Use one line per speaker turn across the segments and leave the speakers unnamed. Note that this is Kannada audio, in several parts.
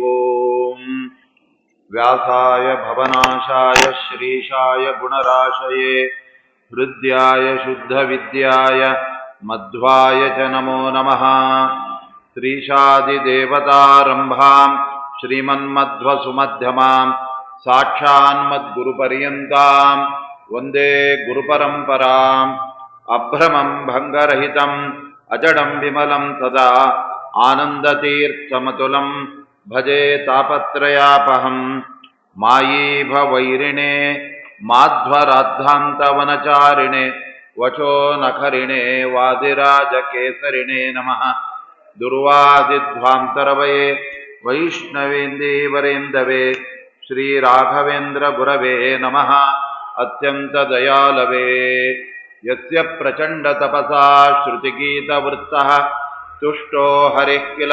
ಓಂ ವ್ಯಾಸಾಯ ಭವನಾಶಾಯ ಶ್ರೀಶಾಯ ಗುಣರಾಶಯೇ ಹೃದ್ಯಾಯ ಶುದ್ಧ ವಿದ್ಯಾಯ ಮಧ್ವಾಯ ಚ ನಮೋ ನಮಃ. ಶ್ರೀಶಾದಿದೇವತಾರಂಭಾಂ ಶ್ರೀಮನ್ಮಧ್ವಸುಮಧ್ಯಮಾಂ ಸಾಕ್ಷಾನ್ಮದ್ಗುರುಪರ್ಯಂತಾಂ ವಂದೇ ಗುರುಪರಂಪರಾಂ. ಅಭ್ರಮಂ ಭಂಗರಹಿತಂ ಅಜಡಂ ವಿಮಲಂ ಸದಾ ಆನಂದತೀರ್ಥಮತುಲಂ ಭಜೆ ತಾಪತ್ರಯಾಪಹಂ. ಮಾಯೀಭವೈರಿಣೆ ಮಾಧ್ವರಾದ್ಧಾಂತವನಚಾರಿಣೆ ವಚೋ ನಖರಿಣೆ ವಾದಿರಾಜಕೇಸರಿಣೆ ನಮಃ. ದುರ್ವಾದಿಧ್ವಾಂತರವಯೇ ವೈಷ್ಣವೇಂದೇವರೇಂದವೇ ಶ್ರೀರಾಘವೇಂದ್ರ ಗುರವೇ ನಮಃ. ಅತ್ಯಂತ ದಯಾಲವೇ ಯಸ್ಯ ಪ್ರಚಂಡ ತಪಸಾ ಶ್ರುತಿಗೀತವೃತ್ತಃ ತುಷ್ಟೋ ಹರಿಃ ಕಿಲ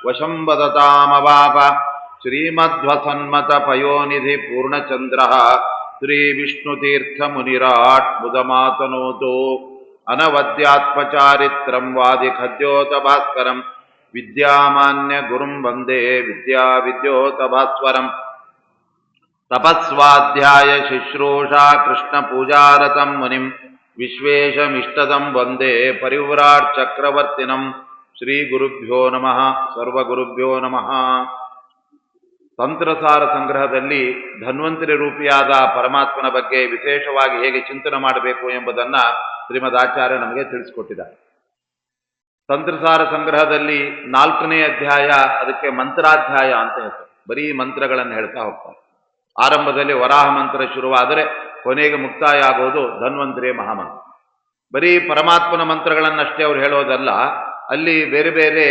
ವಶಂ ವದತಾಮವಾಪ. ಶ್ರೀಮಧ್ವಸನ್ಮತ ಪಯೋನಿಧಿ ಪೂರ್ಣಚಂದ್ರಃ ಶ್ರೀ ವಿಷ್ಣುತೀರ್ಥ ಮುನಿರಾಟ್ ಮುದಮಾತನೋತು. ಅನವದ್ಯಾತ್ಮಚಾರಿತ್ರಂ ವಾದಿ ಖದ್ಯೋತ ಭಾಸ್ಕರಂ ವಿದ್ಯಾಮಾನ್ಯ ಗುರುಂ ವಂದೇ ವಿದ್ಯಾ ವಿದ್ಯೋತ ಭಾಸ್ವರಂ. ತಪಸ್ವಾಧ್ಯಾಯ ಶುಶ್ರೂಷಾ ಕೃಷ್ಣ ಪೂಜಾರತಂ ಮುನಿಂ ವಿಶ್ವೇಶಮಿಷ್ಟದಂ ವಂದೇ ಪರಿವ್ರಾಟ್ ಚಕ್ರವರ್ತಿನಂ. ಶ್ರೀ ಗುರುಭ್ಯೋ ನಮಃ. ಸರ್ವಗುರುಭ್ಯೋ ನಮಃ. ತಂತ್ರಸಾರ ಸಂಗ್ರಹದಲ್ಲಿ ಧನ್ವಂತರಿ ರೂಪಿಯಾದ ಪರಮಾತ್ಮನ ಬಗ್ಗೆ ವಿಶೇಷವಾಗಿ ಹೇಗೆ ಚಿಂತನೆ ಮಾಡಬೇಕು ಎಂಬುದನ್ನು ಶ್ರೀಮದ್ ಆಚಾರ್ಯ ನಮಗೆ ತಿಳಿಸಿಕೊಟ್ಟಿದ್ದಾರೆ. ತಂತ್ರಸಾರ ಸಂಗ್ರಹದಲ್ಲಿ 4ನೇ ಅಧ್ಯಾಯ, ಅದಕ್ಕೆ ಮಂತ್ರಾಧ್ಯಾಯ ಅಂತ ಹೆಸರು. ಬರೀ ಮಂತ್ರಗಳನ್ನು ಹೇಳ್ತಾ ಹೋಗ್ತಾರೆ. ಆರಂಭದಲ್ಲಿ ವರಾಹ ಮಂತ್ರ ಶುರುವಾದರೆ ಕೊನೆಗೆ ಮುಕ್ತಾಯ ಆಗೋದು ಧನ್ವಂತರಿಯ ಮಹಾಮಂತ್ರ. ಬರೀ ಪರಮಾತ್ಮನ ಮಂತ್ರಗಳನ್ನಷ್ಟೇ ಅವ್ರು ಹೇಳೋದಲ್ಲ, ಅಲ್ಲಿ ಬೇರೆ ಬೇರೆ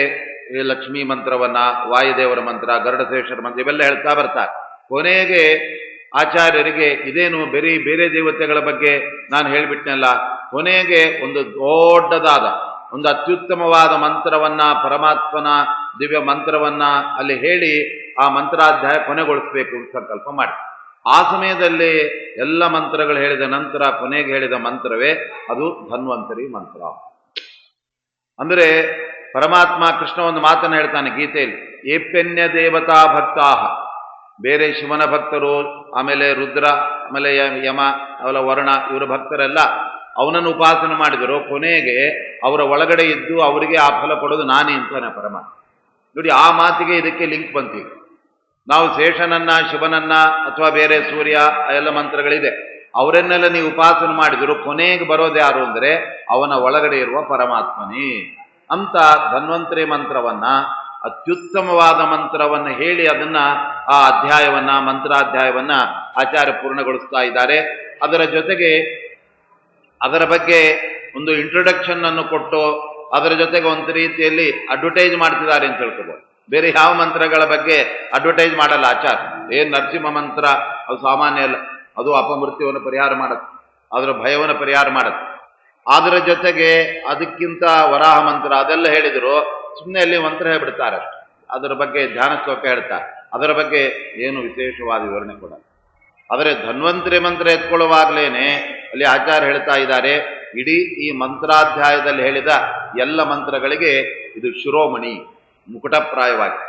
ಲಕ್ಷ್ಮೀ ಮಂತ್ರವನ್ನ, ವಾಯುದೇವರ ಮಂತ್ರ, ಗರುಡಶೇಷರ ಮಂತ್ರ ಇವೆಲ್ಲ ಹೇಳ್ತಾ ಬರ್ತಾರೆ. ಕೊನೆಗೆ ಆಚಾರ್ಯರಿಗೆ ಇದೇನು ಬೇರೆ ಬೇರೆ ದೇವತೆಗಳ ಬಗ್ಗೆ ನಾನು ಹೇಳಿಬಿಟ್ನಲ್ಲ, ಕೊನೆಗೆ ಒಂದು ದೊಡ್ಡದಾದ ಒಂದು ಅತ್ಯುತ್ತಮವಾದ ಮಂತ್ರವನ್ನ, ಪರಮಾತ್ಮನ ದಿವ್ಯ ಮಂತ್ರವನ್ನ ಅಲ್ಲಿ ಹೇಳಿ ಆ ಮಂತ್ರಾಧ್ಯಾಯ ಕೊನೆಗೊಳಿಸಬೇಕು ಅಂತ ಸಂಕಲ್ಪ ಮಾಡಿ. ಆ ಸಮಯದಲ್ಲಿ ಎಲ್ಲ ಮಂತ್ರಗಳು ಹೇಳಿದ ನಂತರ ಕೊನೆಗೆ ಹೇಳಿದ ಮಂತ್ರವೇ ಅದು ಧನ್ವಂತರಿ ಮಂತ್ರ. ಅಂದರೆ ಪರಮಾತ್ಮ ಕೃಷ್ಣ ಒಂದು ಮಾತನ್ನು ಹೇಳ್ತಾನೆ ಗೀತೆಯಲ್ಲಿ, ಏಪ್ಯನ್ಯ ದೇವತಾ ಭಕ್ತಾಹ. ಬೇರೆ ಶಿವನ ಭಕ್ತರು, ಆಮೇಲೆ ರುದ್ರ, ಆಮೇಲೆ ಯಮ, ಅವರ ವರ್ಣ, ಇವರ ಭಕ್ತರೆಲ್ಲ ಅವನನ್ನು ಉಪಾಸನೆ ಮಾಡಿದರು. ಕೊನೆಗೆ ಅವರ ಒಳಗಡೆ ಇದ್ದು ಅವರಿಗೆ ಆ ಫಲ ಕೊಡೋದು ನಾನೇ ಅಂತಾನೆ ಪರಮಾತ್ಮ. ನೋಡಿ, ಆ ಮಾತಿಗೆ ಇದಕ್ಕೆ ಲಿಂಕ್ ಬಂತೀವಿ. ನಾವು ಶೇಷನನ್ನ, ಶಿವನನ್ನ ಅಥವಾ ಬೇರೆ ಸೂರ್ಯ ಎಲ್ಲ ಮಂತ್ರಗಳಿದೆ, ಅವರನ್ನೆಲ್ಲ ನೀವು ಉಪಾಸನೆ ಮಾಡಿದ್ರು, ಕೊನೆಗೆ ಬರೋದು ಯಾರು ಅಂದರೆ ಅವನ ಒಳಗಡೆ ಇರುವ ಪರಮಾತ್ಮನೇ ಅಂತ ಧನ್ವಂತರಿ ಮಂತ್ರವನ್ನ, ಅತ್ಯುತ್ತಮವಾದ ಮಂತ್ರವನ್ನು ಹೇಳಿ ಅದನ್ನ ಆ ಅಧ್ಯಾಯವನ್ನ, ಮಂತ್ರಾಧ್ಯಾಯವನ್ನ ಆಚಾರ್ಯ ಪೂರ್ಣಗೊಳಿಸ್ತಾ ಇದ್ದಾರೆ. ಅದರ ಜೊತೆಗೆ ಅದರ ಬಗ್ಗೆ ಒಂದು ಇಂಟ್ರೊಡಕ್ಷನ್ ಅನ್ನು ಕೊಟ್ಟು ಅದರ ಜೊತೆಗೆ ಒಂದು ರೀತಿಯಲ್ಲಿ ಅಡ್ವರ್ಟೈಸ್ ಮಾಡ್ತಿದ್ದಾರೆ ಅಂತ ಹೇಳ್ಕೋಬಹುದು. ಬೇರೆ ಯಾವ ಮಂತ್ರಗಳ ಬಗ್ಗೆ ಅಡ್ವರ್ಟೈಸ್ ಮಾಡಲ್ಲ ಆಚಾರ್ಯ. ಏನ್ ನರಸಿಂಹ ಮಂತ್ರ ಅದು ಸಾಮಾನ್ಯ ಅಲ್ಲ, ಅದು ಅಪಮೃತ್ಯುವನ್ನು ಪರಿಹಾರ ಮಾಡತ್ತೆ, ಅದರ ಭಯವನ್ನು ಪರಿಹಾರ ಮಾಡತ್ತೆ. ಅದರ ಜೊತೆಗೆ ಅದಕ್ಕಿಂತ ವರಾಹ ಮಂತ್ರ ಅದೆಲ್ಲ ಹೇಳಿದ್ರು, ಸುಮ್ಮನೆ ಅಲ್ಲಿ ಮಂತ್ರ ಹೇಳ್ಬಿಡ್ತಾರೆ ಅಷ್ಟು. ಅದರ ಬಗ್ಗೆ ಧ್ಯಾನ ಶ್ಲೋಕ ಹೇಳ್ತಾರೆ, ಅದರ ಬಗ್ಗೆ ಏನು ವಿಶೇಷವಾದ ವಿವರಣೆ ಕೊಡ. ಆದರೆ ಧನ್ವಂತರಿ ಮಂತ್ರ ಎತ್ಕೊಳ್ಳುವಾಗಲೇನೆ ಅಲ್ಲಿ ಆಚಾರ್ಯ ಹೇಳ್ತಾ ಇದ್ದಾರೆ, ಇಡೀ ಈ ಮಂತ್ರಾಧ್ಯಾಯದಲ್ಲಿ ಹೇಳಿದ ಎಲ್ಲ ಮಂತ್ರಗಳಿಗೆ ಇದು ಶಿರೋಮಣಿ, ಮುಕುಟಪ್ರಾಯವಾಗಿ.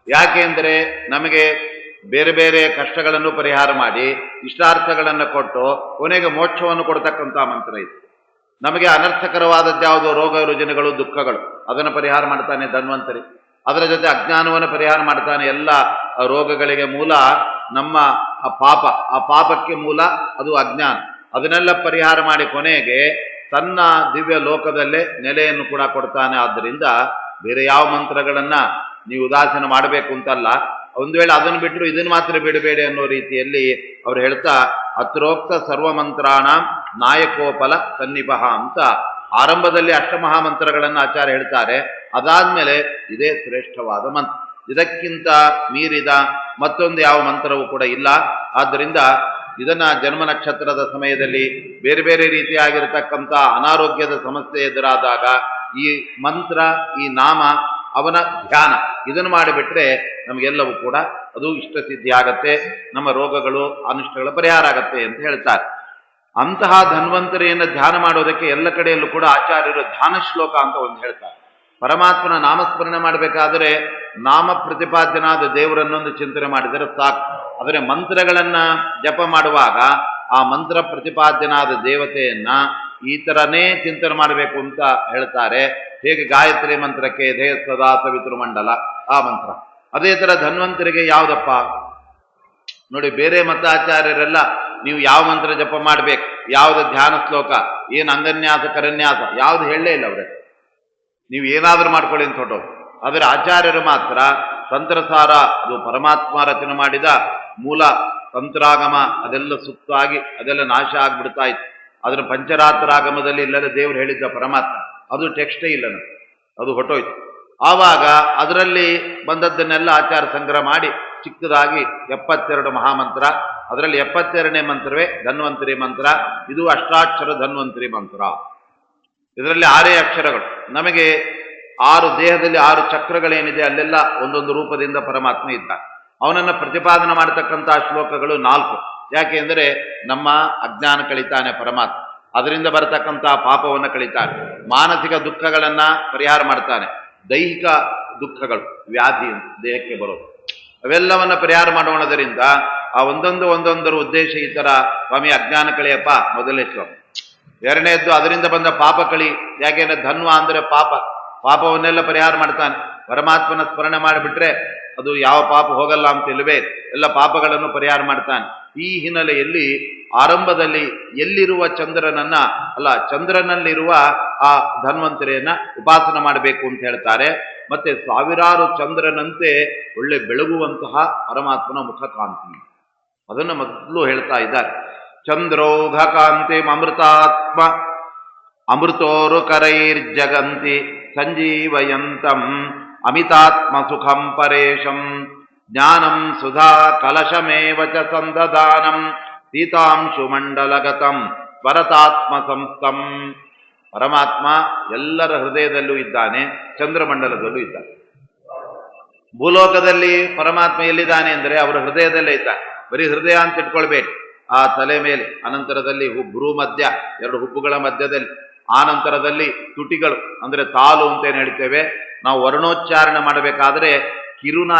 ಯಾಕೆ ಅಂದರೆ ನಮಗೆ ಬೇರೆ ಬೇರೆ ಕಷ್ಟಗಳನ್ನು ಪರಿಹಾರ ಮಾಡಿ ಇಷ್ಟಾರ್ಥಗಳನ್ನು ಕೊಟ್ಟು ಕೊನೆಗೆ ಮೋಕ್ಷವನ್ನು ಕೊಡ್ತಕ್ಕಂಥ ಮಂತ್ರ ಇದು. ನಮಗೆ ಅನರ್ಥಕರವಾದದ್ಯಾವುದು, ರೋಗ ರುಜಿನಗಳು, ದುಃಖಗಳು, ಅದನ್ನು ಪರಿಹಾರ ಮಾಡ್ತಾನೆ ಧನ್ವಂತರಿ. ಅದರ ಜೊತೆ ಅಜ್ಞಾನವನ್ನು ಪರಿಹಾರ ಮಾಡ್ತಾನೆ. ಎಲ್ಲ ರೋಗಗಳಿಗೆ ಮೂಲ ನಮ್ಮ ಪಾಪ, ಆ ಪಾಪಕ್ಕೆ ಮೂಲ ಅದು ಅಜ್ಞಾನ. ಅದನ್ನೆಲ್ಲ ಪರಿಹಾರ ಮಾಡಿ ಕೊನೆಗೆ ತನ್ನ ದಿವ್ಯ ಲೋಕದಲ್ಲೇ ನೆಲೆಯನ್ನು ಕೂಡ ಕೊಡ್ತಾನೆ. ಆದ್ದರಿಂದ ಬೇರೆ ಯಾವ ಮಂತ್ರಗಳನ್ನ ನೀವು ಉದಾಸೀನ ಮಾಡಬೇಕು ಅಂತಲ್ಲ, ಒಂದು ವೇಳೆ ಅದನ್ನು ಬಿಟ್ಟರು ಇದನ್ನು ಮಾತ್ರ ಬಿಡಬೇಡಿ ಅನ್ನೋ ರೀತಿಯಲ್ಲಿ ಅವ್ರು ಹೇಳ್ತಾ, ಅತ್ರೋಕ್ತ ಸರ್ವಮಂತ್ರಾಣ ನಾಯಕೋಪಲ ಸನ್ನಿಪಹ ಅಂತ ಆರಂಭದಲ್ಲಿ ಅಷ್ಟಮಹಾಮಂತ್ರಗಳನ್ನು ಆಚಾರ್ಯ ಹೇಳ್ತಾರೆ. ಅದಾದ್ಮೇಲೆ ಇದೇ ಶ್ರೇಷ್ಠವಾದ ಮಂತ್ರ, ಇದಕ್ಕಿಂತ ಮೀರಿದ ಮತ್ತೊಂದು ಯಾವ ಮಂತ್ರವೂ ಕೂಡ ಇಲ್ಲ. ಆದ್ದರಿಂದ ಇದನ್ನ ಜನ್ಮ ನಕ್ಷತ್ರದ ಸಮಯದಲ್ಲಿ ಬೇರೆ ಬೇರೆ ರೀತಿಯಾಗಿರತಕ್ಕಂಥ ಅನಾರೋಗ್ಯದ ಸಮಸ್ಯೆ ಎದುರಾದಾಗ ಈ ಮಂತ್ರ, ಈ ನಾಮ, ಅವನ ಧ್ಯಾನ ಇದನ್ನು ಮಾಡಿಬಿಟ್ರೆ ನಮಗೆಲ್ಲವೂ ಕೂಡ ಅದು ಇಷ್ಟಸಿದ್ಧಿ ಆಗತ್ತೆ, ನಮ್ಮ ರೋಗಗಳು ಅನಿಷ್ಟಗಳ ಪರಿಹಾರ ಆಗತ್ತೆ ಅಂತ ಹೇಳ್ತಾರೆ. ಅಂತಹ ಧನ್ವಂತರಿಯನ್ನು ಧ್ಯಾನ ಮಾಡೋದಕ್ಕೆ ಎಲ್ಲ ಕಡೆಯಲ್ಲೂ ಕೂಡ ಆಚಾರ್ಯರು ಧ್ಯಾನ ಶ್ಲೋಕ ಅಂತ ಒಂದು ಹೇಳ್ತಾರೆ. ಪರಮಾತ್ಮನ ನಾಮಸ್ಮರಣೆ ಮಾಡಬೇಕಾದರೆ ನಾಮ ಪ್ರತಿಪಾದ್ಯನಾದ ದೇವರನ್ನೊಂದು ಚಿಂತನೆ ಮಾಡಿದರೆ ಸಾಕು. ಆದರೆ ಮಂತ್ರಗಳನ್ನ ಜಪ ಮಾಡುವಾಗ ಆ ಮಂತ್ರ ಪ್ರತಿಪಾದ್ಯನಾದ ದೇವತೆಯನ್ನ ಈ ಥರನೇ ಚಿಂತನೆ ಮಾಡಬೇಕು ಅಂತ ಹೇಳ್ತಾರೆ. ಹೇಗೆ ಗಾಯತ್ರಿ ಮಂತ್ರಕ್ಕೆ ಧೇಯ ಸದಾ ಸವಿತೃಮಂಡಲ ಆ ಮಂತ್ರ, ಅದೇ ಥರ ಧನ್ವಂತರಿಗೆ ಯಾವುದಪ್ಪ ನೋಡಿ, ಬೇರೆ ಮತಾಚಾರ್ಯರೆಲ್ಲ ನೀವು ಯಾವ ಮಂತ್ರ ಜಪ ಮಾಡಬೇಕು, ಯಾವ್ದು ಧ್ಯಾನ ಶ್ಲೋಕ, ಏನು ಅಂಗನ್ಯಾಸ ಕರನ್ಯಾಸ ಯಾವ್ದು ಹೇಳಲೇ ಇಲ್ಲ ಅವರೇ. ನೀವು ಏನಾದರೂ ಮಾಡ್ಕೊಳ್ಳಿ ಅಂತ ಹೊಟ್ಟೋದು. ಆದರೆ ಆಚಾರ್ಯರು ಮಾತ್ರ ತಂತ್ರಸಾರ, ಅದು ಪರಮಾತ್ಮ ರಚನೆ ಮಾಡಿದ ಮೂಲ ತಂತ್ರಾಗಮ, ಅದೆಲ್ಲ ಸುತ್ತಾಗಿ ಅದೆಲ್ಲ ನಾಶ ಆಗ್ಬಿಡ್ತಾ ಇತ್ತು. ಅದರ ಪಂಚರಾತ್ರಾಗಮದಲ್ಲಿ ಇಲ್ಲದ ದೇವರು ಹೇಳಿದ್ದ ಪರಮಾತ್ಮ, ಅದು ಟೆಕ್ಸ್ಟೇ ಇಲ್ಲ, ಅದು ಹೊಟ್ಟೋಯ್ತು. ಆವಾಗ ಅದರಲ್ಲಿ ಬಂದದ್ದನ್ನೆಲ್ಲ ಆಚಾರ ಸಂಗ್ರಹ ಮಾಡಿ ಚಿಕ್ಕದಾಗಿ 72 ಮಹಾಮಂತ್ರ, ಅದರಲ್ಲಿ 72ನೇ ಮಂತ್ರವೇ ಧನ್ವಂತರಿ ಮಂತ್ರ. ಇದು ಅಷ್ಟಾಕ್ಷರ ಧನ್ವಂತರಿ ಮಂತ್ರ. ಇದರಲ್ಲಿ 6 ಅಕ್ಷರಗಳು. ನಮಗೆ 6 ದೇಹದಲ್ಲಿ 6 ಚಕ್ರಗಳೇನಿದೆ ಅಲ್ಲೆಲ್ಲ ಒಂದೊಂದು ರೂಪದಿಂದ ಪರಮಾತ್ಮ ಇದ್ದ. ಅವನನ್ನು ಪ್ರತಿಪಾದನೆ ಮಾಡತಕ್ಕಂತಹ ಶ್ಲೋಕಗಳು 4. ಯಾಕೆ ಅಂದರೆ ನಮ್ಮ ಅಜ್ಞಾನ ಕಳಿತಾನೆ ಪರಮಾತ್ಮ, ಅದರಿಂದ ಬರತಕ್ಕಂತಹ ಪಾಪವನ್ನು ಕಳಿತಾನೆ, ಮಾನಸಿಕ ದುಃಖಗಳನ್ನ ಪರಿಹಾರ ಮಾಡ್ತಾನೆ, ದೈಹಿಕ ದುಃಖಗಳು ವ್ಯಾಧಿ ದೇಹಕ್ಕೆ ಬರೋದು ಅವೆಲ್ಲವನ್ನ ಪರಿಹಾರ ಮಾಡೋಣದರಿಂದ ಆ ಒಂದೊಂದರ ಉದ್ದೇಶ ಈ ಥರ. ಸ್ವಾಮಿ ಅಜ್ಞಾನ ಕಳೆಯಪ್ಪ ಮೊದಲನೇ ಶ್ಲೋಕ. ಎರಡನೇದ್ದು ಅದರಿಂದ ಬಂದ ಪಾಪ ಕಳಿ. ಯಾಕೆಂದ್ರೆ ಧನ್ವ ಅಂದರೆ ಪಾಪವನ್ನೆಲ್ಲ ಪರಿಹಾರ ಮಾಡ್ತಾನೆ. ಪರಮಾತ್ಮನ ಸ್ಮರಣೆ ಮಾಡಿಬಿಟ್ರೆ ಅದು ಯಾವ ಪಾಪ ಹೋಗಲ್ಲ ಅಂತ ಇಲ್ಲವೇ, ಎಲ್ಲ ಪಾಪಗಳನ್ನು ಪರಿಹಾರ ಮಾಡ್ತಾನೆ. ಈ ಹಿನ್ನೆಲೆಯಲ್ಲಿ ಆರಂಭದಲ್ಲಿ ಎಲ್ಲಿರುವ ಚಂದ್ರನಲ್ಲಿರುವ ಆ ಧನ್ವಂತರಿಯನ್ನ ಉಪಾಸನ ಮಾಡಬೇಕು ಅಂತ ಹೇಳ್ತಾರೆ. ಮತ್ತೆ ಸಾವಿರಾರು ಚಂದ್ರನಂತೆ ಒಳ್ಳೆ ಬೆಳಗುವಂತಹ ಪರಮಾತ್ಮನ ಮುಖಕಾಂತಿ, ಅದನ್ನು ಮೊದಲು ಹೇಳ್ತಾ ಇದ್ದಾರೆ. ಚಂದ್ರೌಘ ಕಾಂತಿ ಅಮೃತಾತ್ಮ ಅಮೃತೋರು ಕರೈರ್ಜಗಂತಿ ಸಂಜೀವಯಂತಂ ಅಮಿತಾತ್ಮ ಸುಖಂ ಪರೇಶಂ ಜ್ಞಾನಂ ಸುಧಾ ಕಲಶಮೇವ ಚ ಸಂದದಾನಂ ಸೀತಾಂಶು ಮಂಡಲಗತಂ ಸ್ವರತಾತ್ಮ ಸಂಸ್ಥಂ. ಪರಮಾತ್ಮ ಎಲ್ಲರ ಹೃದಯದಲ್ಲೂ ಇದ್ದಾನೆ, ಚಂದ್ರಮಂಡಲದಲ್ಲೂ ಇದ್ದಾನೆ. ಭೂಲೋಕದಲ್ಲಿ ಪರಮಾತ್ಮ ಎಲ್ಲಿದ್ದಾನೆ ಅಂದರೆ ಅವರ ಹೃದಯದಲ್ಲೇ ಇದ್ದಾನೆ. ಬರೀ ಹೃದಯ ಅಂತ ಇಟ್ಕೊಳ್ಬೇಡಿ, ಆ ತಲೆ ಮೇಲೆ, ಅನಂತರದಲ್ಲಿ ಭ್ರೂ ಮಧ್ಯ 2 ಹುಬ್ಬುಗಳ ಮಧ್ಯದಲ್ಲಿ, ಆನಂತರದಲ್ಲಿ ತುಟಿಗಳು ಅಂದರೆ ತಾಲು ಅಂತೇನು ಹೇಳ್ತೇವೆ ನಾವು. ವರ್ಣೋಚ್ಚಾರಣೆ ಮಾಡಬೇಕಾದ್ರೆ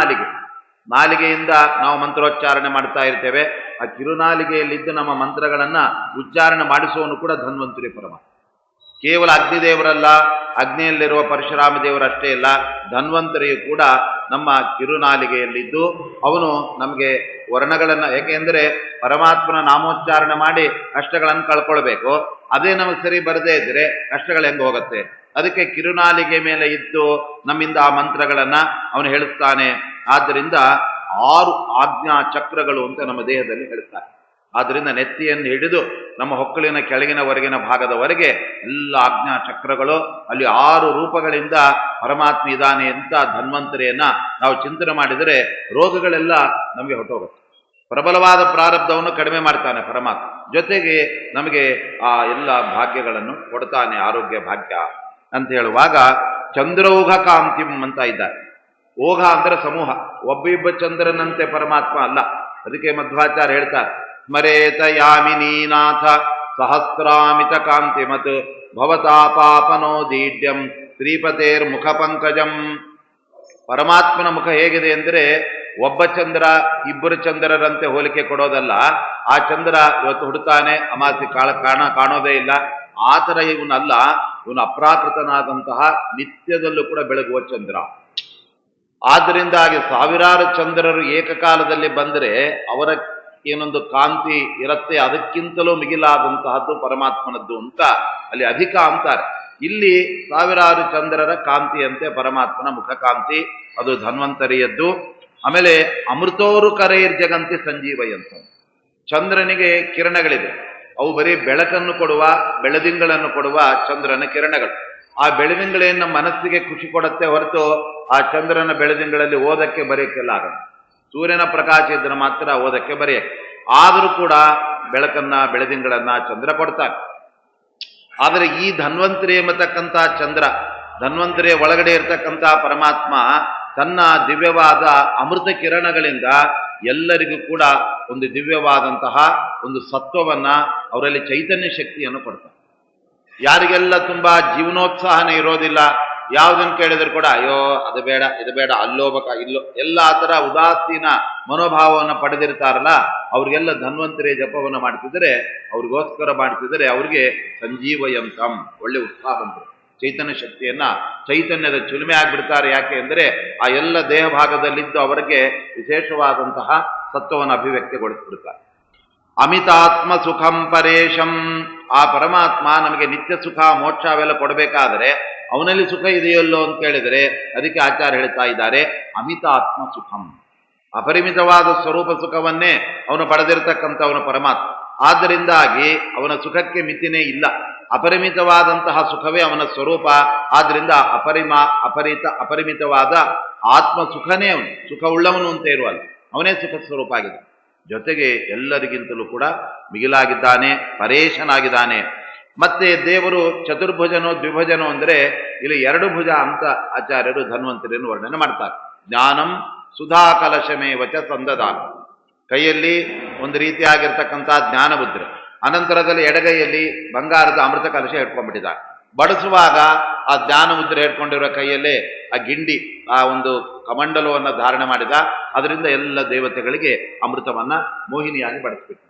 ನಾಲಿಗೆಯಿಂದ ನಾವು ಮಂತ್ರೋಚ್ಚಾರಣೆ ಮಾಡ್ತಾ ಇರ್ತೇವೆ. ಆ ಕಿರುನಾಲಿಗೆಯಲ್ಲಿದ್ದು ನಮ್ಮ ಮಂತ್ರಗಳನ್ನ ಉಚ್ಚಾರಣೆ ಮಾಡಿಸುವವನು ಕೂಡ ಧನ್ವಂತರಿ ಪರಮಾತ್ಮ. ಕೇವಲ ಅಗ್ನಿದೇವರಲ್ಲ, ಅಗ್ನಿಯಲ್ಲಿರುವ ಪರಶುರಾಮ ದೇವರಷ್ಟೇ ಇಲ್ಲ, ಧನ್ವಂತರಿಯು ಕೂಡ ನಮ್ಮ ಕಿರುನಾಲಿಗೆಯಲ್ಲಿದ್ದು ಅವನು ನಮಗೆ ವರ್ಣಗಳನ್ನ, ಏಕೆಂದರೆ ಪರಮಾತ್ಮನ ನಾಮೋಚ್ಚಾರಣೆ ಮಾಡಿ ಕಷ್ಟಗಳನ್ನು ಕಳ್ಕೊಳ್ಬೇಕು. ಅದೇ ನಮಗೆ ಸರಿ ಬರದೇ ಇದ್ರೆ ಕಷ್ಟಗಳು ಹೆಂಗೆ ಹೋಗುತ್ತೆ? ಅದಕ್ಕೆ ಕಿರುನಾಲಿಗೆ ಮೇಲೆ ಇದ್ದು ನಮ್ಮಿಂದ ಆ ಮಂತ್ರಗಳನ್ನ ಅವನು ಹೇಳಿಸ್ತಾನೆ. ಆದ್ದರಿಂದ 6 ಆಜ್ಞಾ ಚಕ್ರಗಳು ಅಂತ ನಮ್ಮ ದೇಹದಲ್ಲಿ ಹೇಳ್ತಾರೆ. ಆದ್ದರಿಂದ ನೆತ್ತಿಯನ್ನು ಹಿಡಿದು ನಮ್ಮ ಹೊಕ್ಕಳಿನ ಕೆಳಗಿನವರೆಗಿನ ಭಾಗದವರೆಗೆ ಎಲ್ಲ ಆಜ್ಞಾ ಚಕ್ರಗಳು, ಅಲ್ಲಿ 6 ರೂಪಗಳಿಂದ ಪರಮಾತ್ಮ ಇದ್ದಾನೆ ಅಂತ ಧನ್ವಂತರಿಯನ್ನ ನಾವು ಚಿಂತನೆ ಮಾಡಿದರೆ ರೋಗಗಳೆಲ್ಲ ನಮಗೆ ಹೊಟ್ಟೋಗುತ್ತೆ. ಪ್ರಬಲವಾದ ಪ್ರಾರಬ್ಧವನ್ನು ಕಡಿಮೆ ಮಾಡ್ತಾನೆ ಪರಮಾತ್ಮ, ಜೊತೆಗೆ ನಮಗೆ ಆ ಎಲ್ಲ ಭಾಗ್ಯಗಳನ್ನು ಕೊಡ್ತಾನೆ, ಆರೋಗ್ಯ ಭಾಗ್ಯ ಅಂತ ಹೇಳುವಾಗ ಚಂದ್ರೌಘ ಕಾಂತಿಂ ಅಂತ ಇದ್ದಾರೆ. ಓಘ ಅಂದರೆ ಸಮೂಹ, ಒಬ್ಬ ಚಂದ್ರನಂತೆ ಪರಮಾತ್ಮ ಅಲ್ಲ. ಅದಕ್ಕೆ ಮಧ್ವಾಚಾರ್ಯ ಹೇಳ್ತಾರೆ, ಸ್ಮರೇತ ಯಾಮಿನೀನಾಥ ಸಹಸ್ರಾಮಿತ ಕಾಂತಿಮತ್ ಭವತಾಪಾಪನೋ ದೀಢ್ಯಂ ಶ್ರೀಪತೇರ್ ಮುಖ ಪಂಕಜಂ. ಪರಮಾತ್ಮನ ಮುಖ ಹೇಗಿದೆ ಅಂದರೆ ಒಬ್ಬ ಚಂದ್ರ 2 ಚಂದ್ರರಂತೆ ಹೋಲಿಕೆ ಕೊಡೋದಲ್ಲ. ಆ ಚಂದ್ರ ಇವತ್ತು ಹುಡುತಾನೆ, ಅಮಾಸಿ ಕಾಣೋದೇ ಇಲ್ಲ, ಆ ಥರ ಇವನಲ್ಲ. ಇವನು ಅಪ್ರಾಕೃತನಾದಂತಹ ನಿತ್ಯದಲ್ಲೂ ಕೂಡ ಬೆಳಗುವ ಚಂದ್ರ. ಆದ್ದರಿಂದಾಗಿ ಸಾವಿರಾರು ಚಂದ್ರರು ಏಕಕಾಲದಲ್ಲಿ ಬಂದರೆ ಅವರ ಏನೊಂದು ಕಾಂತಿ ಇರುತ್ತೆ, ಅದಕ್ಕಿಂತಲೂ ಮಿಗಿಲಾದಂತಹದ್ದು ಪರಮಾತ್ಮನದ್ದು ಅಂತ ಅಲ್ಲಿ ಅಧಿಕ ಅಂತಾರೆ. ಇಲ್ಲಿ ಸಾವಿರಾರು ಚಂದ್ರರ ಕಾಂತಿಯಂತೆ ಪರಮಾತ್ಮನ ಮುಖಕಾಂತಿ, ಅದು ಧನ್ವಂತರಿಯದ್ದು. ಆಮೇಲೆ ಅಮೃತೋರು ಕರೈರ್ಜಗಂತಿ ಸಂಜೀವಯಂತ. ಚಂದ್ರನಿಗೆ ಕಿರಣಗಳಿದೆ, ಅವು ಬರೀ ಬೆಳಕನ್ನು ಕೊಡುವ, ಬೆಳದಿಂಗಳನ್ನು ಕೊಡುವ ಚಂದ್ರನ ಕಿರಣಗಳು. ಆ ಬೆಳದಿಂಗಳೇನು ನಮ್ಮ ಮನಸ್ಸಿಗೆ ಖುಷಿ ಕೊಡುತ್ತೆ ಹೊರತು ಆ ಚಂದ್ರನ ಬೆಳದಿಂಗಳಲ್ಲಿ ಓದಕ್ಕೆ ಬರೆಯಕ್ಕೆಲ್ಲ ಆಗಲ್ಲ. ಸೂರ್ಯನ ಪ್ರಕಾಶ ಇದ್ರೆ ಮಾತ್ರ ಓದಕ್ಕೆ ಬರೆಯಕ್ಕೆ. ಆದರೂ ಕೂಡ ಬೆಳಕನ್ನ ಬೆಳದಿಂಗಳನ್ನ ಚಂದ್ರ ಕೊಡ್ತಾನೆ. ಆದರೆ ಈ ಧನ್ವಂತರಿ ಎಂಬತಕ್ಕಂಥ ಚಂದ್ರ, ಧನ್ವಂತರಿಯ ಒಳಗಡೆ ಇರತಕ್ಕಂಥ ಪರಮಾತ್ಮ ತನ್ನ ದಿವ್ಯವಾದ ಅಮೃತ ಕಿರಣಗಳಿಂದ ಎಲ್ಲರಿಗೂ ಕೂಡ ಒಂದು ದಿವ್ಯವಾದಂತಹ ಒಂದು ಸತ್ವವನ್ನ, ಅವರಲ್ಲಿ ಚೈತನ್ಯ ಶಕ್ತಿಯನ್ನು ಕೊಡ್ತಾರೆ. ಯಾರಿಗೆಲ್ಲ ತುಂಬಾ ಜೀವನೋತ್ಸಾಹನೇ ಇರೋದಿಲ್ಲ, ಯಾವುದನ್ನು ಕೇಳಿದ್ರು ಕೂಡ ಅಯ್ಯೋ ಅದು ಬೇಡ ಇದು ಬೇಡ ಅಲ್ಲೋಬಕ ಇಲ್ಲೋ ಎಲ್ಲ ಆ ಥರ ಉದಾಸೀನ ಮನೋಭಾವವನ್ನು ಪಡೆದಿರ್ತಾರಲ್ಲ ಅವ್ರಿಗೆಲ್ಲ ಧನ್ವಂತರಿ ಜಪವನ್ನು ಮಾಡ್ತಿದ್ರೆ, ಅವ್ರಿಗೋಸ್ಕರ ಮಾಡ್ತಿದ್ರೆ ಅವ್ರಿಗೆ ಸಂಜೀವಯಂತಂ ಒಳ್ಳೆ ಉತ್ಸಾಹ ಬಂತು, ಚೈತನ್ಯ ಶಕ್ತಿಯನ್ನ ಚೈತನ್ಯದ ಚುಲುಮೆ ಆಗ್ಬಿಡ್ತಾರೆ. ಯಾಕೆ ಅಂದರೆ ಆ ಎಲ್ಲ ದೇಹ ಭಾಗದಲ್ಲಿದ್ದು ಅವರಿಗೆ ವಿಶೇಷವಾದಂತಹ ಸತ್ವವನ್ನು ಅಭಿವ್ಯಕ್ತಿಗೊಳಿಸ್ಬಿಡ್ತಾರೆ. ಅಮಿತಾತ್ಮ ಸುಖಂ ಪರೇಶಂ, ಆ ಪರಮಾತ್ಮ ನಮಗೆ ನಿತ್ಯ ಸುಖ ಮೋಕ್ಷ ಅವೆಲ್ಲ ಕೊಡಬೇಕಾದರೆ ಅವನಲ್ಲಿ ಸುಖ ಇದೆಯಲ್ಲೋ ಅಂತ ಕೇಳಿದರೆ ಅದಕ್ಕೆ ಆಚಾರ್ಯ ಹೇಳ್ತಾ ಇದ್ದಾರೆ ಅಮಿತಾತ್ಮ ಸುಖಂ, ಅಪರಿಮಿತವಾದ ಸ್ವರೂಪ ಸುಖವನ್ನೇ ಅವನು ಪಡೆದಿರತಕ್ಕಂಥವನು ಪರಮಾತ್ಮ. ಆದ್ದರಿಂದಾಗಿ ಅವನ ಸುಖಕ್ಕೆ ಮಿತಿನೇ ಇಲ್ಲ, ಅಪರಿಮಿತವಾದಂತಹ ಸುಖವೇ ಅವನ ಸ್ವರೂಪ. ಆದ್ರಿಂದ ಅಪರಿಮಿತವಾದ ಆತ್ಮ ಸುಖನೇ ಅವನು, ಸುಖ ಉಳ್ಳವನು ಅಂತ ಇರುವಲ್ಲ, ಅವನೇ ಸುಖ ಸ್ವರೂಪ ಆಗಿದೆ. ಜೊತೆಗೆ ಎಲ್ಲರಿಗಿಂತಲೂ ಕೂಡ ಮಿಗಿಲಾಗಿದ್ದಾನೆ, ಪರೇಶನಾಗಿದ್ದಾನೆ. ಮತ್ತೆ ದೇವರು ಚತುರ್ಭುಜನೋ ದ್ವಿಭುಜನೋ ಅಂದರೆ ಇಲ್ಲಿ 2 ಭುಜ ಅಂತ ಆಚಾರ್ಯರು ಧನ್ವಂತರಿಯನ್ನು ವರ್ಣನೆ ಮಾಡ್ತಾರೆ. ಜ್ಞಾನಂ ಸುಧಾ ಕಲಶಮೇ ವಚ ಸಂದದಾನ, ಕೈಯಲ್ಲಿ ಒಂದು ರೀತಿಯಾಗಿರ್ತಕ್ಕಂಥ ಜ್ಞಾನ ಮುದ್ರೆ, ಅನಂತರದಲ್ಲಿ ಎಡಗೈಯಲ್ಲಿ ಬಂಗಾರದ ಅಮೃತ ಕಲಶ ಹಿಡ್ಕೊಂಡ್ಬಿಟ್ಟಿದ್ದಾರೆ. ಬಡಿಸುವಾಗ ಆ ಜ್ಞಾನ ಮುದ್ರೆ ಹಿಡ್ಕೊಂಡಿರೋ ಕೈಯಲ್ಲೇ ಆ ಗಿಂಡಿ, ಆ ಒಂದು ಕಮಂಡಲವನ್ನು ಧಾರಣೆ ಮಾಡಿದ. ಅದರಿಂದ ಎಲ್ಲ ದೇವತೆಗಳಿಗೆ ಅಮೃತವನ್ನ ಮೋಹಿನಿಯಾಗಿ ಬಡಿಸ್ಬೇಕು.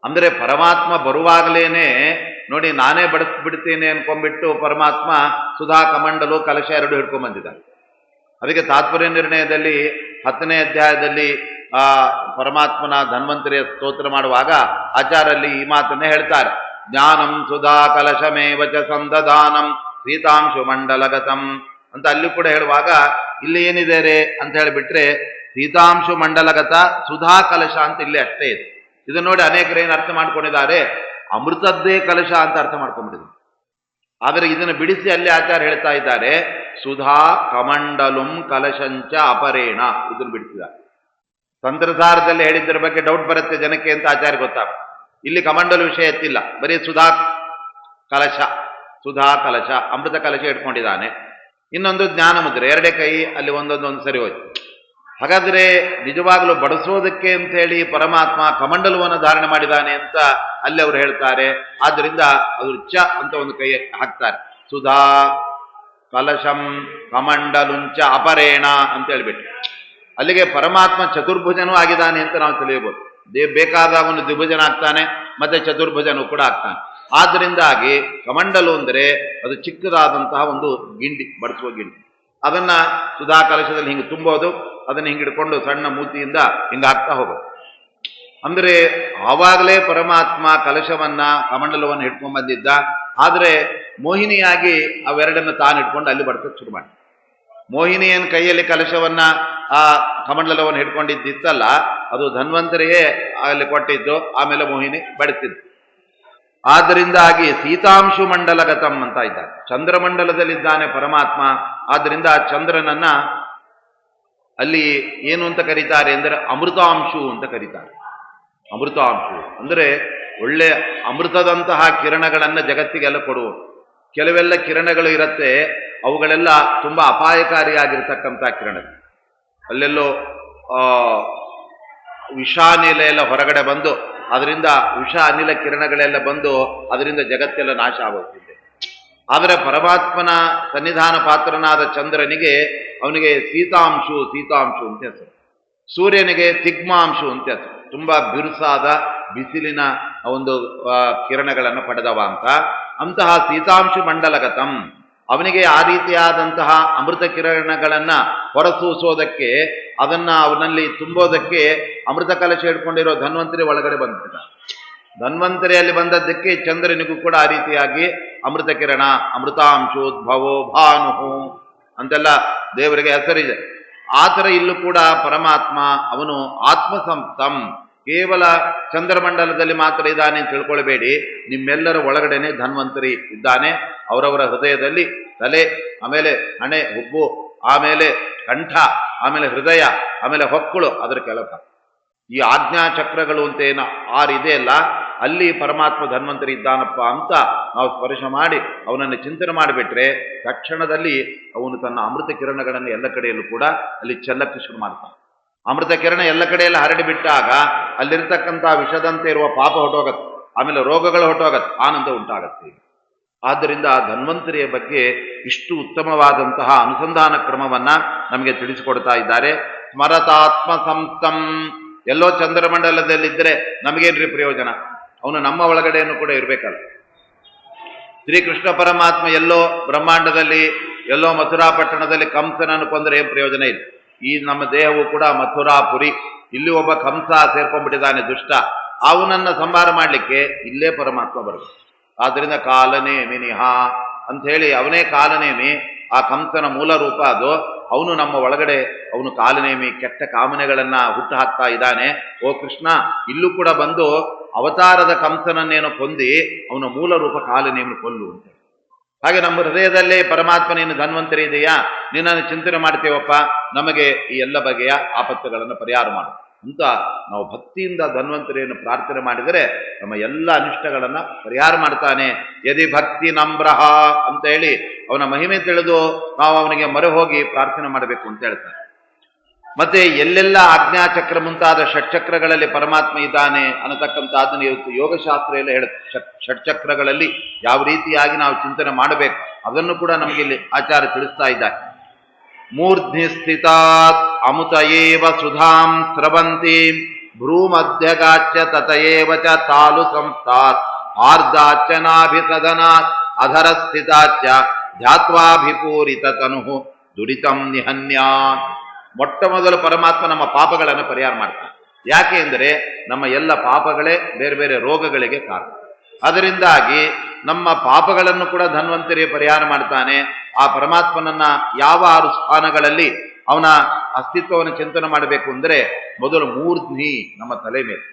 ಅಂದ್ರೆ ಪರಮಾತ್ಮ ಬರುವಾಗಲೇನೆ ನೋಡಿ, ನಾನೇ ಬಡಿಸ್ಬಿಡ್ತೇನೆ ಅನ್ಕೊಂಡ್ಬಿಟ್ಟು ಪರಮಾತ್ಮ ಸುಧಾ ಕಮಂಡಲು ಕಲಶ 2 ಹಿಡ್ಕೊಂಡ್ ಬಂದಿದ್ದಾನೆ. ಅದಕ್ಕೆ ತಾತ್ಪರ್ಯ ನಿರ್ಣಯದಲ್ಲಿ 10ನೇ ಅಧ್ಯಾಯದಲ್ಲಿ ಆ ಪರಮಾತ್ಮನ ಧನ್ವಂತರಿಯ ಸ್ತೋತ್ರ ಮಾಡುವಾಗ ಆಚಾರ್ಯಲ್ಲಿ ಈ ಮಾತನ್ನೇ ಹೇಳ್ತಾರೆ. ಜ್ಞಾನಂ ಸುಧಾ ಕಲಶಮೇವಚ ಸಂದದಾನಂ ಸೀತಾಂಶು ಮಂಡಲಗತಂ ಅಂತ ಅಲ್ಲಿ ಕೂಡ ಹೇಳುವಾಗ ಇಲ್ಲಿ ಏನಿದೆ ರೇ ಅಂತ ಹೇಳಿಬಿಟ್ರೆ ಸೀತಾಂಶು ಮಂಡಲಗತ ಸುಧಾ ಕಲಶ ಅಂತ ಇಲ್ಲಿ ಅಷ್ಟೇ ಇದೆ. ಇದನ್ನು ನೋಡಿ ಅನೇಕರು ಏನು ಅರ್ಥ ಮಾಡ್ಕೊಂಡಿದ್ದಾರೆ, ಅಮೃತದ್ದೇ ಕಲಶ ಅಂತ ಅರ್ಥ ಮಾಡ್ಕೊಂಡ್ಬಿಟ್ಟಿದ್ದಾರೆ. ಆದರೆ ಇದನ್ನು ಬಿಡಿಸಿ ಅಲ್ಲಿ ಆಚಾರ್ಯ ಹೇಳ್ತಾ ಇದ್ದಾರೆ ಸುಧಾ ಕಮಂಡಲುಂ ಕಲಶಂಚ ಅಪರೇಣ, ಇದನ್ನು ಬಿಡಿಸಿದ್ದಾರೆ. ತಂತ್ರಸಾರದಲ್ಲಿ ಹೇಳಿದ್ದರ ಬಗ್ಗೆ ಡೌಟ್ ಬರುತ್ತೆ ಜನಕ್ಕೆ ಅಂತ ಆಚಾರ್ಯ ಗೊತ್ತಾಗುತ್ತೆ. ಇಲ್ಲಿ ಕಮಂಡಲು ವಿಷಯ ಎತ್ತಿಲ್ಲ, ಬರೀ ಸುಧಾ ಕಲಶ ಅಮೃತ ಕಲಶ ಇಟ್ಕೊಂಡಿದ್ದಾನೆ. ಇನ್ನೊಂದು ಜ್ಞಾನ ಮುದ್ರೆ, 2 ಕೈ ಅಲ್ಲಿ ಒಂದೊಂದೊಂದು ಸರಿ ಹೋಯ್ತು. ಹಾಗಾದ್ರೆ ನಿಜವಾಗ್ಲೂ ಬಡಿಸೋದಕ್ಕೆ ಅಂತ ಹೇಳಿ ಪರಮಾತ್ಮ ಕಮಂಡಲವನ್ನು ಧಾರಣೆ ಮಾಡಿದ್ದಾನೆ ಅಂತ ಅಲ್ಲಿ ಅವರು ಹೇಳ್ತಾರೆ. ಆದ್ದರಿಂದ ಅದು ಚ ಅಂತ ಒಂದು ಕೈ ಹಾಕ್ತಾರೆ, ಸುಧಾ ಕಲಶಂ ಕಮಂಡಲುಂಚ ಅಪರೇಣ ಅಂತ ಹೇಳ್ಬಿಟ್ಟು ಅಲ್ಲಿಗೆ ಪರಮಾತ್ಮ ಚತುರ್ಭುಜನೂ ಆಗಿದ್ದಾನೆ ಅಂತ ನಾವು ತಿಳಿಯಬಹುದು. ಬೇಕಾದಾಗ ಅವನು ದ್ವಿಭುಜನ ಆಗ್ತಾನೆ, ಮತ್ತೆ ಚತುರ್ಭುಜನೂ ಕೂಡ ಆಗ್ತಾನೆ. ಆದ್ದರಿಂದಾಗಿ ಕಮಂಡಲು ಅಂದರೆ ಅದು ಚಿಕ್ಕದಾದಂತಹ ಒಂದು ಗಿಂಡಿ, ಬಡಿಸುವ ಗಿಂಡಿ. ಅದನ್ನ ಸುಧಾ ಕಲಶದಲ್ಲಿ ಹಿಂಗೆ ತುಂಬೋದು, ಅದನ್ನ ಹಿಂಗೆ ಹಿಡ್ಕೊಂಡು ಸಣ್ಣ ಮೂತಿಯಿಂದ ಹಿಂಗೆ ಹಾಕ್ತಾ ಹೋಗೋದು. ಅಂದ್ರೆ ಆವಾಗಲೇ ಪರಮಾತ್ಮ ಕಲಶವನ್ನ ಕಮಂಡಲವನ್ನು ಹಿಡ್ಕೊಂಡ್ ಬಂದಿದ್ದ. ಆದ್ರೆ ಮೋಹಿನಿಯಾಗಿ ಅವೆರಡನ್ನು ತಾನು ಹಿಡ್ಕೊಂಡು ಅಲ್ಲಿ ಬಡ್ಸಕ್ಕೆ ಶುರು ಮಾಡಿ, ಮೋಹಿನಿಯನ್ ಕೈಯಲ್ಲಿ ಕಲಶವನ್ನ ಆ ಕಮಂಡಲವನ್ನು ಹಿಡ್ಕೊಂಡಿದ್ದಿತ್ತಲ್ಲ, ಅದು ಧನ್ವಂತರಿಯೇ ಅಲ್ಲಿ ಕೊಟ್ಟಿದ್ದು. ಆಮೇಲೆ ಮೋಹಿನಿ ಬಡಿಸಿದ್ದು. ಆದ್ದರಿಂದಾಗಿ ಸೀತಾಂಶು ಮಂಡಲಗತಂ ಅಂತ ಇದ್ದಾರೆ, ಚಂದ್ರಮಂಡಲದಲ್ಲಿದ್ದಾನೆ ಪರಮಾತ್ಮ. ಆದ್ದರಿಂದ ಚಂದ್ರನನ್ನ ಅಲ್ಲಿ ಏನು ಅಂತ ಕರೀತಾರೆ ಅಂದರೆ ಅಮೃತಾಂಶು ಅಂತ ಕರೀತಾರೆ. ಅಮೃತಾಂಶು ಅಂದರೆ ಒಳ್ಳೆ ಅಮೃತದಂತಹ ಕಿರಣಗಳನ್ನು ಜಗತ್ತಿಗೆಲ್ಲ ಕೊಡುವ. ಕೆಲವೆಲ್ಲ ಕಿರಣಗಳು ಇರುತ್ತೆ, ಅವುಗಳೆಲ್ಲ ತುಂಬಾ ಅಪಾಯಕಾರಿಯಾಗಿರ್ತಕ್ಕಂಥ ಕಿರಣಗಳು. ಅಲ್ಲೆಲ್ಲೋ ವಿಷಾನಿಲ ಎಲ್ಲ ಹೊರಗಡೆ ಬಂದು ಅದರಿಂದ ವಿಷ ಅನಿಲ ಕಿರಣಗಳೆಲ್ಲ ಬಂದು ಅದರಿಂದ ಜಗತ್ತೆಲ್ಲ ನಾಶ ಆಗೋಗ್ತಿದೆ. ಆದರೆ ಪರಮಾತ್ಮನ ಸನ್ನಿಧಾನ ಪಾತ್ರನಾದ ಚಂದ್ರನಿಗೆ ಅವನಿಗೆ ಸೀತಾಂಶು ಅಂತ ಹೆಸರು, ಸೂರ್ಯನಿಗೆ ತಿಗ್ಮಾಂಶು ಅಂತ ಹೆಸರು. ತುಂಬಾ ಬಿರುಸಾದ ಬಿಸಿಲಿನ ಒಂದು ಕಿರಣಗಳನ್ನು ಪಡೆದವ ಅಂತ. ಅಂತಹ ಸೀತಾಂಶು ಮಂಡಲಗತಂ, ಅವನಿಗೆ ಆ ರೀತಿಯಾದಂತಹ ಅಮೃತ ಕಿರಣಗಳನ್ನ ಹೊರಸೂಸೋದಕ್ಕೆ, ಅದನ್ನ ಅವನಲ್ಲಿ ತುಂಬೋದಕ್ಕೆ ಅಮೃತ ಕಲಶ ಹಿಡ್ಕೊಂಡಿರೋ ಧನ್ವಂತರಿ ಒಳಗಡೆ ಬಂದ್ಬಿಟ್ಟ. ಧನ್ವಂತರಿಯಲ್ಲಿ ಬಂದದ್ದಕ್ಕೆ ಚಂದ್ರನಿಗೂ ಕೂಡ ಆ ರೀತಿಯಾಗಿ ಅಮೃತ ಕಿರಣ, ಅಮೃತಾಂಶೋದ್ಭವೋ ಭಾನು ಅಂತೆಲ್ಲ ದೇವರಿಗೆ ಹೆಸರಿದೆ. ಆ ಥರ ಇಲ್ಲೂ ಕೂಡ ಪರಮಾತ್ಮ ಅವನು ಆತ್ಮಸಂತಂ, ಕೇವಲ ಚಂದ್ರಮಂಡಲದಲ್ಲಿ ಮಾತ್ರ ಇದ್ದಾನೆ ಅಂತ ತಿಳ್ಕೊಳ್ಬೇಡಿ, ನಿಮ್ಮೆಲ್ಲರ ಒಳಗಡೆನೆ ಧನ್ವಂತರಿ ಇದ್ದಾನೆ. ಅವರವರ ಹೃದಯದಲ್ಲಿ ತಲೆ, ಆಮೇಲೆ ಹಣೆ, ಹುಬ್ಬು, ಆಮೇಲೆ ಕಂಠ, ಆಮೇಲೆ ಹೃದಯ, ಆಮೇಲೆ ಹೊಕ್ಕಳು, ಅದರ ಕೆಲಸ. ಈ ಆಜ್ಞಾ ಚಕ್ರಗಳು ಅಂತ ಏನು 6 ಇದೆಯಲ್ಲ, ಅಲ್ಲಿ ಪರಮಾತ್ಮ ಧನ್ವಂತರಿ ಇದ್ದಾನಪ್ಪ ಅಂತ ನಾವು ಸ್ಪರ್ಶ ಮಾಡಿ ಅವನನ್ನು ಚಿಂತನೆ ಮಾಡಿಬಿಟ್ರೆ ತಕ್ಷಣದಲ್ಲಿ ಅವನು ತನ್ನ ಅಮೃತ ಕಿರಣಗಳನ್ನು ಎಲ್ಲ ಕಡೆಯಲ್ಲೂ ಕೂಡ ಅಲ್ಲಿ ಚೆಲ್ಲಕ್ಕೆ ಶುರು ಮಾಡ್ತಾನೆ. ಅಮೃತ ಕಿರಣ ಎಲ್ಲ ಕಡೆಯಲ್ಲ ಹರಡಿಬಿಟ್ಟಾಗ ಅಲ್ಲಿರ್ತಕ್ಕಂಥ ವಿಷದಂತೆ ಇರುವ ಪಾಪ ಹೊಟ್ಟೋಗತ್ತೆ, ಆಮೇಲೆ ರೋಗಗಳು ಹೊಟ್ಟೋಗತ್ತೆ, ಆನಂದ ಉಂಟಾಗತ್ತೆ. ಆದ್ದರಿಂದ ಧನ್ವಂತರಿಯ ಬಗ್ಗೆ ಇಷ್ಟು ಉತ್ತಮವಾದಂತಹ ಅನುಸಂಧಾನ ಕ್ರಮವನ್ನ ನಮಗೆ ತಿಳಿಸಿಕೊಡ್ತಾ ಇದ್ದಾರೆ. ಸ್ಮರತಾತ್ಮ ಸಂಸ್ಥಂ, ಎಲ್ಲೋ ಚಂದ್ರಮಂಡಲದಲ್ಲಿದ್ದರೆ ನಮಗೇನ್ರಿ ಪ್ರಯೋಜನ? ಅವನು ನಮ್ಮ ಒಳಗಡೆಯನ್ನು ಕೂಡ ಇರಬೇಕಲ್ಲ. ಶ್ರೀಕೃಷ್ಣ ಪರಮಾತ್ಮ ಎಲ್ಲೋ ಬ್ರಹ್ಮಾಂಡದಲ್ಲಿ, ಎಲ್ಲೋ ಮಥುರಾ ಪಟ್ಟಣದಲ್ಲಿ ಕಂಸನನ್ನು ಕೊಂದರೆ ಏನ್ ಪ್ರಯೋಜನ ಇಲ್ಲ. ಈ ನಮ್ಮ ದೇಹವು ಕೂಡ ಮಥುರಾಪುರಿ, ಇಲ್ಲಿ ಒಬ್ಬ ಕಂಸ ಸೇರ್ಕೊಂಡ್ಬಿಟ್ಟಿದ್ದಾನೆ ದುಷ್ಟ, ಅವನನ್ನ ಸಂಹಾರ ಮಾಡ್ಲಿಕ್ಕೆ ಇಲ್ಲೇ ಪರಮಾತ್ಮ ಬರಬೇಕು. ಆದ್ರಿಂದ ಕಾಲನೇಮಿನಿಹ ಅಂತ ಹೇಳಿ ಅವನೇ ಕಾಲನೇಮಿ, ಆ ಕಂಸನ ಮೂಲ ರೂಪ ಅದು. ಅವನು ನಮ್ಮ ಒಳಗಡೆ, ಅವನು ಕಾಲನೇಮಿ, ಕೆಟ್ಟ ಕಾಮನೆಗಳನ್ನ ಹುಟ್ಟು ಹಾಕ್ತಾ ಇದ್ದಾನೆ. ಓ ಕೃಷ್ಣ, ಇಲ್ಲೂ ಕೂಡ ಬಂದು ಅವತಾರದ ಕಂಸನನ್ನೇನೋ ಕೊಂದಿ ಅವನ ಮೂಲ ರೂಪ ಕಾಲನೇಮಿ ಕೊಲ್ಲು ಅಂತ. ಹಾಗೆ ನಮ್ಮ ಹೃದಯದಲ್ಲೇ ಪರಮಾತ್ಮ ನೀನು ಧನ್ವಂತರಿ ಇದೆಯಾ, ನಿನ್ನನ್ನು ಚಿಂತನೆ ಮಾಡ್ತೇವಪ್ಪ, ನಮಗೆ ಈ ಎಲ್ಲ ಬಗೆಯ ಆಪತ್ತುಗಳನ್ನು ಪರಿಹಾರ ಮಾಡು ಅಂತ ನಾವು ಭಕ್ತಿಯಿಂದ ಧನ್ವಂತರಿಯನ್ನು ಪ್ರಾರ್ಥನೆ ಮಾಡಿದರೆ ನಮ್ಮ ಎಲ್ಲ ಅನಿಷ್ಟಗಳನ್ನ ಪರಿಹಾರ ಮಾಡ್ತಾನೆ. ಯದಿ ಭಕ್ತಿ ನಮ್ರಹ ಅಂತ ಹೇಳಿ ಅವನ ಮಹಿಮೆ ತಿಳಿದು ನಾವು ಅವನಿಗೆ ಮೊರೆ ಹೋಗಿ ಪ್ರಾರ್ಥನೆ ಮಾಡಬೇಕು ಅಂತ ಹೇಳ್ತಾನೆ. ಮತ್ತೆ ಎಲ್ಲೆಲ್ಲ ಆಜ್ಞಾಚಕ್ರ ಮುಂತಾದ ಷಟ್ಚಕ್ರಗಳಲ್ಲಿ ಪರಮಾತ್ಮ ಇದ್ದಾನೆ ಅನ್ನತಕ್ಕಂಥದ್ದನ್ನು ಇವತ್ತು ಯೋಗಶಾಸ್ತ್ರ ಎಲ್ಲ ಹೇಳುತ್ತೆ. ಷಟ್ಚಕ್ರಗಳಲ್ಲಿ ಯಾವ ರೀತಿಯಾಗಿ ನಾವು ಚಿಂತನೆ ಮಾಡಬೇಕು ಅದನ್ನು ಕೂಡ ನಮಗೆ ಇಲ್ಲಿ ಆಚಾರ್ಯ ತಿಳಿಸ್ತಾ ಇದ್ದಾರೆ. ಮೂರ್ಧ್ನಿ ಸ್ಥಿತಾತ್ ಅಮುತಯೇವ ಸುಧಾಂ ಸ್ರವಂತಿ ಭ್ರೂಮಧ್ಯಗಾಚ್ಯ ತತಯೇವ ಚ ತಾಲು ಸಂಸ್ಥಾತ್ ಆರ್ಧಾಚ್ಯ ನಾಭಿಸದನಾತ್ ಅಧರ ಸ್ಥಿತಾಚ್ಯ ಧ್ಯಾತ್ವಾಭಿಪೂರಿತ ತನು ದುರಿತಂ ನಿಹನ್ಯಾತ್. ಮೊಟ್ಟ ಮೊದಲು ಪರಮಾತ್ಮ ನಮ್ಮ ಪಾಪಗಳನ್ನು ಪರಿಹಾರ ಮಾಡ್ತಾನೆ. ಯಾಕೆ ಅಂದರೆ ನಮ್ಮ ಎಲ್ಲ ಪಾಪಗಳೇ ಬೇರೆ ಬೇರೆ ರೋಗಗಳಿಗೆ ಕಾರಣ. ಅದರಿಂದಾಗಿ ನಮ್ಮ ಪಾಪಗಳನ್ನು ಕೂಡ ಧನ್ವಂತರಿ ಪರಿಹಾರ ಮಾಡ್ತಾನೆ. ಆ ಪರಮಾತ್ಮನನ್ನ ಯಾವ 6 ಸ್ಥಾನಗಳಲ್ಲಿ ಅವನ ಅಸ್ತಿತ್ವವನ್ನು ಚಿಂತನೆ ಮಾಡಬೇಕು ಅಂದರೆ ಮೊದಲು ಮೂರ್ಧ್ನಿ, ನಮ್ಮ ತಲೆ ಮೇಲೆ.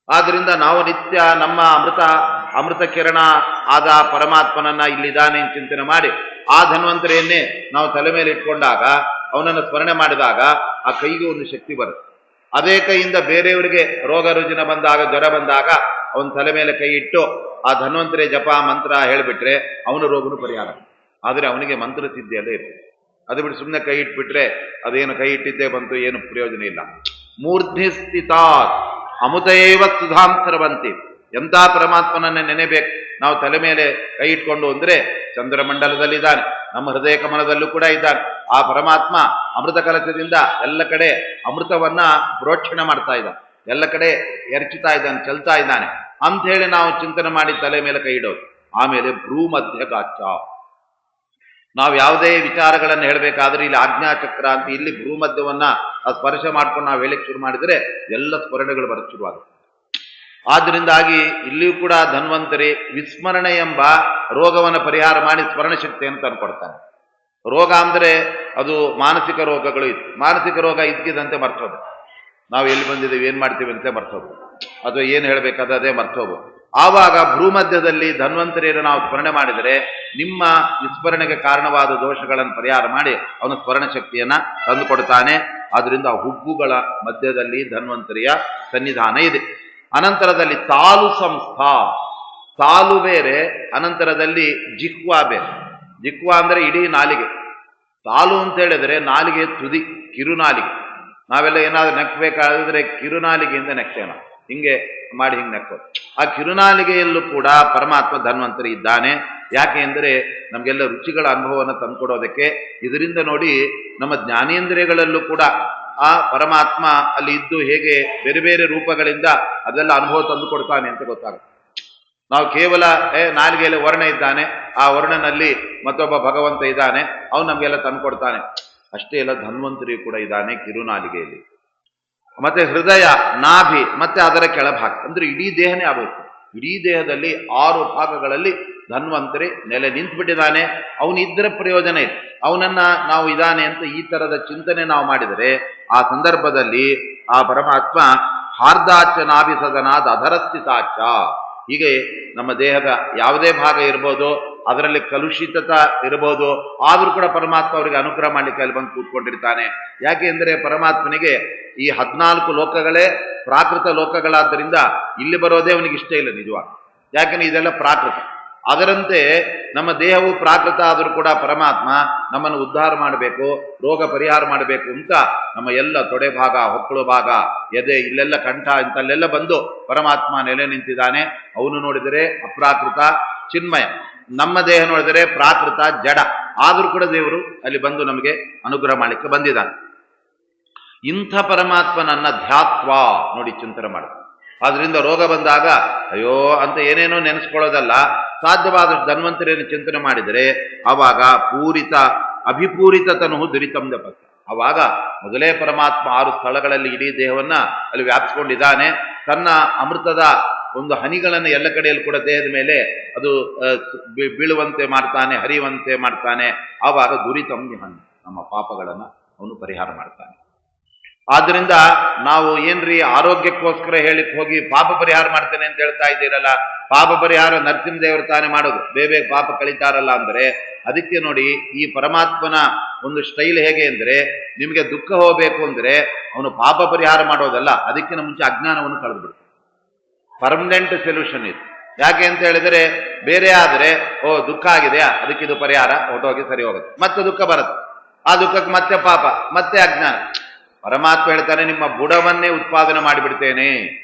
ಆದ್ರಿಂದ ನಾವು ನಿತ್ಯ ನಮ್ಮ ಅಮೃತ ಕಿರಣ ಆದ ಪರಮಾತ್ಮನನ್ನ ಇಲ್ಲಿದ್ದಾನೆ ಚಿಂತನೆ ಮಾಡಿ ಆ ಧನ್ವಂತರಿಯನ್ನೇ ನಾವು ತಲೆ ಮೇಲೆ ಇಟ್ಕೊಂಡಾಗ, ಅವನನ್ನು ಸ್ಮರಣೆ ಮಾಡಿದಾಗ ಆ ಕೈಗೆ ಒಂದು ಶಕ್ತಿ ಬರುತ್ತೆ. ಅದೇ ಕೈಯಿಂದ ಬೇರೆಯವರಿಗೆ ರೋಗ ರುಜಿನ ಬಂದಾಗ, ಜ್ವರ ಬಂದಾಗ ಅವನ ತಲೆ ಮೇಲೆ ಕೈ ಇಟ್ಟು ಆ ಧನ್ವಂತರಿ ಜಪ ಮಂತ್ರ ಹೇಳಿಬಿಟ್ರೆ ಅವನ ರೋಗನು ಪರಿಹಾರ. ಆದರೆ ಅವನಿಗೆ ಮಂತ್ರ ಸಿದ್ಧಿಯಲ್ಲೇ ಇರ್ತದೆ. ಅದು ಬಿಟ್ಟು ಸುಮ್ಮನೆ ಕೈ ಇಟ್ಬಿಟ್ರೆ ಅದೇನು ಕೈ ಇಟ್ಟಿದ್ದೇ ಬಂತು, ಏನು ಪ್ರಯೋಜನ ಇಲ್ಲ. ಮೂರ್ಧ್ನಿ ಸ್ಥಿತಾತ್ ಅಮುತೇವ ಸುಧಾಂತರವಂತಿ. ಎಂಥ ಪರಮಾತ್ಮನನ್ನೇ ನೆನೆಬೇಕು ನಾವು ತಲೆ ಮೇಲೆ ಕೈ ಇಟ್ಕೊಂಡು ಅಂದ್ರೆ ಚಂದ್ರಮಂಡಲದಲ್ಲಿದ್ದಾನೆ, ನಮ್ಮ ಹೃದಯ ಕಮಲದಲ್ಲೂ ಕೂಡ ಇದ್ದಾನೆ. ಆ ಪರಮಾತ್ಮ ಅಮೃತ ಕಲಶದಿಂದ ಎಲ್ಲ ಕಡೆ ಅಮೃತವನ್ನ ಪ್ರೋಕ್ಷಣೆ ಮಾಡ್ತಾ ಇದ್ದಾನೆ, ಎಲ್ಲ ಕಡೆ ಎರಚುತ್ತಾ ಇದ್ದಾನೆ, ಚಲ್ತಾ ಇದ್ದಾನೆ ಅಂತ ಹೇಳಿ ನಾವು ಚಿಂತನೆ ಮಾಡಿ ತಲೆ ಮೇಲೆ ಕೈ ಇಡೋದು. ಆಮೇಲೆ ಭ್ರೂಮಧ್ಯಗಾಚ, ನಾವು ಯಾವುದೇ ವಿಚಾರಗಳನ್ನು ಹೇಳಬೇಕಾದ್ರೆ ಇಲ್ಲಿ ಆಜ್ಞಾಚಕ್ರ ಅಂತ ಇಲ್ಲಿ ಭ್ರೂಮಧ್ಯವನ್ನ ಸ್ಪರ್ಶ ಮಾಡ್ಕೊಂಡು ನಾವು ಹೇಳಿಕ್ ಶುರು ಮಾಡಿದರೆ ಎಲ್ಲ ಸ್ಮರಣೆಗಳು ಬರಕ್ಕೆ ಶುರುವಾಗುತ್ತೆ. ಆದ್ರಿಂದಾಗಿ ಇಲ್ಲಿಯೂ ಕೂಡ ಧನ್ವಂತರಿ ವಿಸ್ಮರಣೆ ಎಂಬ ರೋಗವನ್ನು ಪರಿಹಾರ ಮಾಡಿ ಸ್ಮರಣ ಶಕ್ತಿಯನ್ನು ತಂದುಕೊಡ್ತಾನೆ. ರೋಗ ಅಂದ್ರೆ ಅದು ಮಾನಸಿಕ ರೋಗಗಳು ಇತ್ತು. ಮಾನಸಿಕ ರೋಗ ಇದ್ಕಿದಂತೆ ಮರ್ತೋದು, ನಾವು ಎಲ್ಲಿ ಬಂದಿದ್ದೀವಿ ಏನ್ ಮಾಡ್ತೀವಿ ಅಂತ ಮರ್ತೋದು, ಅಥವಾ ಏನು ಹೇಳಬೇಕಾದ ಅದೇ ಮರ್ತೋದು. ಆವಾಗ ಭ್ರೂಮಧ್ಯದಲ್ಲಿ ಧನ್ವಂತರಿಯನ್ನು ನಾವು ಸ್ಮರಣೆ ಮಾಡಿದರೆ ನಿಮ್ಮ ವಿಸ್ಮರಣೆಗೆ ಕಾರಣವಾದ ದೋಷಗಳನ್ನು ಪರಿಹಾರ ಮಾಡಿ ಅವನ ಸ್ಮರಣ ಶಕ್ತಿಯನ್ನ ತಂದುಕೊಡ್ತಾನೆ. ಆದ್ರಿಂದ ಹುಬ್ಬುಗಳ ಮಧ್ಯದಲ್ಲಿ ಧನ್ವಂತರಿಯ ಸನ್ನಿಧಾನ ಇದೆ. ಅನಂತರದಲ್ಲಿ ತಾಲು ಸಂಸ್ಥಾ, ತಾಲು ಬೇರೆ, ಅನಂತರದಲ್ಲಿ ಜಿಹ್ವಾ ಬೇರೆ. ಜಿಹ್ವಾ ಅಂದ್ರೆ ಇಡೀ ನಾಲಿಗೆ, ತಾಲು ಅಂತ ಹೇಳಿದ್ರೆ ನಾಲಿಗೆ ತುದಿ, ಕಿರುನಾಲಿಗೆ. ನಾವೆಲ್ಲ ಏನಾದ್ರೂ ನೆಕ್ಕಬೇಕಾದ್ರೆ ಕಿರುನಾಲಿಗೆಯಿಂದ ನೆಕ್ತೇವೆ, ಹಿಂಗೆ ಮಾಡಿ ಹಿಂಗೆ ನೆಕ್ಕೋದು. ಆ ಕಿರುನಾಲಿಗೆಯಲ್ಲೂ ಕೂಡ ಪರಮಾತ್ಮ ಧನ್ವಂತರಿ ಇದ್ದಾನೆ. ಯಾಕೆ ಅಂದರೆ ನಮಗೆಲ್ಲ ರುಚಿಗಳ ಅನುಭವವನ್ನು ತಂದುಕೊಡೋದಕ್ಕೆ. ಇದರಿಂದ ನೋಡಿ ನಮ್ಮ ಜ್ಞಾನೇಂದ್ರಿಯಗಳಲ್ಲೂ ಕೂಡ ಆ ಪರಮಾತ್ಮ ಅಲ್ಲಿ ಇದ್ದು ಹೇಗೆ ಬೇರೆ ಬೇರೆ ರೂಪಗಳಿಂದ ಅದೆಲ್ಲ ಅನುಭವ ತಂದು ಕೊಡ್ತಾನೆ ಅಂತ ಗೊತ್ತಾಗುತ್ತೆ. ನಾವು ಕೇವಲ ನಾಲಿಗೆಯಲ್ಲಿ ವರ್ಣ ಇದ್ದಾನೆ, ಆ ವರ್ಣನಲ್ಲಿ ಮತ್ತೊಬ್ಬ ಭಗವಂತ ಇದ್ದಾನೆ, ಅವನು ನಮಗೆಲ್ಲ ತಂದು ಕೊಡ್ತಾನೆ. ಅಷ್ಟೇ ಎಲ್ಲ ಧನ್ವಂತರಿ ಕೂಡ ಇದ್ದಾನೆ ಕಿರುನಾಲಿಗೆಯಲ್ಲಿ. ಮತ್ತೆ ಹೃದಯ, ನಾಭಿ, ಮತ್ತೆ ಅದರ ಕೆಳಭಾಗ ಅಂದ್ರೆ ಇಡೀ ದೇಹನೇ ಆಗುತ್ತೆ. ಇಡೀ ದೇಹದಲ್ಲಿ 6 ಭಾಗಗಳಲ್ಲಿ ಧನ್ವಂತರಿ ನೆಲೆ ನಿಂತುಬಿಟ್ಟಿದ್ದಾನೆ. ಅವನು ಇದ್ದರ ಪ್ರಯೋಜನ ಇದೆ. ಅವನನ್ನ ನಾವು ಇದ್ದಾನೆ ಅಂತ ಈ ತರದ ಚಿಂತನೆ ನಾವು ಮಾಡಿದರೆ ಆ ಸಂದರ್ಭದಲ್ಲಿ ಆ ಪರಮಾತ್ಮ ಹಾರ್ದಾಚ ನಾಭಿಸದನಾದ ಅಧರಸ್ಥಿತಾಚ, ಹೀಗೆ ನಮ್ಮ ದೇಹದ ಯಾವುದೇ ಭಾಗ ಇರ್ಬೋದು, ಅದರಲ್ಲಿ ಕಲುಷಿತತ ಇರಬಹುದು, ಆದ್ರೂ ಕೂಡ ಪರಮಾತ್ಮ ಅವರಿಗೆ ಅನುಗ್ರಹ ಮಾಡ್ಲಿಕ್ಕೆ ಅಲ್ಲಿ ಬಂದು ಕೂತ್ಕೊಂಡಿರ್ತಾನೆ. ಯಾಕೆ ಅಂದರೆ ಪರಮಾತ್ಮನಿಗೆ ಈ 14 ಲೋಕಗಳೇ ಪ್ರಾಕೃತ ಲೋಕಗಳಾದ್ದರಿಂದ ಇಲ್ಲಿ ಬರೋದೇ ಅವನಿಗೆ ಇಷ್ಟ ಇಲ್ಲ ನಿಜವಾಗಿ. ಯಾಕಂದ್ರೆ ಇದೆಲ್ಲ ಪ್ರಾಕೃತ. ಅದರಂತೆ ನಮ್ಮ ದೇಹವು ಪ್ರಾಕೃತ ಆದರೂ ಕೂಡ ಪರಮಾತ್ಮ ನಮ್ಮನ್ನು ಉದ್ಧಾರ ಮಾಡಬೇಕು, ರೋಗ ಪರಿಹಾರ ಮಾಡಬೇಕು ಅಂತ ನಮ್ಮ ಎಲ್ಲ ತೊಡೆ ಭಾಗ, ಹೊಕ್ಕಳು ಭಾಗ, ಎದೆ, ಇಲ್ಲೆಲ್ಲ ಕಂಠ ಇಂತಲ್ಲೆಲ್ಲ ಬಂದು ಪರಮಾತ್ಮ ನೆಲೆ ನಿಂತಿದ್ದಾನೆ. ಅವನು ನೋಡಿದರೆ ಅಪ್ರಾಕೃತ ಚಿನ್ಮಯ, ನಮ್ಮ ದೇಹ ನೋಡಿದರೆ ಪ್ರಾಕೃತ ಜಡ, ಆದರೂ ಕೂಡ ದೇವರು ಅಲ್ಲಿ ಬಂದು ನಮಗೆ ಅನುಗ್ರಹ ಮಾಡಲಿಕ್ಕೆ ಬಂದಿದ್ದಾನೆ. ಇಂಥ ಪರಮಾತ್ಮನನ್ನ ಧ್ಯಾತ್ವ ನೋಡಿ ಚಿಂತನೆ ಮಾಡ. ಆದ್ರಿಂದ ರೋಗ ಬಂದಾಗ ಅಯ್ಯೋ ಅಂತ ಏನೇನೋ ನೆನೆಸ್ಕೊಳ್ಳೋದಲ್ಲ, ಸಾಧ್ಯವಾದಷ್ಟು ಧನ್ವಂತರಿಯನ್ನು ಚಿಂತನೆ ಮಾಡಿದರೆ ಆವಾಗ ಅಭಿಪೂರಿತ ತನು ದುರಿತಂದ ಪಕ್ಕ. ಆವಾಗ ಮೊದಲೇ ಪರಮಾತ್ಮ 6 ಸ್ಥಳಗಳಲ್ಲಿ ಇಡೀ ದೇಹವನ್ನ ಅಲ್ಲಿ ವ್ಯಾಪಿಸ್ಕೊಂಡಿದ್ದಾನೆ. ತನ್ನ ಅಮೃತದ ಒಂದು ಹನಿಗಳನ್ನು ಎಲ್ಲ ಕಡೆಯಲ್ಲಿ ಕೂಡ ದೇಹದ ಮೇಲೆ ಅದು ಬೀಳುವಂತೆ ಮಾಡ್ತಾನೆ, ಹರಿಯುವಂತೆ ಮಾಡ್ತಾನೆ. ಆವಾಗ ದುರಿತಂ ನಿಹನ್, ನಮ್ಮ ಪಾಪಗಳನ್ನು ಅವನು ಪರಿಹಾರ ಮಾಡ್ತಾನೆ. ಆದ್ರಿಂದ ನಾವು ಏನ್ರಿ ಆರೋಗ್ಯಕ್ಕೋಸ್ಕರ ಹೇಳಿಕ್ ಹೋಗಿ ಪಾಪ ಪರಿಹಾರ ಮಾಡ್ತೇನೆ ಅಂತ ಹೇಳ್ತಾ ಇದ್ದೀರಲ್ಲ, ಪಾಪ ಪರಿಹಾರ ನರಸಿಂಹದೇವರು ತಾನೇ ಮಾಡೋದು, ಬೇಗ ಪಾಪ ಕಳೀತಾರಲ್ಲ ಅಂದ್ರೆ. ಅದಕ್ಕೆ ನೋಡಿ ಈ ಪರಮಾತ್ಮನ ಒಂದು ಸ್ಟೈಲ್ ಹೇಗೆ ಅಂದ್ರೆ, ನಿಮಗೆ ದುಃಖ ಹೋಗಬೇಕು ಅಂದ್ರೆ ಅವನು ಪಾಪ ಪರಿಹಾರ ಮಾಡೋದಲ್ಲ, ಅದಕ್ಕಿಂತ ಮುಂಚೆ ಅಜ್ಞಾನವನ್ನು ಕಳೆದು ಬಿಡ್ತಾನೆ. ಪರ್ಮನೆಂಟ್ ಸೊಲ್ಯೂಷನ್ ಇದು. ಯಾಕೆ ಅಂತ ಹೇಳಿದರೆ, ಬೇರೆ ಆದರೆ ದುಃಖ ಆಗಿದೆಯಾ, ಅದಕ್ಕಿದು ಪರಿಹಾರ ಹೊಟ್ಟೋಗಿ ಸರಿ ಹೋಗುತ್ತೆ, ಮತ್ತೆ ದುಃಖ ಬರುತ್ತೆ, ಆ ದುಃಖಕ್ಕೆ ಮತ್ತೆ ಪಾಪ, ಮತ್ತೆ ಅಜ್ಞಾನ. ಪರಮಾತ್ಮ ಹೇಳ್ತಾನೆ, ನಿಮ್ಮ ಬುಡವನ್ನೇ ಉತ್ಪಾದನೆ ಮಾಡಿಬಿಡ್ತೇನೆ,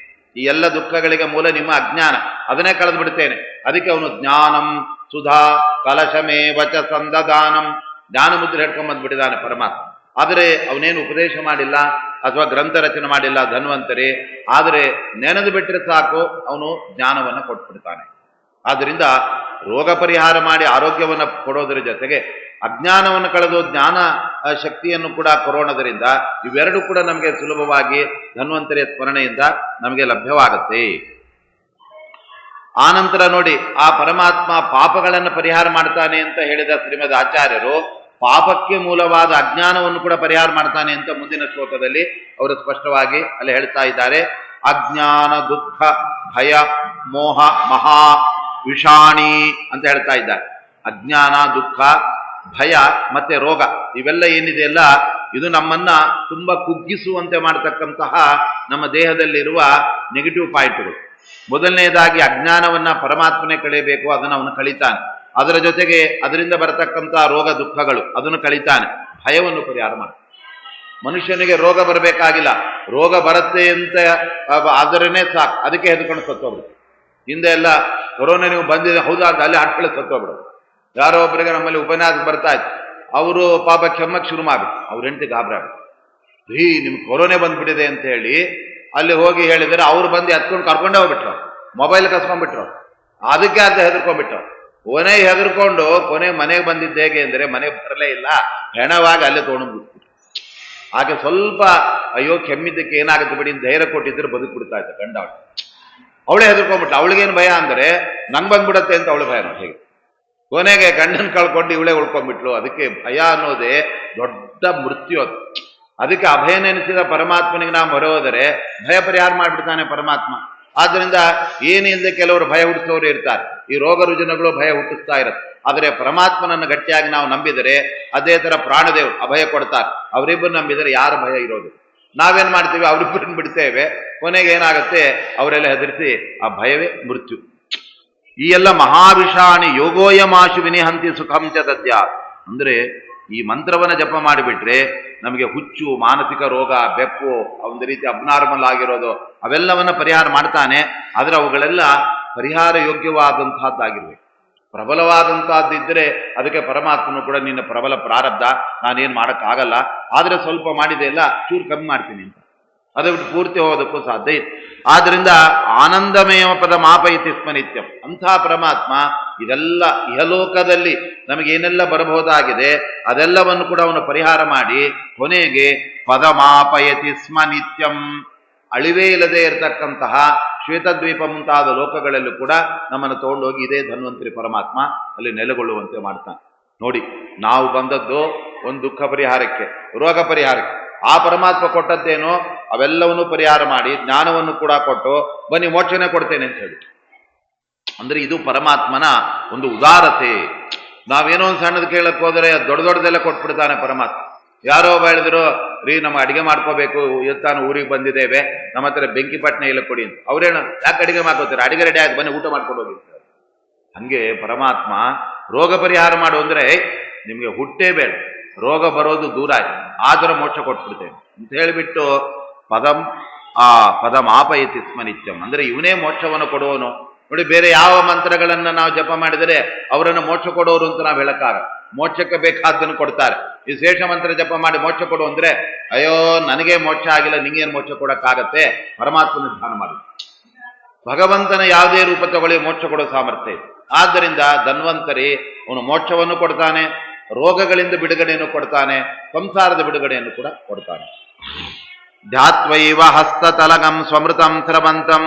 ಈ ಎಲ್ಲ ದುಃಖಗಳಿಗೆ ಮೂಲ ನಿಮ್ಮ ಅಜ್ಞಾನ, ಅದನ್ನೇ ಕಳೆದು ಬಿಡ್ತೇನೆ. ಅದಕ್ಕೆ ಅವನು ಜ್ಞಾನಂ ಸುಧಾ ಕಲಶಮೇ ವಚ ಸಂದದಾನಂ, ಜ್ಞಾನ ಮುದ್ರೆ ಹಿಡ್ಕೊಂಡ್ ಬಂದ್ಬಿಟ್ಟಿದ್ದಾನೆ ಪರಮಾತ್ಮ. ಆದರೆ ಅವನೇನು ಉಪದೇಶ ಮಾಡಿಲ್ಲ ಅಥವಾ ಗ್ರಂಥ ರಚನೆ ಮಾಡಿಲ್ಲ ಧನ್ವಂತರಿ, ಆದರೆ ನೆನೆದು ಬಿಟ್ಟರೆ ಸಾಕು ಅವನು ಜ್ಞಾನವನ್ನು ಕೊಟ್ಬಿಡ್ತಾನೆ. ಆದ್ದರಿಂದ ರೋಗ ಪರಿಹಾರ ಮಾಡಿ ಆರೋಗ್ಯವನ್ನು ಕೊಡೋದರ ಜೊತೆಗೆ ಅಜ್ಞಾನವನ್ನು ಕಳೆದು ಜ್ಞಾನ ಶಕ್ತಿಯನ್ನು ಕೂಡ ಕೊರೋಣದರಿಂದ ಇವೆರಡು ಕೂಡ ನಮಗೆ ಸುಲಭವಾಗಿ ಧನ್ವಂತರಿಯ ಸ್ಮರಣೆಯಿಂದ ನಮಗೆ ಲಭ್ಯವಾಗುತ್ತೆ. ಆನಂತರ ನೋಡಿ, ಆ ಪರಮಾತ್ಮ ಪಾಪಗಳನ್ನು ಪರಿಹಾರ ಮಾಡ್ತಾನೆ ಅಂತ ಹೇಳಿದ ಶ್ರೀಮದ್ ಆಚಾರ್ಯರು ಪಾಪಕ್ಕೆ ಮೂಲವಾದ ಅಜ್ಞಾನವನ್ನು ಕೂಡ ಪರಿಹಾರ ಮಾಡ್ತಾನೆ ಅಂತ ಮುಂದಿನ ಶ್ಲೋಕದಲ್ಲಿ ಅವರು ಸ್ಪಷ್ಟವಾಗಿ ಅಲ್ಲಿ ಹೇಳ್ತಾ ಇದ್ದಾರೆ. ಅಜ್ಞಾನ ದುಃಖ ಭಯ ಮೋಹ ಮಹಾ ವಿಷಾಣಿ ಅಂತ ಹೇಳ್ತಾ ಇದ್ದಾರೆ. ಅಜ್ಞಾನ, ದುಃಖ, ಭಯ ಮತ್ತೆ ರೋಗ ಇವೆಲ್ಲ ಏನಿದೆಯಲ್ಲ, ಇದು ನಮ್ಮನ್ನ ತುಂಬಾ ಕುಗ್ಗಿಸುವಂತೆ ಮಾಡತಕ್ಕಂತಹ ನಮ್ಮ ದೇಹದಲ್ಲಿರುವ ನೆಗೆಟಿವ್ ಪಾಯಿಂಟ್ಗಳು. ಮೊದಲನೇದಾಗಿ ಅಜ್ಞಾನವನ್ನ ಪರಮಾತ್ಮನೇ ಕಳೆಯಬೇಕು, ಅದನ್ನು ಅವನು ಕಳೀತಾನೆ. ಅದರ ಜೊತೆಗೆ ಅದರಿಂದ ಬರತಕ್ಕಂಥ ರೋಗ ದುಃಖಗಳು ಅದನ್ನು ಕಳೀತಾನೆ. ಭಯವನ್ನು ಪರಿಹಾರ ಮಾಡ್ತಾನೆ. ಮನುಷ್ಯನಿಗೆ ರೋಗ ಬರಬೇಕಾಗಿಲ್ಲ, ರೋಗ ಬರುತ್ತೆ ಅಂತ ಆದರೇನೆ ಸಾಕು, ಅದಕ್ಕೆ ಹೆದರ್ಕೊಂಡು ಸತ್ತೋಗ್ಬಿಡುತ್ತೆ. ಹಿಂದೆ ಎಲ್ಲ ಕೊರೋನಾ ನೀವು ಬಂದಿದೆ ಹೌದಾ ಅಂತ ಅಲ್ಲಿ ಹಾಡ್ಕೊಳ್ಳಿ ಸತ್ತೋಗ್ಬಿಡೋದು. ಯಾರೋ ಒಬ್ಬರಿಗೆ ನಮ್ಮಲ್ಲಿ ಉಪನ್ಯಾಸ ಬರ್ತಾ ಇತ್ತು, ಅವರು ಪಾಪ ಕೆಮ್ಮಕ್ಕೆ ಶುರು ಮಾಡ್ಬಿಟ್ಟು ಅವ್ರ ಹೆಂಡತಿ ಗಾಬರಿ ಆಗ್ಬಿಟ್ಟು, ನಿಮ್ಗೆ ಕೊರೋನೆ ಬಂದ್ಬಿಟ್ಟಿದೆ ಅಂತ ಹೇಳಿ ಅಲ್ಲಿ ಹೋಗಿ ಹೇಳಿದರೆ ಅವ್ರು ಬಂದು ಎತ್ಕೊಂಡು ಕರ್ಕೊಂಡೇ ಹೋಗ್ಬಿಟ್ರು, ಮೊಬೈಲ್ ಕಸ್ಕೊಂಡ್ಬಿಟ್ರು. ಅದಕ್ಕೆ ಅಂತ ಹೆದರ್ಕೊಂಡ್ಬಿಟ್ರು. ಹೆದರ್ಕೊಂಡು ಕೊನೆ ಮನೆಗೆ ಬಂದಿದ್ದು ಹೇಗೆ ಅಂದರೆ, ಮನೆಗೆ ಬರಲೇ ಇಲ್ಲ, ಹೆಣವಾಗಿ ಅಲ್ಲೇ ತೊಗೊಂಡು ಆಕೆ ಸ್ವಲ್ಪ ಅಯ್ಯೋ ಕೆಮ್ಮಿದ್ದಕ್ಕೆ ಏನಾಗುತ್ತೆ ಬಿಡಿ ಧೈರ್ಯ ಕೊಟ್ಟಿದ್ರೆ ಬದುಕ್ಬಿಡ್ತಾ ಇದ್ದ ಗಂಡ. ಅವಳೇ ಹೆದರ್ಕೊಂಡ್ಬಿಟ್ಲು. ಅವಳಿಗೇನು ಭಯ ಅಂದರೆ ನಂಗೆ ಬಂದ್ಬಿಡತ್ತೆ ಅಂತ ಅವಳು ಭಯ ನೋಡಿ. ಹೇಗೆ ಕೊನೆಗೆ ಗಂಡನ ಕಳ್ಕೊಂಡು ಇವಳೇ ಉಳ್ಕೊಂಡ್ಬಿಟ್ಲು. ಅದಕ್ಕೆ ಭಯ ಅನ್ನೋದೇ ದೊಡ್ಡ ಮೃತ್ಯು ಅದು. ಅದಕ್ಕೆ ಅಭಯ ನೆನೆಸಿದ ಪರಮಾತ್ಮನಿಗೆ ನಾವು ಹೊರಹೋದರೆ ಭಯ ಪರಿಹಾರ ಮಾಡಿಬಿಡ್ತಾನೆ ಪರಮಾತ್ಮ. ಆದ್ದರಿಂದ ಏನಿಲ್ಲದೆ ಕೆಲವರು ಭಯ ಹುಟ್ಟಿಸೋರು ಇರ್ತಾರೆ, ಈ ರೋಗ ರುಜಿನಗಳು ಭಯ ಹುಟ್ಟಿಸ್ತಾ ಇರುತ್ತೆ. ಆದರೆ ಪರಮಾತ್ಮನನ್ನು ಗಟ್ಟಿಯಾಗಿ ನಾವು ನಂಬಿದರೆ ಅದೇ ಥರ ಪ್ರಾಣದೇವರು ಅಭಯ ಕೊಡ್ತಾರೆ. ಅವರಿಬ್ಬರು ನಂಬಿದರೆ ಯಾರ ಭಯ ಇರೋದು. ನಾವೇನು ಮಾಡ್ತೀವಿ, ಅವರಿಬ್ಬರನ್ನು ಬಿಡ್ತೇವೆ, ಕೊನೆಗೆ ಏನಾಗುತ್ತೆ ಅವರೆಲ್ಲ ಹೆದರಿಸಿ ಆ ಭಯವೇ ಮೃತ್ಯು. ಈ ಎಲ್ಲ ಮಹಾವಿಷಾಣಿ ಯೋಗೋಯಮಾಶು ವಿನಿಹಂತಿ ಸುಖಂಚ ದದ್ಯ. ಅಂದರೆ ಈ ಮಂತ್ರವನ್ನು ಜಪ ಮಾಡಿಬಿಟ್ರೆ ನಮಗೆ ಹುಚ್ಚು, ಮಾನಸಿಕ ರೋಗ, ಬೆಪ್ಪು, ಒಂದು ರೀತಿ ಅಬ್ನಾರ್ಮಲ್ ಆಗಿರೋದು ಅವೆಲ್ಲವನ್ನ ಪರಿಹಾರ ಮಾಡ್ತಾನೆ. ಆದರೆ ಅವುಗಳೆಲ್ಲ ಪರಿಹಾರ ಯೋಗ್ಯವಾದಂತಹದ್ದಾಗಿರ್ಬೇಕು. ಪ್ರಬಲವಾದಂತಹದ್ದಿದ್ದರೆ ಅದಕ್ಕೆ ಪರಮಾತ್ಮನು ಕೂಡ ನಿನ್ನ ಪ್ರಬಲ ಪ್ರಾರಬ್ಧ, ನಾನೇನು ಮಾಡೋಕ್ಕಾಗಲ್ಲ, ಆದರೆ ಸ್ವಲ್ಪ ಮಾಡಿದೆ ಎಲ್ಲ ಚೂರು ಕಮ್ಮಿ ಮಾಡ್ತೀನಿ ಅಂತ, ಅದು ಬಿಟ್ಟು ಪೂರ್ತಿ ಹೋಗೋದಕ್ಕೂ ಸಾಧ್ಯ ಇದೆ. ಆದ್ದರಿಂದ ಆನಂದಮಯ ಪದ ಮಾಪಯಿತಿ ಸ್ಮನಿತ್ಯಂ. ಅಂಥ ಪರಮಾತ್ಮ ಇದೆಲ್ಲ ಇಹಲೋಕದಲ್ಲಿ ನಮಗೇನೆಲ್ಲ ಬರಬಹುದಾಗಿದೆ ಅದೆಲ್ಲವನ್ನು ಕೂಡ ಅವನು ಪರಿಹಾರ ಮಾಡಿ ಕೊನೆಗೆ ಪದ ಮಾಪಯತಿ ಸ್ಮನಿತ್ಯಂ, ಅಳಿವೇ ಇಲ್ಲದೆ ಇರತಕ್ಕಂತಹ ಶ್ವೇತದ್ವೀಪ ಮುಂತಾದ ಲೋಕಗಳಲ್ಲೂ ಕೂಡ ನಮ್ಮನ್ನು ತಗೊಂಡೋಗಿ ಇದೇ ಧನ್ವಂತರಿ ಪರಮಾತ್ಮ ಅಲ್ಲಿ ನೆಲೆಗೊಳ್ಳುವಂತೆ ಮಾಡ್ತಾನೆ. ನೋಡಿ, ನಾವು ಬಂದದ್ದು ಒಂದು ದುಃಖ ಪರಿಹಾರಕ್ಕೆ, ರೋಗ ಪರಿಹಾರಕ್ಕೆ. ಆ ಪರಮಾತ್ಮ ಕೊಟ್ಟದ್ದೇನೋ ಅವೆಲ್ಲವನ್ನೂ ಪರಿಹಾರ ಮಾಡಿ ಜ್ಞಾನವನ್ನು ಕೂಡ ಕೊಟ್ಟು ಬನ್ನಿ ಮೋಕ್ಷನೇ ಕೊಡ್ತೇನೆ ಅಂತ ಹೇಳಿ. ಅಂದ್ರೆ ಇದು ಪರಮಾತ್ಮನ ಒಂದು ಉದಾರತೆ. ನಾವೇನೋ ಒಂದು ಸಣ್ಣದು ಕೇಳಕ್ಕೆ ಹೋದರೆ ದೊಡ್ಡ ದೊಡ್ಡದೆಲ್ಲ ಕೊಟ್ಬಿಡ್ತಾನೆ ಪರಮಾತ್ಮ. ಯಾರೋ ಹೇಳಿದ್ರು, ರೀ ನಮ್ಮ ಅಡಿಗೆ ಮಾಡ್ಕೋಬೇಕು, ಇವತ್ತಾನು ಊರಿಗೆ ಬಂದಿದ್ದೇವೆ, ನಮ್ಮ ಹತ್ರ ಬೆಂಕಿ ಪಟ್ನೆ ಇಲ್ಲ ಕೊಡಿ ಅಂತ. ಅವ್ರೇನು ಯಾಕೆ ಅಡಿಗೆ ಮಾಡ್ಕೋತಾರೆ, ಅಡಿಗೆ ರೆಡಿ ಆಗಿ ಬನ್ನಿ ಊಟ ಮಾಡ್ಕೊಂಡು ಹೋಗಿ. ಹಂಗೆ ಪರಮಾತ್ಮ ರೋಗ ಪರಿಹಾರ ಮಾಡು ಅಂದ್ರೆ ನಿಮಗೆ ಹುಟ್ಟೇ ಬೇಡ, ರೋಗ ಬರೋದು ದೂರ ಆಯ್ತು, ಆದರೂ ಮೋಕ್ಷ ಕೊಟ್ಬಿಡ್ತೇನೆ ಅಂತ ಹೇಳಿಬಿಟ್ಟು ಪದಮಾಪಯತಿ ಸ್ಮನಿತ್ಯಂ. ಅಂದ್ರೆ ಇವನೇ ಮೋಕ್ಷವನ್ನು ಕೊಡುವನು, ನೋಡಿ, ಬೇರೆ ಯಾವ ಮಂತ್ರಗಳನ್ನ ನಾವು ಜಪ ಮಾಡಿದರೆ ಅವರನ್ನು ಮೋಕ್ಷ ಕೊಡೋರು ಅಂತ ನಾವು ಹೇಳಕ್ಕಾಗಲ್ಲ. ಮೋಕ್ಷಕ್ಕೆ ಬೇಕಾದ್ದನ್ನು ಕೊಡ್ತಾರೆ. ಈ ಶೇಷ ಮಂತ್ರ ಜಪ ಮಾಡಿ ಮೋಕ್ಷ ಕೊಡು ಅಂದ್ರೆ, ಅಯ್ಯೋ ನನಗೆ ಮೋಕ್ಷ ಆಗಿಲ್ಲ, ನಿಂಗೇನು ಮೋಕ್ಷ ಕೊಡಕ್ಕಾಗತ್ತೆ? ಪರಮಾತ್ಮನ ಧ್ಯಾನ ಮಾಡಿ. ಭಗವಂತನ ಯಾವುದೇ ರೂಪ ತಗೊಳ್ಳಿ ಮೋಕ್ಷ ಕೊಡೋ ಸಾಮರ್ಥ್ಯ ಇದೆ. ಆದ್ದರಿಂದ ಧನ್ವಂತರಿ ಅವನು ಮೋಕ್ಷವನ್ನು ಕೊಡ್ತಾನೆ, ರೋಗಗಳಿಂದ ಬಿಡುಗಡೆಯನ್ನು ಕೊಡ್ತಾನೆ, ಸಂಸಾರದ ಬಿಡುಗಡೆಯನ್ನು ಕೂಡ ಕೊಡ್ತಾನೆ. ಧ್ಯಾತ್ವೈವ ಹಸ್ತತಲಗಂ ಸ್ವಮೃತಂ ಸ್ರವಂತಂ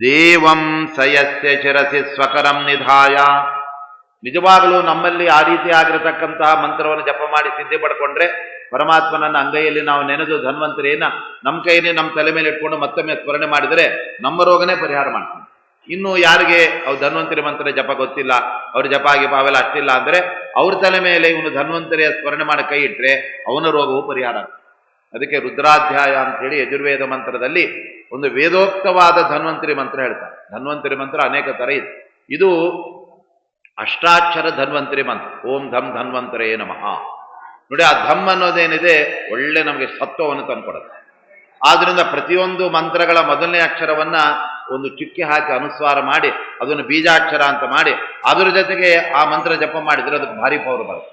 ದೇವಂ ಸಯಸ್ಯ ಶಿರಸಿ ಸ್ವಕರಂ ನಿಧಾಯ. ನಿಜವಾಗಲೂ ನಮ್ಮಲ್ಲಿ ಆ ರೀತಿ ಆಗಿರತಕ್ಕಂತಹ ಮಂತ್ರವನ್ನು ಜಪ ಮಾಡಿ ಸಿದ್ಧಿ ಪಡ್ಕೊಂಡ್ರೆ ಪರಮಾತ್ಮನನ್ನ ಅಂಗೈಯಲ್ಲಿ ನಾವು ನೆನೆದು ಧನ್ವಂತರಿಯನ್ನ ನಮ್ಮ ಕೈಯಲ್ಲಿ ನಮ್ಮ ತಲೆ ಮೇಲೆ ಇಟ್ಕೊಂಡು ಮತ್ತೊಮ್ಮೆ ಸ್ಮರಣೆ ಮಾಡಿದರೆ ನಮ್ಮ ರೋಗನೇ ಪರಿಹಾರ ಮಾಡ್ತಾನೆ. ಇನ್ನು ಯಾರಿಗೆ ಅವ್ರು ಧನ್ವಂತರಿ ಮಂತ್ರ ಜಪ ಗೊತ್ತಿಲ್ಲ, ಅವ್ರ ಜಪ ಆಗಿ ಅವೆಲ್ಲ ಅಷ್ಟಿಲ್ಲ ಅಂದ್ರೆ ಅವ್ರ ತಲೆ ಮೇಲೆ ಇವನು ಧನ್ವಂತರಿಯ ಸ್ಮರಣೆ ಮಾಡಿ ಕೈ ಇಟ್ಟರೆ ಅವನ ರೋಗವು ಪರಿಹಾರ ಆಗ್ತದೆ. ಅದಕ್ಕೆ ರುದ್ರಾಧ್ಯಾಯ ಅಂತ ಹೇಳಿ ಯಜುರ್ವೇದ ಮಂತ್ರದಲ್ಲಿ ಒಂದು ವೇದೋಕ್ತವಾದ ಧನ್ವಂತರಿ ಮಂತ್ರ ಹೇಳ್ತಾರೆ. ಧನ್ವಂತರಿ ಮಂತ್ರ ಅನೇಕ ತರ ಇದೆ. ಇದು ಅಷ್ಟಾಕ್ಷರ ಧನ್ವಂತರಿ ಮಂತ್ರ. ಓಂ ಧಮ್ ಧನ್ವಂತರೇ ನಮಃ. ನೋಡಿ, ಆ ಧಮ್ ಅನ್ನೋದೇನಿದೆ ಒಳ್ಳೆ ನಮಗೆ ಸತ್ವವನ್ನು ತಂದುಕೊಡುತ್ತೆ. ಆದ್ರಿಂದ ಪ್ರತಿಯೊಂದು ಮಂತ್ರಗಳ ಮೊದಲನೇ ಅಕ್ಷರವನ್ನ ಒಂದು ಚುಕ್ಕಿ ಹಾಕಿ ಅನುಸ್ವಾರ ಮಾಡಿ ಅದನ್ನು ಬೀಜಾಕ್ಷರ ಅಂತ ಮಾಡಿ ಅದರ ಜೊತೆಗೆ ಆ ಮಂತ್ರ ಜಪ ಮಾಡಿದ್ರೆ ಅದಕ್ಕೆ ಭಾರಿ ಪವರ್ ಬರುತ್ತೆ.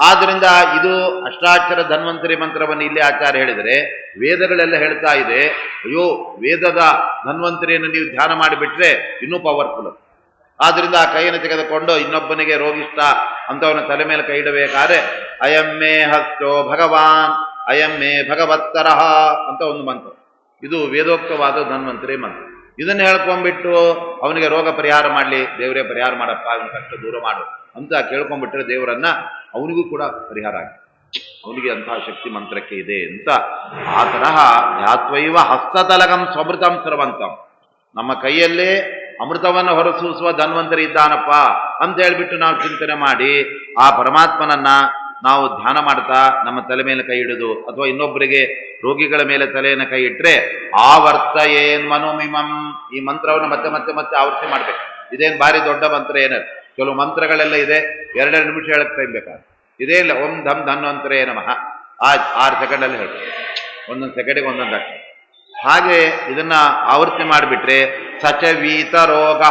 ಆದ್ರಿಂದ ಇದು ಅಷ್ಟಾಕ್ಷರ ಧನ್ವಂತರಿ ಮಂತ್ರವನ್ನು ಇಲ್ಲಿ ಆಚಾರ್ಯ ಹೇಳಿದರೆ ವೇದಗಳೆಲ್ಲ ಹೇಳ್ತಾ ಇದೆ, ಅಯ್ಯೋ ವೇದದ ಧನ್ವಂತರಿಯನ್ನು ನೀವು ಧ್ಯಾನ ಮಾಡಿಬಿಟ್ರೆ ಇನ್ನೂ ಪವರ್ಫುಲ್. ಆದ್ರಿಂದ ಆ ಕೈಯನ್ನು ತೆಗೆದುಕೊಂಡು ಇನ್ನೊಬ್ಬನಿಗೆ ರೋಗಿಷ್ಟ ಅಂತವನ ತಲೆ ಮೇಲೆ ಕೈ ಇಡಬೇಕಾದ್ರೆ ಅಯಮ್ಮೇ ಹಸ್ತೋ ಭಗವಾನ್ ಅಯಮ್ಮೇ ಭಗವತ್ತರಹ ಅಂತ ಒಂದು ಮಂತ್ರ. ಇದು ವೇದೋಕ್ತವಾದ ಧನ್ವಂತರಿ ಮಂತ್ರ. ಇದನ್ನು ಹೇಳ್ಕೊಂಡ್ಬಿಟ್ಟು ಅವನಿಗೆ ರೋಗ ಪರಿಹಾರ ಮಾಡಲಿ, ದೇವರೇ ಪರಿಹಾರ ಮಾಡಪ್ಪ, ಅವನ ಕಷ್ಟ ದೂರ ಮಾಡು ಅಂತ ಕೇಳ್ಕೊಂಡ್ಬಿಟ್ರೆ ದೇವರನ್ನ ಅವನಿಗೂ ಕೂಡ ಪರಿಹಾರ ಆಗಿ ಅವನಿಗೆ ಅಂತಹ ಶಕ್ತಿ ಮಂತ್ರಕ್ಕೆ ಇದೆ ಅಂತ. ಆ ತರಹ ಧ್ಯಾತ್ವೈವ ಹಸ್ತತಲಗಂ ಸ್ವಮೃತಂ ಸ್ರವಂತಂ, ನಮ್ಮ ಕೈಯಲ್ಲೇ ಅಮೃತವನ್ನು ಹೊರಸೂಸುವ ಧನ್ವಂತರಿ ಇದ್ದಾನಪ್ಪ ಅಂತ ಹೇಳ್ಬಿಟ್ಟು ನಾವು ಚಿಂತನೆ ಮಾಡಿ ಆ ಪರಮಾತ್ಮನನ್ನ ನಾವು ಧ್ಯಾನ ಮಾಡ್ತಾ ನಮ್ಮ ತಲೆ ಮೇಲೆ ಕೈ ಇಡುದು ಅಥವಾ ಇನ್ನೊಬ್ಬರಿಗೆ ರೋಗಿಗಳ ಮೇಲೆ ತಲೆಯನ್ನು ಕೈ ಇಟ್ಟರೆ ಆವರ್ತ ಏನ್ ಮನೋಮಿಮಂ, ಈ ಮಂತ್ರವನ್ನು ಮತ್ತೆ ಮತ್ತೆ ಮತ್ತೆ ಆವೃತ್ತಿ ಮಾಡ್ಬೇಕು. ಇದೇನು ಭಾರಿ ದೊಡ್ಡ ಮಂತ್ರ ಏನದು, ಕೆಲವು ಮಂತ್ರಗಳೆಲ್ಲ ಇದೆ 2 ನಿಮಿಷ ಹೇಳಕ್ ಟೈಮ್ ಬೇಕಾದ್ರೆ. ಇದೇ ಇಲ್ಲ, ಓಂ ಧಮ್ ಧನ್ವಂತರೇ ನಮಃ 6 ಸೆಕೆಂಡಲ್ಲಿ ಹೇಳ್ತಾರೆ, ಒಂದೊಂದು ಸೆಕೆಂಡಿಗೆ ಒಂದೊಂದು ಅಕ್ಷರ. ಹಾಗೆ ಇದನ್ನ ಆವೃತ್ತಿ ಮಾಡಿಬಿಟ್ರೆ ಸಚವೀತ ರೋಗ,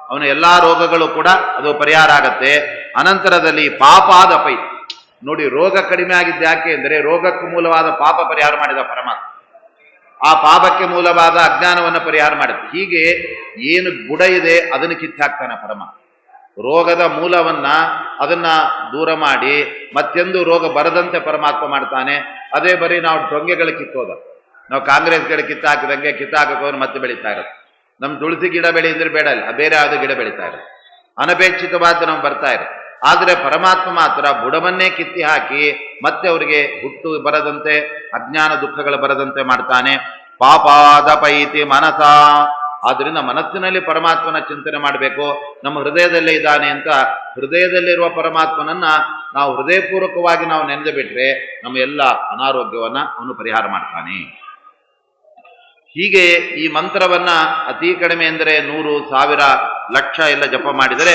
ಅವನ ಎಲ್ಲಾ ರೋಗಗಳು ಕೂಡ ಅದು ಪರಿಹಾರ ಆಗತ್ತೆ. ಅನಂತರದಲ್ಲಿ ಪಾಪಾದಪೈ, ನೋಡಿ ರೋಗ ಕಡಿಮೆ ಆಗಿದ್ದು ಯಾಕೆ ಅಂದರೆ ರೋಗಕ್ಕೆ ಮೂಲವಾದ ಪಾಪ ಪರಿಹಾರ ಮಾಡಿದ ಪರಮಾತ್ಮ, ಆ ಪಾಪಕ್ಕೆ ಮೂಲವಾದ ಅಜ್ಞಾನವನ್ನು ಪರಿಹಾರ ಮಾಡುತ್ತೆ. ಹೀಗೆ ಏನು ಬುಡ ಇದೆ ಅದನ್ನು ಕಿತ್ತಾಕ್ತಾನೆ ಪರಮಾತ್ಮ. ರೋಗದ ಮೂಲವನ್ನ ಅದನ್ನ ದೂರ ಮಾಡಿ ಮತ್ತೆಂದು ರೋಗ ಬರದಂತೆ ಪರಮಾತ್ಮ ಮಾಡ್ತಾನೆ. ಅದೇ ಬರೀ ನಾವು ಡೊಂಗೆಗಳು ಕಿತ್ತೋದ, ನಾವು ಕಾಂಗ್ರೆಸ್ ಗಿಡ ಕಿತ್ತಾಕಿದಂಗೆ ಕಿತ್ತಾಕೋದ್ರೆ ಮತ್ತೆ ಬೆಳೀತಾ ಇರುತ್ತೆ. ನಮ್ಮ ತುಳಸಿ ಗಿಡ ಬೆಳೆಯಿದ್ರೆ ಬೇಡ ಇಲ್ಲ, ಬೇರೆ ಯಾವುದೇ ಗಿಡ ಬೆಳೀತಾ ಇರುತ್ತೆ, ಅನಪೇಕ್ಷಿತವಾದ ನಮ್ಗೆ ಬರ್ತಾ ಇರುತ್ತೆ. ಆದರೆ ಪರಮಾತ್ಮ ಮಾತ್ರ ಬುಡವನ್ನೇ ಕಿತ್ತಿ ಹಾಕಿ ಮತ್ತೆ ಅವರಿಗೆ ಹುಟ್ಟು ಬರದಂತೆ ಅಜ್ಞಾನ ದುಃಖಗಳು ಬರದಂತೆ ಮಾಡ್ತಾನೆ. ಪಾಪಾದಪೈತಿ ಮನಸ, ಆದ್ರಿಂದ ಮನಸ್ಸಿನಲ್ಲಿ ಪರಮಾತ್ಮನ ಚಿಂತನೆ ಮಾಡಬೇಕು. ನಮ್ಮ ಹೃದಯದಲ್ಲೇ ಇದ್ದಾನೆ ಅಂತ ಹೃದಯದಲ್ಲಿರುವ ಪರಮಾತ್ಮನನ್ನ ನಾವು ಹೃದಯಪೂರ್ವಕವಾಗಿ ನಾವು ನೆನೆದು ಬಿಟ್ರೆ ನಮ್ಮ ಎಲ್ಲ ಅನಾರೋಗ್ಯವನ್ನ ಅವನು ಪರಿಹಾರ ಮಾಡ್ತಾನೆ. ಹೀಗೆ ಈ ಮಂತ್ರವನ್ನ ಅತಿ ಕಡಿಮೆ ಅಂದರೆ 100, 1000, ಲಕ್ಷ ಎಲ್ಲ ಜಪ ಮಾಡಿದರೆ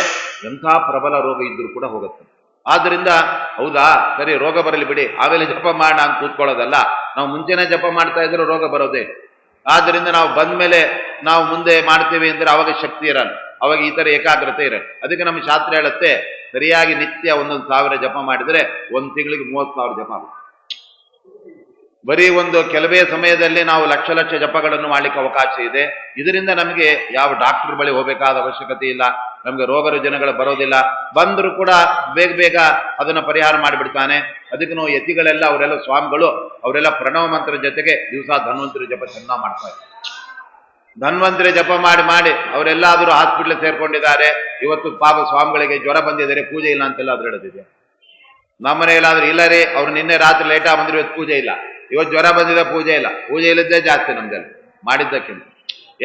ಎಂಥ ಪ್ರಬಲ ರೋಗ ಇದ್ರೂ ಕೂಡ ಹೋಗುತ್ತೆ. ಆದ್ರಿಂದ ಹೌದಾ ಸರಿ ರೋಗ ಬರಲಿ ಬಿಡಿ ಆಮೇಲೆ ಜಪ ಮಾಡೋಣ ಅಂತ ಕೂತ್ಕೊಳ್ಳೋದಲ್ಲ, ನಾವು ಮುಂಚೆನೇ ಜಪ ಮಾಡ್ತಾ ಇದ್ರೆ ರೋಗ ಬರೋದೇ. ಆದ್ರಿಂದ ನಾವು ಬಂದ್ಮೇಲೆ ನಾವು ಮುಂದೆ ಮಾಡ್ತೀವಿ ಅಂದ್ರೆ ಅವಾಗ ಶಕ್ತಿ ಇರಲ್ಲ, ಅವಾಗ ಈ ತರ ಏಕಾಗ್ರತೆ ಇರಲ್ಲ. ಅದಕ್ಕೆ ನಮ್ಮ ಶಾಸ್ತ್ರ ಹೇಳುತ್ತೆ ಸರಿಯಾಗಿ ನಿತ್ಯ 1000 ಜಪ ಮಾಡಿದ್ರೆ 1 ತಿಂಗಳಿಗೆ 30,000 ಜಪ ಆಗುತ್ತೆ. ಬರೀ ಒಂದು ಕೆಲವೇ ಸಮಯದಲ್ಲಿ ನಾವು ಲಕ್ಷ ಲಕ್ಷ ಜಪಗಳನ್ನು ಮಾಡ್ಲಿಕ್ಕೆ ಅವಕಾಶ ಇದೆ. ಇದರಿಂದ ನಮಗೆ ಯಾವ ಡಾಕ್ಟರ್ ಬಳಿ ಹೋಗಬೇಕಾದ ಅವಶ್ಯಕತೆ ಇಲ್ಲ, ನಮಗೆ ರೋಗ ರುಜಿನಗಳು ಬರೋದಿಲ್ಲ. ಬಂದರೂ ಕೂಡ ಬೇಗ ಬೇಗ ಅದನ್ನು ಪರಿಹಾರ ಮಾಡಿಬಿಡ್ತಾನೆ. ಅದಕ್ಕೆ ನಾವು ಯತಿಗಳೆಲ್ಲ ಅವರೆಲ್ಲ ಸ್ವಾಮಿಗಳು ಅವರೆಲ್ಲ ಪ್ರಣವ ಮಂತ್ರ ಜೊತೆಗೆ ದಿವಸ ಧನ್ವಂತರಿ ಜಪ ಚೆನ್ನಾಗಿ ಮಾಡ್ತಾರೆ. ಧನ್ವಂತರಿ ಜಪ ಮಾಡಿ ಮಾಡಿ ಅವರೆಲ್ಲಾದರೂ ಹಾಸ್ಪಿಟ್ಲ್ ಸೇರ್ಕೊಂಡಿದ್ದಾರೆ. ಇವತ್ತು ಪಾಪ ಸ್ವಾಮಿಗಳಿಗೆ ಜ್ವರ ಬಂದಿದ್ದಾರೆ, ಪೂಜೆ ಇಲ್ಲ ಅಂತೆಲ್ಲ ಆದ್ರೂ ಹೇಳೋದಿದೆ. ನಮ್ಮನೆಯಲ್ಲಾದ್ರೂ ಇಲ್ಲ ರೀ, ಅವ್ರು ನಿನ್ನೆ ರಾತ್ರಿ ಲೇಟಾಗಿ ಬಂದ್ರೆ ಇವತ್ತು ಪೂಜೆ ಇಲ್ಲ, ಇವತ್ತು ಜ್ವರ ಬಂದಿದೆ ಪೂಜೆ ಇಲ್ಲ. ಪೂಜೆ ಇಲ್ಲದ್ದೇ ಜಾಸ್ತಿ ನಮ್ದಲ್ಲಿ ಮಾಡಿದ್ದಕ್ಕಿಂತ.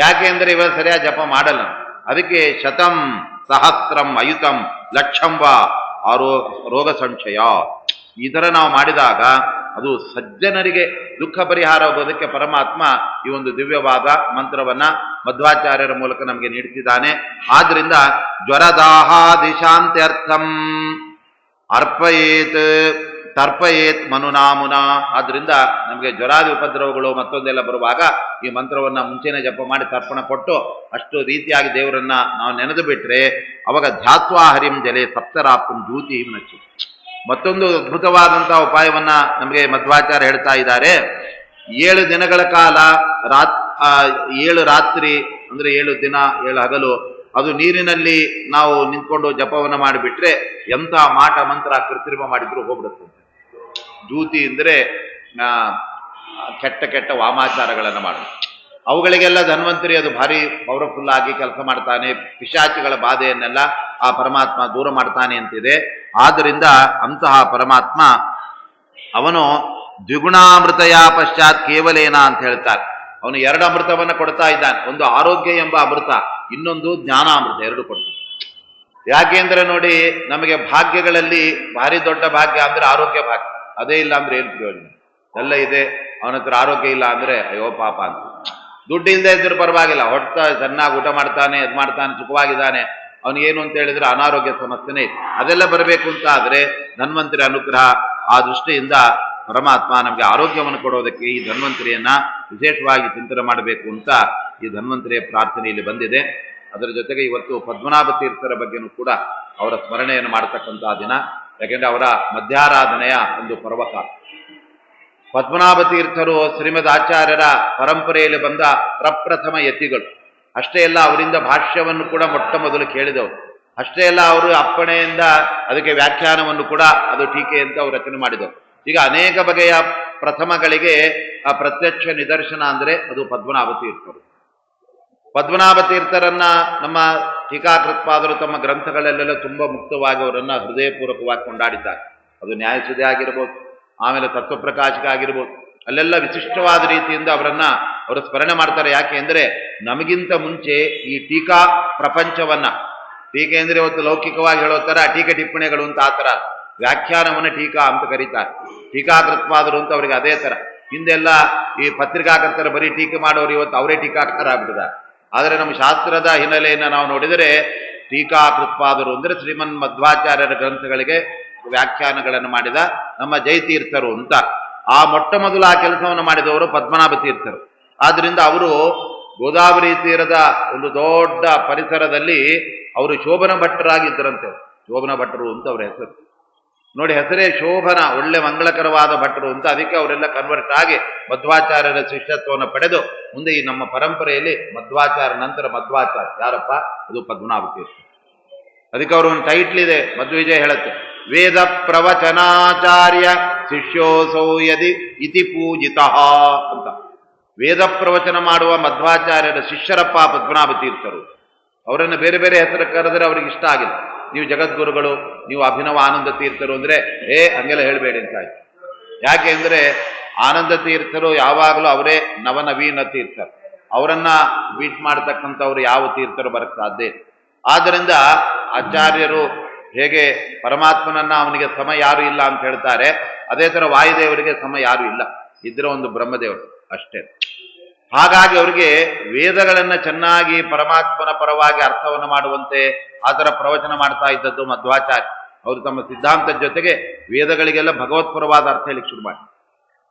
ಯಾಕೆ ಅಂದ್ರೆ ಇವತ್ತು ಸರಿಯಾಗಿ ಜಪ ಮಾಡಲ್ಲ. ಅದಕ್ಕೆ ಶತಂ ಸಹಸ್ರಂ ಅಯುತಂ ಲಕ್ಷಂ ವಾ ರೋಗ ಸಂಶಯ, ಈ ಥರ ನಾವು ಮಾಡಿದಾಗ ಅದು ಸಜ್ಜನರಿಗೆ ದುಃಖ ಪರಿಹಾರ ಆಗೋದಕ್ಕೆ ಪರಮಾತ್ಮ ಈ ಒಂದು ದಿವ್ಯವಾದ ಮಂತ್ರವನ್ನ ಮಧ್ವಾಚಾರ್ಯರ ಮೂಲಕ ನಮಗೆ ನೀಡ್ತಿದ್ದಾನೆ. ಆದ್ರಿಂದ ಜ್ವರದಾಹಾದಿಶಾಂತ್ಯರ್ಥಂ ಅರ್ಪಯೇತ್ ತರ್ಪಯೇತ್ ಮನುನಾಮುನ. ಆದ್ರಿಂದ ನಮಗೆ ಜ್ವರಾದಿ ಉಪದ್ರವಗಳು ಮತ್ತೊಂದೆಲ್ಲ ಬರುವಾಗ ಈ ಮಂತ್ರವನ್ನ ಮುಂಚೆನೆ ಜಪ ಮಾಡಿ ತರ್ಪಣ ಕೊಟ್ಟು ಅಷ್ಟು ರೀತಿಯಾಗಿ ದೇವರನ್ನ ನಾವು ನೆನೆದು ಬಿಟ್ರೆ ಅವಾಗ ಧ್ಯಾತ್ವಾ ಹರಿಂ ಜಲೆ ಸಪ್ತರಾಪ್ತಂ ಜ್ಯೂತಿ ನಚ್ಚು. ಮತ್ತೊಂದು ಅದ್ಭುತವಾದಂತಹ ಉಪಾಯವನ್ನ ನಮಗೆ ಮಧ್ವಾಚಾರ್ಯ ಹೇಳ್ತಾ ಇದ್ದಾರೆ. 7 ದಿನಗಳ ಕಾಲ 7 ರಾತ್ರಿ ಅಂದ್ರೆ 7 ದಿನ 7 ಹಗಲು ಅದು ನೀರಿನಲ್ಲಿ ನಾವು ನಿಂತ್ಕೊಂಡು ಜಪವನ್ನ ಮಾಡಿಬಿಟ್ರೆ ಎಂಥ ಮಾಟ ಮಂತ್ರ ಕೃತ್ರಿಮ ಮಾಡಿದ್ರು ಹೋಗ್ಬಿಡುತ್ತೆ. ಜ್ಯೂತಿ ಅಂದ್ರೆ ಕೆಟ್ಟ ಕೆಟ್ಟ ವಾಮಾಚಾರಗಳನ್ನು ಮಾಡೋದು. ಅವುಗಳಿಗೆಲ್ಲ ಧನ್ವಂತರಿ ಅದು ಭಾರಿ ಪವರ್ಫುಲ್ ಆಗಿ ಕೆಲಸ ಮಾಡ್ತಾನೆ. ಪಿಶಾಚಿಗಳ ಬಾಧೆಯನ್ನೆಲ್ಲ ಆ ಪರಮಾತ್ಮ ದೂರ ಮಾಡ್ತಾನೆ ಅಂತಿದೆ. ಆದ್ದರಿಂದ ಅಂತಹ ಪರಮಾತ್ಮ ಅವನು ದ್ವಿಗುಣಾಮೃತಯ ಪಶ್ಚಾತ್ ಕೇವಲೇನ ಅಂತ ಹೇಳ್ತಾರೆ. ಅವನು 2 ಅಮೃತವನ್ನ ಕೊಡ್ತಾ ಇದ್ದಾನೆ. ಒಂದು ಆರೋಗ್ಯ ಎಂಬ ಅಮೃತ, ಇನ್ನೊಂದು ಜ್ಞಾನಾಮೃತ, 2 ಕೊಡ್ತಾನೆ. ಯಾಕೆಂದ್ರೆ ನೋಡಿ, ನಮಗೆ ಭಾಗ್ಯಗಳಲ್ಲಿ ಭಾರಿ ದೊಡ್ಡ ಭಾಗ್ಯ ಅಂದ್ರೆ ಆರೋಗ್ಯ ಭಾಗ್ಯ. ಅದೇ ಇಲ್ಲ ಅಂದ್ರೆ ಏನು ಪ್ರಯೋಜನ? ಎಲ್ಲ ಇದೆ, ಅವನ ಹತ್ರ ಆರೋಗ್ಯ ಇಲ್ಲ ಅಂದ್ರೆ ಅಯ್ಯೋ ಪಾಪ ಅಂತ. ದುಡ್ಡು ಇಲ್ಲದೆ ಇದ್ರೂ ಪರವಾಗಿಲ್ಲ, ಹೊಟ್ಟ ಚೆನ್ನಾಗಿ ಊಟ ಮಾಡ್ತಾನೆ, ಅದು ಮಾಡ್ತಾನೆ, ಸುಖವಾಗಿದ್ದಾನೆ. ಅವನಿಗೇನು ಅಂತ ಹೇಳಿದ್ರೆ ಅನಾರೋಗ್ಯ ಸಮಸ್ಯೆನೇ ಇದೆ. ಅದೆಲ್ಲ ಬರಬೇಕು ಅಂತ ಆದ್ರೆ ಧನ್ವಂತರಿ ಅನುಗ್ರಹ. ಆ ದೃಷ್ಟಿಯಿಂದ ಪರಮಾತ್ಮ ನಮಗೆ ಆರೋಗ್ಯವನ್ನು ಕೊಡೋದಕ್ಕೆ ಈ ಧನ್ವಂತರಿಯನ್ನ ವಿಶೇಷವಾಗಿ ಚಿಂತನೆ ಮಾಡಬೇಕು ಅಂತ ಈ ಧನ್ವಂತರಿಯ ಪ್ರಾರ್ಥನೆಯಲ್ಲಿ ಬಂದಿದೆ. ಅದರ ಜೊತೆಗೆ ಇವತ್ತು ಪದ್ಮನಾಭ ತೀರ್ಥರ ಬಗ್ಗೆನೂ ಕೂಡ ಅವರ ಸ್ಮರಣೆಯನ್ನು ಮಾಡತಕ್ಕಂತಹ ದಿನ. ಯಾಕೆಂದ್ರೆ ಅವರ ಮಧ್ಯಾರಾಧನೆಯ ಒಂದು ಪರ್ವಕಾಲ. ಪದ್ಮನಾಭ ತೀರ್ಥರು ಶ್ರೀಮದ್ ಆಚಾರ್ಯರ ಪರಂಪರೆಯಲ್ಲಿ ಬಂದ ಪ್ರಪ್ರಥಮ ಯತಿಗಳು. ಅಷ್ಟೇ ಅಲ್ಲ, ಅವರಿಂದ ಭಾಷ್ಯವನ್ನು ಕೂಡ ಮೊಟ್ಟ ಮೊದಲು ಕೇಳಿದವರು. ಅಷ್ಟೇ ಅಲ್ಲ, ಅವರು ಅಪ್ಪಣೆಯಿಂದ ಅದಕ್ಕೆ ವ್ಯಾಖ್ಯಾನವನ್ನು ಕೂಡ ಅದು ಟೀಕೆ ಅಂತ ಅವರು ರಚನೆ ಮಾಡಿದವರು. ಈಗ ಅನೇಕ ಬಗೆಯ ಪ್ರಥಮಗಳಿಗೆ ಆ ಪ್ರತ್ಯಕ್ಷ ನಿದರ್ಶನ ಅಂದ್ರೆ ಅದು ಪದ್ಮನಾಭ ತೀರ್ಥರು. ಪದ್ಮನಾಭ ತೀರ್ಥರನ್ನ ನಮ್ಮ ಟೀಕಾಕೃತ್ಪಾದರು ತಮ್ಮ ಗ್ರಂಥಗಳಲ್ಲೆಲ್ಲ ತುಂಬಾ ಮುಕ್ತವಾಗಿ ಅವರನ್ನ ಹೃದಯಪೂರ್ವಕವಾಗಿ ಕೊಂಡಾಡಿದ್ದಾರೆ. ಅದು ನ್ಯಾಯಸುಧೆ ಆಗಿರ್ಬೋದು, ಆಮೇಲೆ ತತ್ವಪ್ರಕಾಶಕ ಆಗಿರ್ಬೋದು, ಅಲ್ಲೆಲ್ಲ ವಿಶಿಷ್ಟವಾದ ರೀತಿಯಿಂದ ಅವರು ಸ್ಮರಣೆ ಮಾಡ್ತಾರೆ. ಯಾಕೆ ಅಂದ್ರೆ ನಮಗಿಂತ ಮುಂಚೆ ಈ ಟೀಕಾ ಪ್ರಪಂಚವನ್ನ, ಟೀಕೆ ಅಂದ್ರೆ ಇವತ್ತು ಲೌಕಿಕವಾಗಿ ಹೇಳೋ ತರ ಟೀಕೆ ಟಿಪ್ಪಣಿಗಳು ಅಂತ ಆ ತರ, ವ್ಯಾಖ್ಯಾನವನ್ನ ಟೀಕಾ ಅಂತ ಕರೀತಾರೆ. ಟೀಕಾಕೃತ್ಪಾದರು ಅಂತ ಅವರಿಗೆ ಅದೇ ತರ. ಹಿಂದೆಲ್ಲ ಈ ಪತ್ರಿಕಾಕರ್ತರ ಬರೀ ಟೀಕೆ ಮಾಡೋರು ಇವತ್ತು ಅವರೇ ಟೀಕಾಕೃತರ ಆಗ್ಬಿಟ್ಟಿದ್ದಾರೆ. ಆದರೆ ನಮ್ಮ ಶಾಸ್ತ್ರದ ಹಿನ್ನೆಲೆಯನ್ನು ನಾವು ನೋಡಿದರೆ ಟೀಕಾಕೃತ್ಪಾದರು ಅಂದ್ರೆ ಶ್ರೀಮನ್ ಮಧ್ವಾಚಾರ್ಯರ ಗ್ರಂಥಗಳಿಗೆ ವ್ಯಾಖ್ಯಾನಗಳನ್ನು ಮಾಡಿದ ನಮ್ಮ ಜಯತೀರ್ಥರು ಅಂತ. ಆ ಮೊಟ್ಟ ಮೊದಲು ಆ ಕೆಲಸವನ್ನು ಮಾಡಿದವರು ಪದ್ಮನಾಭ ತೀರ್ಥರು. ಆದ್ರಿಂದ ಅವರು ಗೋದಾವರಿ ತೀರದ ಒಂದು ದೊಡ್ಡ ಪರಿಸರದಲ್ಲಿ ಅವರು ಶೋಭನ ಭಟ್ಟರಾಗಿದ್ದರಂತೆ. ಶೋಭನ ಭಟ್ಟರು ಅಂತ ಅವರ ಹೆಸರು. ನೋಡಿ, ಹೆಸರೇ ಶೋಭನ, ಒಳ್ಳೆ ಮಂಗಳಕರವಾದ ಭಟ್ಟರು ಅಂತ. ಅದಕ್ಕೆ ಅವರೆಲ್ಲ ಕನ್ವರ್ಟ್ ಆಗಿ ಮಧ್ವಾಚಾರ್ಯರ ಶಿಷ್ಯತ್ವವನ್ನು ಪಡೆದು ಮುಂದೆ ಈ ನಮ್ಮ ಪರಂಪರೆಯಲ್ಲಿ ಮಧ್ವಾಚಾರ್ಯ ನಂತರ ಮಧ್ವಾಚಾರ್ಯ ಯಾರಪ್ಪ? ಅದು ಪದ್ಮನಾಭ ತೀರ್ಥ. ಅದಕ್ಕೆ ಅವರು ಒಂದು ಟೈಟ್ಲ್ ಇದೆ, ಮಧ್ವಿಜಯ ಹೇಳುತ್ತೆ, ವೇದ ಪ್ರವಚನಾಚಾರ್ಯ ಶಿಷ್ಯೋಸೌ ಯದಿ ಇತಿ ಪೂಜಿತ ಅಂತ. ವೇದ ಪ್ರವಚನ ಮಾಡುವ ಮಧ್ವಾಚಾರ್ಯರ ಶಿಷ್ಯರಪ್ಪ ಪದ್ಮನಾಭ ತೀರ್ಥರು. ಅವರನ್ನು ಬೇರೆ ಬೇರೆ ಹೆಸರು ಕರೆದರೆ ಅವ್ರಿಗೆ ಇಷ್ಟ ಆಗಿಲ್ಲ. ನೀವು ಜಗದ್ಗುರುಗಳು, ನೀವು ಅಭಿನವ ಆನಂದ ತೀರ್ಥರು ಅಂದ್ರೆ ಹಂಗೆಲ್ಲ ಹೇಳಬೇಡಿ ಅಂತ ಆಯ್ತು. ಯಾಕೆ ಅಂದ್ರೆ ಆನಂದ ತೀರ್ಥರು ಯಾವಾಗಲೂ ಅವರೇ ನವನವೀನ ತೀರ್ಥರು. ಅವರನ್ನ ಬೀಟ್ ಮಾಡತಕ್ಕಂಥವ್ರು ಯಾವ ತೀರ್ಥರು ಬರಕ್ ಸಾಧ್ಯ. ಆದ್ದರಿಂದ ಆಚಾರ್ಯರು ಹೇಗೆ ಪರಮಾತ್ಮನನ್ನ ಅವನಿಗೆ ಸಮ ಯಾರು ಇಲ್ಲ ಅಂತ ಹೇಳ್ತಾರೆ, ಅದೇ ತರ ವಾಯುದೇವರಿಗೆ ಸಮ ಯಾರು ಇಲ್ಲ. ಇದ್ರೆ ಒಂದು ಬ್ರಹ್ಮದೇವರು ಅಷ್ಟೇ. ಹಾಗಾಗಿ ಅವರಿಗೆ ವೇದಗಳನ್ನ ಚೆನ್ನಾಗಿ ಪರಮಾತ್ಮನ ಪರವಾಗಿ ಅರ್ಥವನ್ನು ಮಾಡುವಂತೆ ಆ ಥರ ಪ್ರವಚನ ಮಾಡ್ತಾ ಇದ್ದದ್ದು ಮಧ್ವಾಚಾರ್ಯ. ಅವರು ತಮ್ಮ ಸಿದ್ಧಾಂತದ ಜೊತೆಗೆ ವೇದಗಳಿಗೆಲ್ಲ ಭಗವತ್ಪರವಾದ ಅರ್ಥ ಹೇಳಿಕ್ಕೆ ಶುರು ಮಾಡಿ.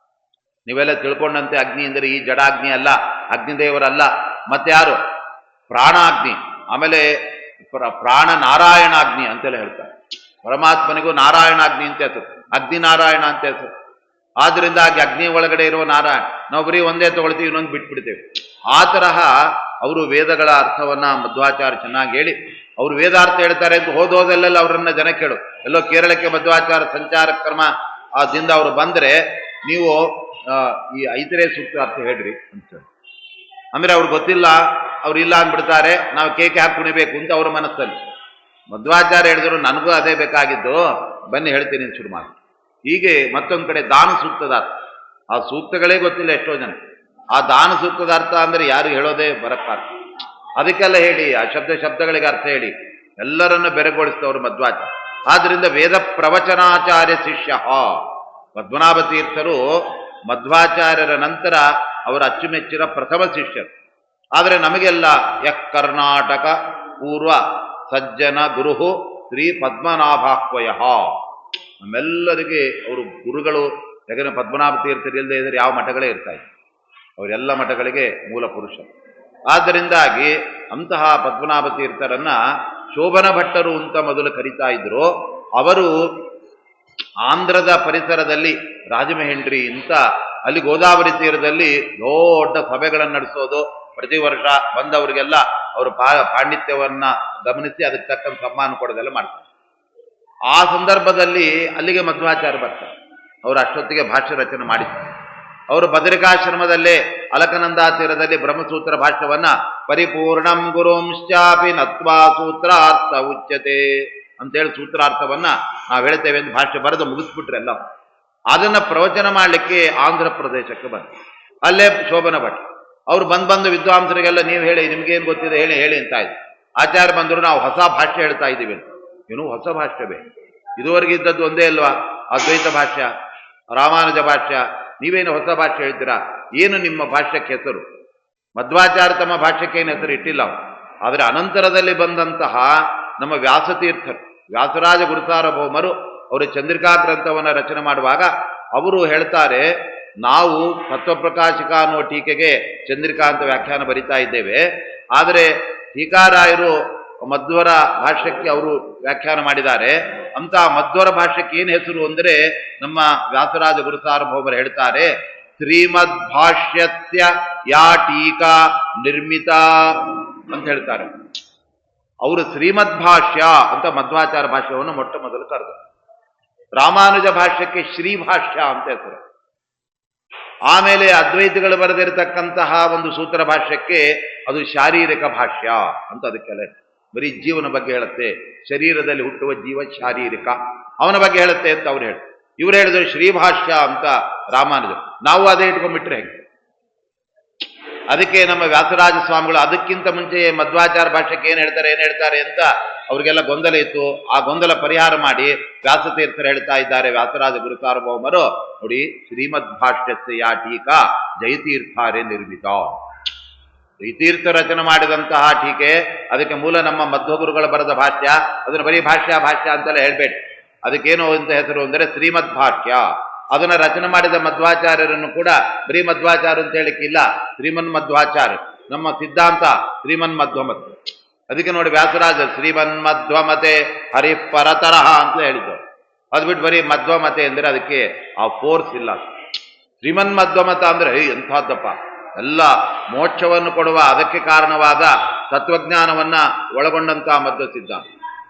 ನೀವೆಲ್ಲ ತಿಳ್ಕೊಂಡಂತೆ ಅಗ್ನಿ ಅಂದರೆ ಈ ಜಡಾಗ್ನಿ ಅಲ್ಲ, ಅಗ್ನಿದೇವರಲ್ಲ, ಮತ್ತೆ ಯಾರು? ಪ್ರಾಣಾಗ್ನಿ, ಆಮೇಲೆ ಪ್ರಾಣ ನಾರಾಯಣಾಗ್ನಿ ಅಂತೆಲ್ಲ ಹೇಳ್ತಾರೆ. ಪರಮಾತ್ಮನಿಗೂ ನಾರಾಯಣಾಗ್ನಿ ಅಂತ ಹೆಸರು, ಅಗ್ನಿ ನಾರಾಯಣ ಅಂತ ಹೆಸರು. ಆದ್ರಿಂದ ಅಗ್ನಿ ಒಳಗಡೆ ಇರುವ ನಾರಾಯಣ. ನಾವು ಬರೀ ಒಂದೇ ತಗೊಳ್ತೀವಿ, ಇನ್ನೊಂದು ಬಿಟ್ಬಿಡ್ತೇವೆ. ಆ ತರಹ ಅವರು ವೇದಗಳ ಅರ್ಥವನ್ನ ಮಧ್ವಾಚಾರ್ಯ ಚೆನ್ನಾಗಿ ಹೇಳಿ, ಅವರು ವೇದಾರ್ಥ ಹೇಳ್ತಾರೆ ಅಂತ ಹೋದೆಲ್ಲ ಅವರನ್ನ ಜನ ಕೇಳು. ಎಲ್ಲೋ ಕೇರಳಕ್ಕೆ ಮಧ್ವಾಚಾರ್ಯ ಸಂಚಾರ ಕ್ರಮ ಆದಿಂದ ಅವರು ಬಂದ್ರೆ ನೀವು ಈ ಐತರೇ ಸೂಕ್ತ ಅರ್ಥ ಹೇಳ್ರಿ ಅಂತ. ಅಂದ್ರೆ ಅವ್ರಿಗೆ ಗೊತ್ತಿಲ್ಲ, ಅವ್ರು ಇಲ್ಲ ಅಂದ್ಬಿಡ್ತಾರೆ, ನಾವು ಕೇಕೆ ಹಾಕಿ ಕುಣಿಬೇಕು ಅಂತ ಅವ್ರ ಮನಸ್ಸಲ್ಲಿ. ಮಧ್ವಾಚಾರ್ಯ ಹೇಳಿದ್ರು ನನಗೂ ಅದೇ ಬೇಕಾಗಿದ್ದು, ಬನ್ನಿ ಹೇಳ್ತೀನಿ ಅಂತ ಶುರು ಮಾಡಿ. ಹೀಗೆ ಮತ್ತೊಂದು ಕಡೆ ದಾನ ಸೂಕ್ತದ ಅರ್ಥ, ಆ ಸೂಕ್ತಗಳೇ ಗೊತ್ತಿಲ್ಲ ಎಷ್ಟೋ ಜನ. ಆ ದಾನ ಸೂಕ್ತದ ಅರ್ಥ ಅಂದ್ರೆ ಯಾರು ಹೇಳೋದೇ ಬರಕ್ಕಾಗ. ಅದಕ್ಕೆಲ್ಲ ಹೇಳಿ, ಆ ಶಬ್ದಗಳಿಗೆ ಅರ್ಥ ಹೇಳಿ ಎಲ್ಲರನ್ನು ಬೆರಗೊಳಿಸಿದವರು ಮಧ್ವಾಚಾರ್ಯ. ಆದ್ರಿಂದ ವೇದ ಪ್ರವಚನಾಚಾರ್ಯ ಶಿಷ್ಯ ಪದ್ಮನಾಭ ತೀರ್ಥರು ಮಧ್ವಾಚಾರ್ಯರ ನಂತರ ಅವರ ಅಚ್ಚುಮೆಚ್ಚಿನ ಪ್ರಥಮ ಶಿಷ್ಯರು. ಆದರೆ ನಮಗೆಲ್ಲ ಕರ್ನಾಟಕ ಪೂರ್ವ ಸಜ್ಜನ ಗುರು ಶ್ರೀ ಪದ್ಮನಾಭಾಕ್ವಯ ನಮ್ಮೆಲ್ಲರಿಗೆ ಅವರು ಗುರುಗಳು. ಯಾಕಂದ್ರೆ ಪದ್ಮನಾಭ ತೀರ್ಥರು ಇಲ್ಲದೆ ಇದ್ರೆ ಯಾವ ಮಠಗಳೇ ಇರ್ತಾ ಇತ್ತು, ಅವರೆಲ್ಲ ಮಠಗಳಿಗೆ ಮೂಲ ಪುರುಷ. ಆದ್ದರಿಂದಾಗಿ ಅಂತಹ ಪದ್ಮನಾಭ ತೀರ್ಥರನ್ನ ಶೋಭನ ಭಟ್ಟರು ಅಂತ ಮೊದಲು ಕರೀತಾ ಇದ್ರು. ಅವರು ಆಂಧ್ರದ ಪರಿಸರದಲ್ಲಿ ರಾಜಮಹೇಂದ್ರಿ ಅಂತ ಅಲ್ಲಿ ಗೋದಾವರಿ ತೀರದಲ್ಲಿ ದೊಡ್ಡ ಸಭೆಗಳನ್ನು ನಡೆಸೋದು, ಪ್ರತಿ ವರ್ಷ ಬಂದವರಿಗೆಲ್ಲ ಅವರ ಪಾಂಡಿತ್ಯವನ್ನ ಗಮನಿಸಿ ಅದಕ್ಕೆ ತಕ್ಕಂತ ಸಮ್ಮಾನ ಕೊಡೋದೆಲ್ಲ ಮಾಡ್ತಾರೆ. ಆ ಸಂದರ್ಭದಲ್ಲಿ ಅಲ್ಲಿಗೆ ಮಧ್ವಾಚಾರ್ಯ ಬರ್ತಾರೆ. ಅವರು ಅಷ್ಟೊತ್ತಿಗೆ ಭಾಷ್ಯ ರಚನೆ ಮಾಡಿದ್ದಾರೆ. ಅವರು ಬದರಿಕಾಶ್ರಮದಲ್ಲೇ ಅಲಕನಂದ ತೀರದಲ್ಲಿ ಬ್ರಹ್ಮಸೂತ್ರ ಭಾಷ್ಯವನ್ನ ಪರಿಪೂರ್ಣಂ ಗುರುಂಶ್ಚಾಪಿ ನತ್ವಾ ಸೂತ್ರಾರ್ಥ ಉಚ್ಯತೆ ಅಂತೇಳಿ ಸೂತ್ರಾರ್ಥವನ್ನ ನಾವು ಹೇಳ್ತೇವೆ ಎಂದು ಭಾಷ್ಯ ಬರೆದು ಮುಗಿಸ್ಬಿಟ್ರೆಲ್ಲ. ಅದನ್ನ ಪ್ರವಚನ ಮಾಡಲಿಕ್ಕೆ ಆಂಧ್ರ ಪ್ರದೇಶಕ್ಕೆ ಬಂದ. ಅಲ್ಲೇ ಶೋಭನ ಭಟ್ ಅವ್ರು ಬಂದು ವಿದ್ವಾಂಸರಿಗೆಲ್ಲ ನೀವು ಹೇಳಿ, ನಿಮ್ಗೇನು ಗೊತ್ತಿದೆ ಹೇಳಿ ಹೇಳಿ ಅಂತ ಇದ್ರು. ಆಚಾರ್ಯ ಬಂದರು, ನಾವು ಹೊಸ ಭಾಷ್ಯ ಹೇಳ್ತಾ ಇದ್ದೀವಿ ಅಂತ. ಏನು ಹೊಸ ಭಾಷ್ಯವೇ? ಇದುವರೆಗೆ ಇದ್ದದ್ದು ಒಂದೇ ಅಲ್ವಾ, ಅದ್ವೈತ ಭಾಷ್ಯ, ರಾಮಾನುಜ ಭಾಷ್ಯ, ನೀವೇನು ಹೊಸ ಭಾಷ್ಯ ಹೇಳ್ತೀರಾ? ಏನು ನಿಮ್ಮ ಭಾಷ್ಯಕ್ಕೆ ಹೆಸರು? ಮಧ್ವಾಚಾರ್ಯ ತಮ್ಮ ಭಾಷ್ಯಕ್ಕೆ ಏನು ಹೆಸರು ಇಟ್ಟಿಲ್ಲ. ಆದರೆ ಅನಂತರದಲ್ಲಿ ಬಂದಂತಹ ನಮ್ಮ ವ್ಯಾಸತೀರ್ಥರು, ವ್ಯಾಸರಾಜ ಗುರುಸಾರ್ವಭೌಮರು ಅವರು ಚಂದ್ರಿಕಾ ಗ್ರಂಥವನ್ನು ರಚನೆ ಮಾಡುವಾಗ ಅವರು ಹೇಳ್ತಾರೆ, ನಾವು ತತ್ವಪ್ರಕಾಶಿಕ ಅನ್ನುವ ಟೀಕೆಗೆ ಚಂದ್ರಿಕಾ ಅಂತ ವ್ಯಾಖ್ಯಾನ ಬರಿತಾ ಇದ್ದೇವೆ. ಆದರೆ ಟೀಕಾರಾಯರು ಮಧ್ವರ ಭಾಷ್ಯಕ್ಕೆ ಅವರು ವ್ಯಾಖ್ಯಾನ ಮಾಡಿದ್ದಾರೆ. ಅಂತ ಮಧ್ವರ ಭಾಷ್ಯಕ್ಕೆ ಏನು ಹೆಸರು ಅಂದರೆ ನಮ್ಮ ವ್ಯಾಸರಾಜ ಗುರುಸಾರ್ವಭೌಮರು ಹೇಳ್ತಾರೆ, ಶ್ರೀಮದ್ ಭಾಷ್ಯತ್ಯ ಯಾ ಟೀಕಾ ನಿರ್ಮಿತ ಅಂತ ಹೇಳ್ತಾರೆ. ಅವರು ಶ್ರೀಮದ್ ಭಾಷ್ಯ ಅಂತ ಮಧ್ವಾಚಾರ ಭಾಷ್ಯವನ್ನು ಮೊಟ್ಟ ಮೊದಲು ಕರೆದರು. ರಾಮಾನುಜ ಭಾಷ್ಯಕ್ಕೆ ಶ್ರೀ ಭಾಷ್ಯ ಅಂತ ಹೆಸರು. ಆಮೇಲೆ ಅದ್ವೈತಗಳು ಬರೆದಿರತಕ್ಕಂತಹ ಒಂದು ಸೂತ್ರ ಭಾಷ್ಯಕ್ಕೆ ಅದು ಶಾರೀರಿಕ ಭಾಷ್ಯ ಅಂತ ಅದಕ್ಕೆಲ್ಲ ಬರೀ ಜೀವನ ಬಗ್ಗೆ ಹೇಳುತ್ತೆ. ಶರೀರದಲ್ಲಿ ಹುಟ್ಟುವ ಜೀವ ಶಾರೀರಿಕ, ಅವನ ಬಗ್ಗೆ ಹೇಳುತ್ತೆ ಅಂತ ಅವ್ರು ಹೇಳಿ. ಇವ್ರು ಹೇಳಿದ್ರು ಶ್ರೀಭಾಷ್ಯ ಅಂತ ರಾಮಾನುಜ. ನಾವು ಅದೇ ಇಟ್ಕೊಂಡ್ಬಿಟ್ರೆ ಹೇಗೆ? ಅದಕ್ಕೆ ನಮ್ಮ ವ್ಯಾಸರಾಜ ಸ್ವಾಮಿಗಳು ಅದಕ್ಕಿಂತ ಮುಂಚೆ ಮಧ್ವಾಚಾರ ಭಾಷ್ಯಕ್ಕೆ ಏನು ಹೇಳ್ತಾರೆ ಅಂತ ಅವ್ರಿಗೆಲ್ಲ ಗೊಂದಲ ಇತ್ತು. ಆ ಗೊಂದಲ ಪರಿಹಾರ ಮಾಡಿ ವ್ಯಾಸತೀರ್ಥರು ಹೇಳ್ತಾ ಇದ್ದಾರೆ, ವ್ಯಾಸರಾಜ ಗುರುಸಾರ್ವಭೌಮರು ನೋಡಿ, ಶ್ರೀಮದ್ ಭಾಷ್ಯಸ್ಯ ಯಾ ಟೀಕಾ ಜಯತೀರ್ಥಾರೇ ನಿರ್ಮಿತ. ಜಯತೀರ್ಥ ರಚನೆ ಮಾಡಿದಂತಹ ಟೀಕೆ, ಅದಕ್ಕೆ ಮೂಲ ನಮ್ಮ ಮಧ್ವಗುರುಗಳು ಬರೆದ ಭಾಷ್ಯ. ಅದನ್ನು ಬರೀ ಭಾಷ್ಯ ಅಂತೆಲ್ಲ ಹೇಳ್ಬೇಡಿ. ಅದಕ್ಕೇನು ಅಂತ ಹೆಸರು ಅಂದರೆ ಶ್ರೀಮದ್ ಭಾಷ್ಯ. ಅದನ್ನ ರಚನೆ ಮಾಡಿದ ಮಧ್ವಾಚಾರ್ಯರನ್ನು ಕೂಡ ಬರೀ ಮಧ್ವಾಚಾರ್ಯ ಅಂತ ಹೇಳಿಕ್ಕಿಲ್ಲ, ಶ್ರೀಮನ್ ಮಧ್ವಾಚಾರ್ಯ. ನಮ್ಮ ಸಿದ್ಧಾಂತ ಶ್ರೀಮನ್ ಮಧ್ವಮತೆ. ಅದಕ್ಕೆ ನೋಡಿ ವ್ಯಾಸರಾಜ ಶ್ರೀಮನ್ ಮಧ್ವಮತೆ ಹರಿಪರತರಹ ಅಂತ ಹೇಳಿದ್ರು. ಅದು ಬಿಟ್ಟು ಬರೀ ಮಧ್ವಮತೆ ಅಂದರೆ ಅದಕ್ಕೆ ಆ ಫೋರ್ಸ್ ಇಲ್ಲ. ಶ್ರೀಮನ್ ಮಧ್ವಮತ ಅಂದ್ರೆ ಎಂಥದ್ದಪ್ಪ, ಎಲ್ಲ ಮೋಕ್ಷವನ್ನು ಕೊಡುವ ಅದಕ್ಕೆ ಕಾರಣವಾದ ತತ್ವಜ್ಞಾನವನ್ನ ಒಳಗೊಂಡಂತಹ ಮಧ್ವ ಸಿದ್ಧಾಂತ.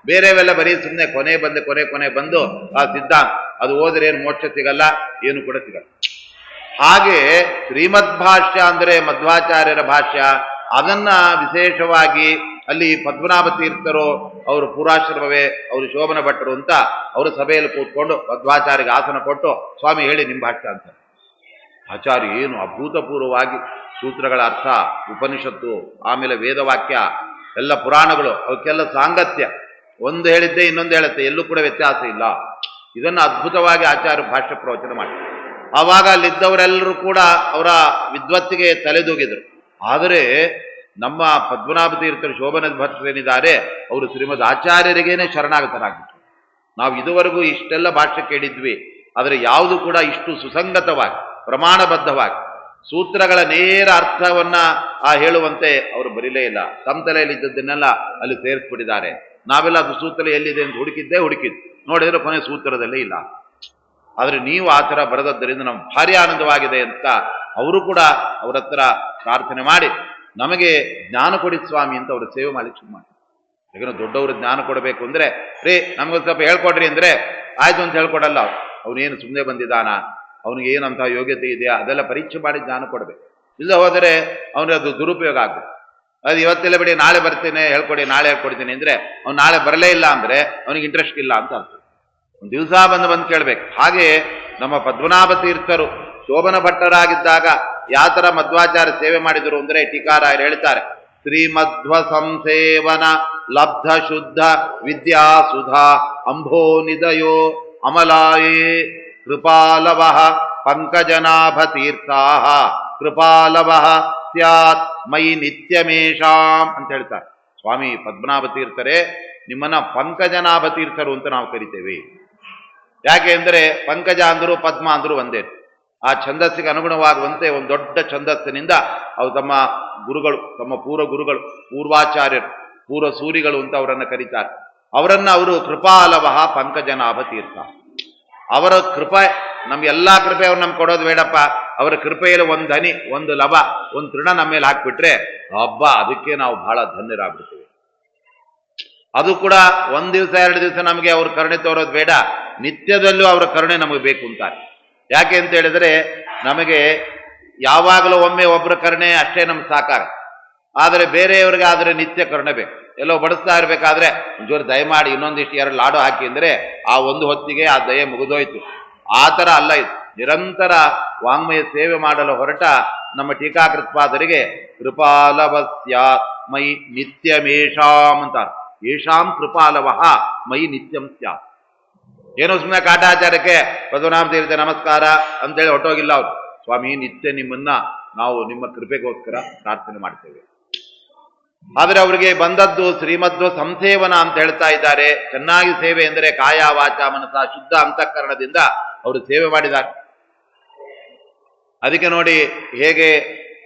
ಬೇರೆವೆಲ್ಲ ಬರೀ ಸುಮ್ಮನೆ ಕೊನೆ ಬಂದು ಆ ಸಿದ್ಧಾಂತ ಅದು ಹೋದ್ರೆ ಏನು ಮೋಕ್ಷ ಸಿಗಲ್ಲ, ಏನು ಕೂಡ ಸಿಗಲ್ಲ. ಹಾಗೆ ಶ್ರೀಮದ್ ಭಾಷ್ಯ ಅಂದರೆ ಮಧ್ವಾಚಾರ್ಯರ ಭಾಷ್ಯ. ಅದನ್ನ ವಿಶೇಷವಾಗಿ ಅಲ್ಲಿ ಪದ್ಮನಾಭ ತೀರ್ಥರು ಅವರು ಪೂರ್ವಾಶ್ರಮವೇ, ಅವರು ಶೋಭನ ಭಟ್ಟರು ಅಂತ ಅವರು ಸಭೆಯಲ್ಲಿ ಕೂತ್ಕೊಂಡು ಮಧ್ವಾಚಾರ್ಯಗೆ ಆಸನ ಕೊಟ್ಟು, ಸ್ವಾಮಿ ಹೇಳಿ ನಿಮ್ಮ ಭಾಷ್ಯ ಅಂತ. ಆಚಾರ್ಯ ಏನು ಅಭೂತಪೂರ್ವವಾಗಿ ಸೂತ್ರಗಳ ಅರ್ಥ, ಉಪನಿಷತ್ತು, ಆಮೇಲೆ ವೇದವಾಕ್ಯ, ಎಲ್ಲ ಪುರಾಣಗಳು, ಅವಕ್ಕೆಲ್ಲ ಸಾಂಗತ್ಯ, ಒಂದು ಹೇಳಿದ್ದೆ ಇನ್ನೊಂದು ಹೇಳುತ್ತೆ, ಎಲ್ಲೂ ಕೂಡ ವ್ಯತ್ಯಾಸ ಇಲ್ಲ. ಇದನ್ನು ಅದ್ಭುತವಾಗಿ ಆಚಾರ್ಯ ಭಾಷ್ಯ ಪ್ರವಚನ ಮಾಡ್ತಾರೆ. ಆವಾಗ ಅಲ್ಲಿದ್ದವರೆಲ್ಲರೂ ಕೂಡ ಅವರ ವಿದ್ವತ್ತಿಗೆ ತಲೆದೂಗಿದ್ರು. ಆದರೆ ನಮ್ಮ ಪದ್ಮನಾಭ ತೀರ್ಥರು ಶೋಭನ ಭಟ್ರೇನಿದ್ದಾರೆ, ಅವರು ಶ್ರೀಮದ್ ಆಚಾರ್ಯರಿಗೇನೆ ಶರಣಾಗತರಾಗಿದ್ರು. ನಾವು ಇದುವರೆಗೂ ಇಷ್ಟೆಲ್ಲ ಭಾಷ್ಯ ಕೇಳಿದ್ವಿ, ಆದರೆ ಯಾವುದು ಕೂಡ ಇಷ್ಟು ಸುಸಂಗತವಾಗಿ ಪ್ರಮಾಣಬದ್ಧವಾಗಿ ಸೂತ್ರಗಳ ನೇರ ಅರ್ಥವನ್ನ ಹೇಳುವಂತೆ ಅವರು ಬರೀಲೇ ಇಲ್ಲ. ತಮ್ಮ ತಲೆಯಲ್ಲಿ ಇದ್ದದ್ದನ್ನೆಲ್ಲ ಅಲ್ಲಿ ಸೇರಿಸ್ಬಿಟ್ಟಿದ್ದಾರೆ. ನಾವೆಲ್ಲ ಅದು ಸೂತ್ರ ಎಲ್ಲಿದೆ ಅಂತ ಹುಡುಕಿದ್ದು ನೋಡಿದ್ರೆ ಕೊನೆ ಸೂತ್ರದಲ್ಲೇ ಇಲ್ಲ. ಆದರೆ ನೀವು ಆ ಥರ ಬರೆದದ್ದರಿಂದ ನಮ್ಗೆ ಭಾರಿ ಆನಂದವಾಗಿದೆ ಅಂತ ಅವರು ಕೂಡ ಅವರ ಹತ್ರ ಪ್ರಾರ್ಥನೆ ಮಾಡಿ ನಮಗೆ ಜ್ಞಾನ ಕೊಡಿ ಸ್ವಾಮಿ ಅಂತ ಅವರು ಸೇವೆ ಮಾಡಿ ಶುರು ಮಾಡಿ. ಯಾಕಂದ್ರೆ ದೊಡ್ಡವರು ಜ್ಞಾನ ಕೊಡಬೇಕು ಅಂದ್ರೆ ರೇ ನಮ್ಗೊಂದು ಸ್ವಲ್ಪ ಹೇಳ್ಕೊಡ್ರಿ ಅಂದ್ರೆ ಆಯ್ತು ಅಂತ ಹೇಳ್ಕೊಡಲ್ಲ. ಅವನೇನು ಸುಮ್ಮನೆ ಬಂದಿದ್ದಾನ, ಅವನಿಗೆ ಏನಂತ ಯೋಗ್ಯತೆ ಇದೆಯಾ ಅದೆಲ್ಲ ಪರೀಕ್ಷೆ ಮಾಡಿ ಜ್ಞಾನ ಕೊಡಬೇಕು. ಇಲ್ಲ ಹೋದರೆ ಅವನಿಗೆ ಅದು ದುರುಪಯೋಗ ಆಗ್ಬೇಕು. ಅದು ಇವತ್ತೆಲ್ಲ ಬಿಡಿ ನಾಳೆ ಬರ್ತೀನಿ ಹೇಳ್ಕೊಡಿ, ನಾಳೆ ಹೇಳ್ಕೊಡ್ತೀನಿ ಅಂದ್ರೆ ಅವ್ನು ನಾಳೆ ಬರಲೇ ಇಲ್ಲ ಅಂದ್ರೆ ಅವನಿಗೆ ಇಂಟ್ರೆಸ್ಟ್ ಇಲ್ಲ ಅಂತ ಅರ್ಥ. ಒಂದು ದಿವಸ ಬಂದು ಕೇಳ್ಬೇಕು. ಹಾಗೆ ನಮ್ಮ ಪದ್ಮನಾಭ ತೀರ್ಥರು ಶೋಭನ ಭಟ್ಟರಾಗಿದ್ದಾಗ ಯಾವ ತರ ಮಧ್ವಾಚಾರ್ಯ ಸೇವೆ ಮಾಡಿದರು ಅಂದ್ರೆ ಟೀಕಾರಾಯರು ಹೇಳ್ತಾರೆ, ಶ್ರೀಮಧ್ವ ಸಂಸೇವನ ಲಬ್ಧ ಶುದ್ಧ ವಿದ್ಯಾ ಸುಧಾ ಅಂಭೋ ನಿದಯೋ ಅಮಲಾಯೇ ಕೃಪಾಲವ ಪಂಕಜನಾಭ ತೀರ್ಥಾ ಕೃಪಾಲವ ಸ್ಯಾತ್ ಮೈ ನಿತ್ಯಮೇಷಾಂ ಅಂತ ಹೇಳ್ತಾರೆ. ಸ್ವಾಮಿ ಪದ್ಮನಾಭ ತೀರ್ಥರೇ, ನಿಮ್ಮನ್ನ ಪಂಕಜನಾಭ ತೀರ್ಥರು ಅಂತ ನಾವು ಕರಿತೇವೆ. ಯಾಕೆ ಅಂದರೆ ಪಂಕಜ ಅಂದರು ಪದ್ಮ ಅಂದರು ಒಂದೇ. ಆ ಛಂದಸ್ಸಿಗೆ ಅನುಗುಣವಾಗುವಂತೆ ಒಂದು ದೊಡ್ಡ ಛಂದಸ್ಸಿನಿಂದ ಅವು ತಮ್ಮ ಗುರುಗಳು, ತಮ್ಮ ಪೂರ್ವ ಗುರುಗಳು, ಪೂರ್ವಾಚಾರ್ಯರು, ಪೂರ್ವ ಸೂರಿಗಳು ಅಂತ ಅವರನ್ನು ಕರೀತಾರೆ. ಅವರು ಕೃಪಾಲವಹ ಪಂಕಜನಾಭ ತೀರ್ಥ. ಅವರ ಕೃಪೆ, ನಮ್ಗೆಲ್ಲಾ ಕೃಪೆ ಅವ್ರು ನಮ್ಗೆ ಕೊಡೋದು ಬೇಡಪ್ಪ, ಅವರ ಕೃಪೆಯಲ್ಲಿ ಒಂದು ಹನಿ, ಒಂದು ಲವ, ಒಂದು ತೃಣ ನಮ್ಮ ಮೇಲೆ ಹಾಕ್ಬಿಟ್ರೆ ಹಬ್ಬ, ಅದಕ್ಕೆ ನಾವು ಬಹಳ ಧನ್ಯರಾಗ್ಬಿಡ್ತೀವಿ. ಅದು ಕೂಡ ಒಂದ್ ದಿವಸ 2 ದಿವಸ ನಮಗೆ ಅವ್ರ ಕರುಣೆ ತೋರೋದು ಬೇಡ, ನಿತ್ಯದಲ್ಲೂ ಅವರ ಕರುಣೆ ನಮಗೆ ಬೇಕು ಅಂತಾರೆ. ಯಾಕೆ ಅಂತ ಹೇಳಿದ್ರೆ ನಮಗೆ ಯಾವಾಗಲೂ ಒಮ್ಮೆ ಒಬ್ಬರ ಕರುಣೆ ಅಷ್ಟೇ ನಮ್ಗೆ ಸಾಕಾರ. ಆದರೆ ಬೇರೆಯವ್ರಿಗೆ ಆದರೆ ನಿತ್ಯ ಕರುಣೆ ಬೇಕು. ಎಲ್ಲೋ ಬಡಿಸ್ತಾ ಇರ್ಬೇಕಾದ್ರೆ ಒಂಚೂರು ದಯಮಾಡಿ ಇನ್ನೊಂದಿಷ್ಟು 2 ಲಾಡು ಹಾಕಿ ಅಂದರೆ ಆ ಒಂದು ಹೊತ್ತಿಗೆ ಆ ದಯೆ ಮುಗಿದೋಯ್ತು. ಆ ಥರ ಅಲ್ಲ ಇದು. ನಿರಂತರ ವಾಂಗ್ಮಯ ಸೇವೆ ಮಾಡಲು ಹೊರಟ ನಮ್ಮ ಟೀಕಾಕೃತ್ಪಾದರಿಗೆ ಕೃಪಾಲವಸ್ಯ ಮೈ ನಿತ್ಯಮೇಷಾಂ ಅಂತಾರೆ. ಯೇಷಾಂ ಕೃಪಾಲವಃ ಮೈ ನಿತ್ಯಂ ಸ್ಯಾತ್. ಏನೋ ಸುಮ್ಮನೆ ಕಾಟಾಚಾರಕ್ಕೆ ಪದ್ಮನಾಭ ತೀರ್ಥ ನಮಸ್ಕಾರ ಅಂತೇಳಿ ಹೊಟ್ಟೋಗಿಲ್ಲ ಅವ್ರು. ಸ್ವಾಮಿ, ನಿತ್ಯ ನಿಮ್ಮನ್ನ ನಾವು ನಿಮ್ಮ ಕೃಪೆಗೋಸ್ಕರ ಪ್ರಾರ್ಥನೆ ಮಾಡ್ತೇವೆ. ಆದರೆ ಅವರಿಗೆ ಬಂದದ್ದು ಶ್ರೀಮಧ್ವ ಸಂಸೇವನ ಅಂತ ಹೇಳ್ತಾ ಇದ್ದಾರೆ. ಚೆನ್ನಾಗಿ ಸೇವೆ ಎಂದರೆ ಕಾಯ ವಾಚ ಮನಸ ಶುದ್ಧ ಅಂತಃಕರಣದಿಂದ ಅವರು ಸೇವೆ ಮಾಡಿದ್ದಾರೆ. ಅದಕ್ಕೆ ನೋಡಿ ಹೇಗೆ